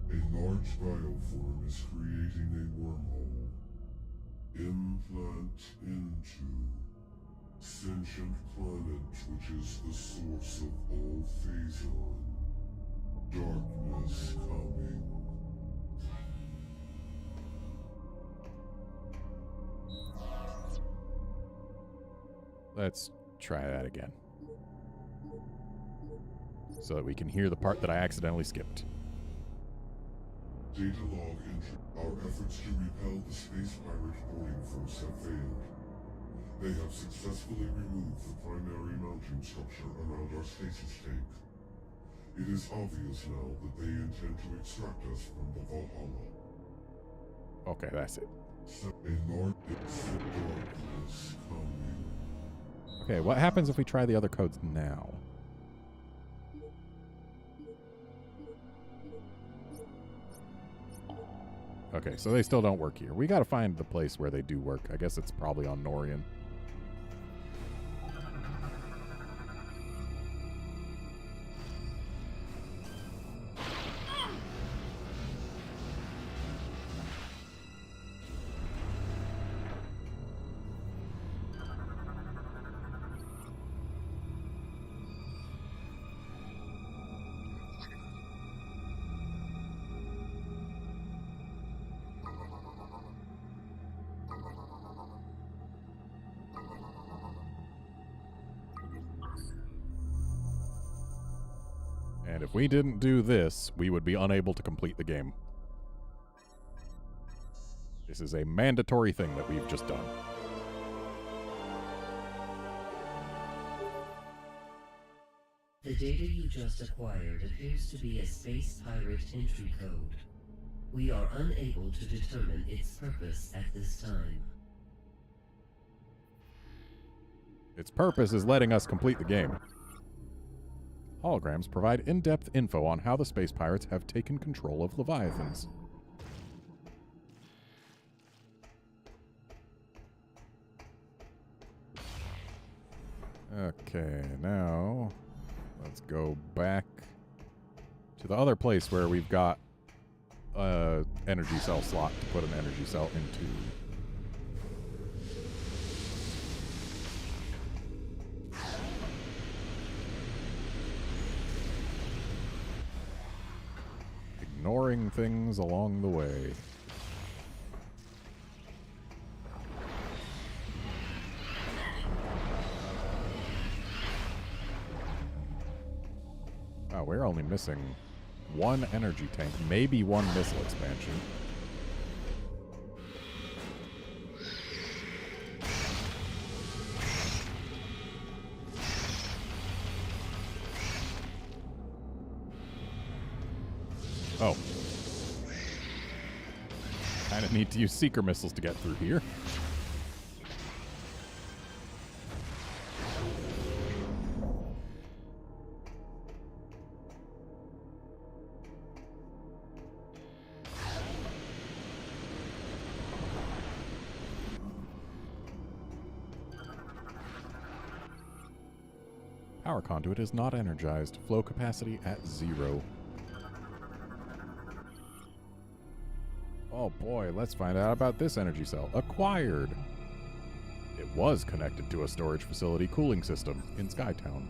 A large bioform is creating a wormhole. Implant into sentient planet which is the source of all Phazon. Darkness coming. Let's try that again, so that we can hear the part that I accidentally skipped. Data log entry. Our efforts to repel the space pirate boarding force have failed. They have successfully removed the primary mounting structure around our stasis tank. It is obvious now that they intend to extract us from the Valhalla. Okay, that's it. A large darkness coming. Okay, what happens if we try the other codes now? Okay, so they still don't work here. We gotta find the place where they do work. I guess it's probably on Norian. And if we didn't do this, we would be unable to complete the game. This is a mandatory thing that we've just done. The data you just acquired appears to be a space pirate entry code. We are unable to determine its purpose at this time. Its purpose is letting us complete the game. Holograms provide in-depth info on how the space pirates have taken control of Leviathans. Okay, now let's go back to the other place where we've got a energy cell slot to put an energy cell into. Ignoring things along the way. Oh, we're only missing one energy tank, maybe one missile expansion. Oh. Kind of need to use seeker missiles to get through here. Power conduit is not energized. Flow capacity at 0. Oh boy, let's find out about this energy cell. Acquired. It was connected to a storage facility cooling system in Skytown.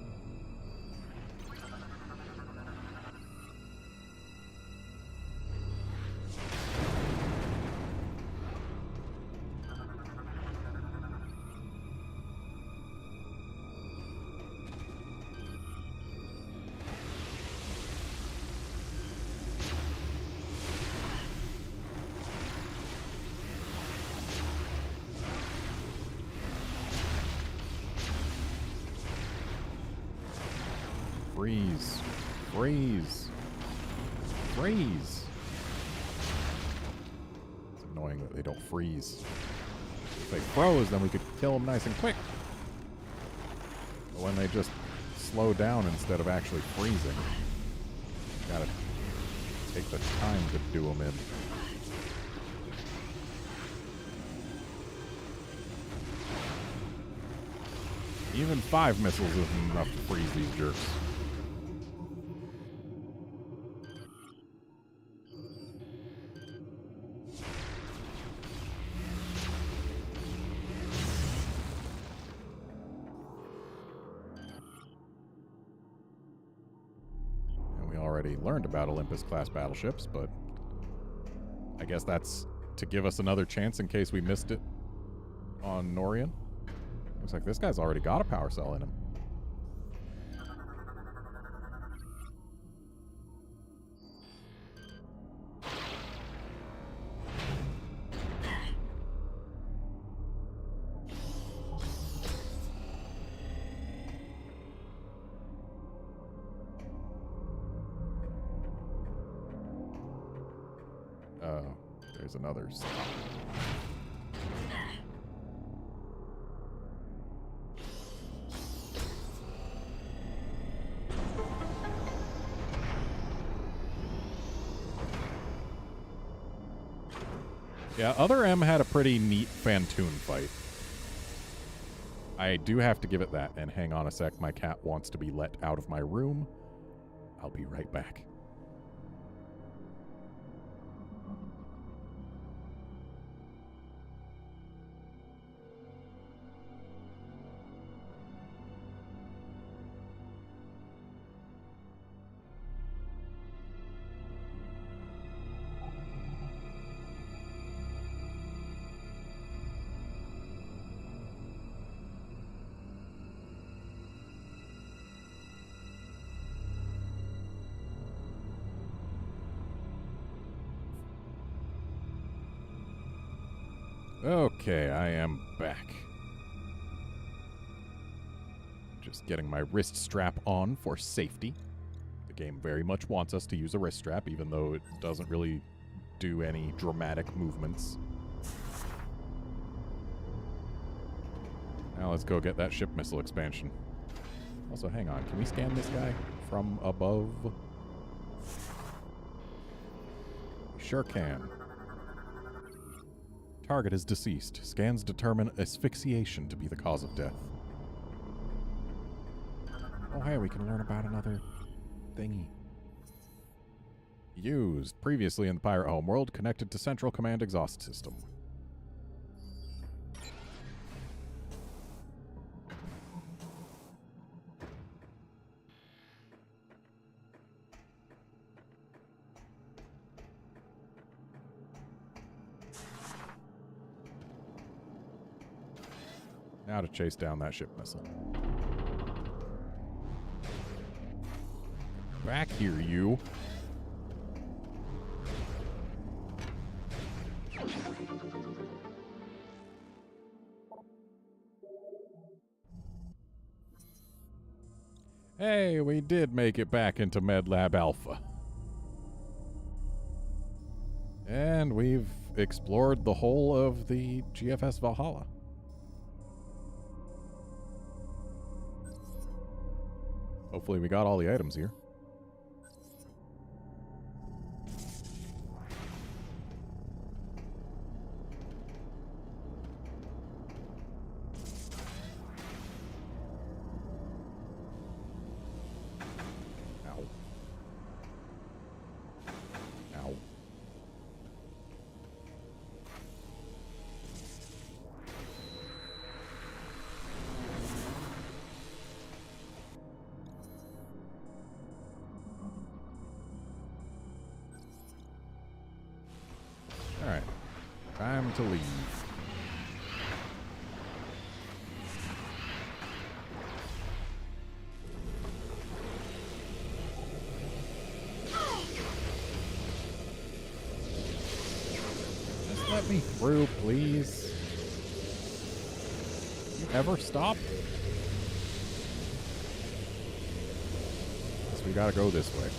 Freeze. Freeze. Freeze. It's annoying that they don't freeze. If they froze, then we could kill them nice and quick. But when they just slow down instead of actually freezing, gotta take the time to do them in. Even 5 missiles isn't enough to freeze these jerks. Learned about Olympus-class battleships, but I guess that's to give us another chance in case we missed it on Norian. Looks like this guy's already got a power cell in him. There's another stop. Yeah, Other M had a pretty neat Fantoon fight. I do have to give it that, and hang on a sec, my cat wants to be let out of my room. I'll be right back. Okay, I am back. Just getting my wrist strap on for safety. The game very much wants us to use a wrist strap, even though it doesn't really do any dramatic movements. Now let's go get that ship missile expansion. Also, hang on. Can we scan this guy from above? We sure can. Target is deceased. Scans determine asphyxiation to be the cause of death. Oh, hey, we can learn about another thingy. Used. Previously in the Pirate Homeworld, connected to Central Command Exhaust System. Now to chase down that ship missile. Back here, you. Hey, we did make it back into MedLab Alpha. And we've explored the whole of the GFS Valhalla. Hopefully we got all the items here. Ow. Ow. Alright. Time to leave. Just let me through, please. You ever stop? Guess we gotta go this way.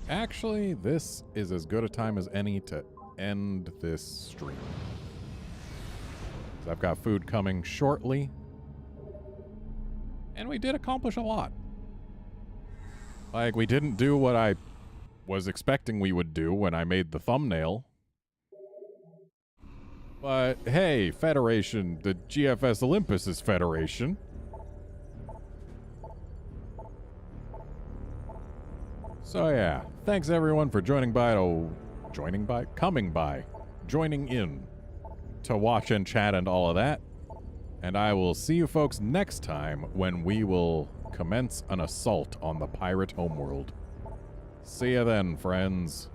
Actually, this is as good a time as any to end this stream. 'Cause I've got food coming shortly. And we did accomplish a lot. Like, we didn't do what I was expecting we would do when I made the thumbnail. But, hey, Federation, the GFS Olympus is Federation. So yeah, thanks everyone for coming by, joining in to watch and chat and all of that. And I will see you folks next time when we will commence an assault on the pirate homeworld. See ya then, friends.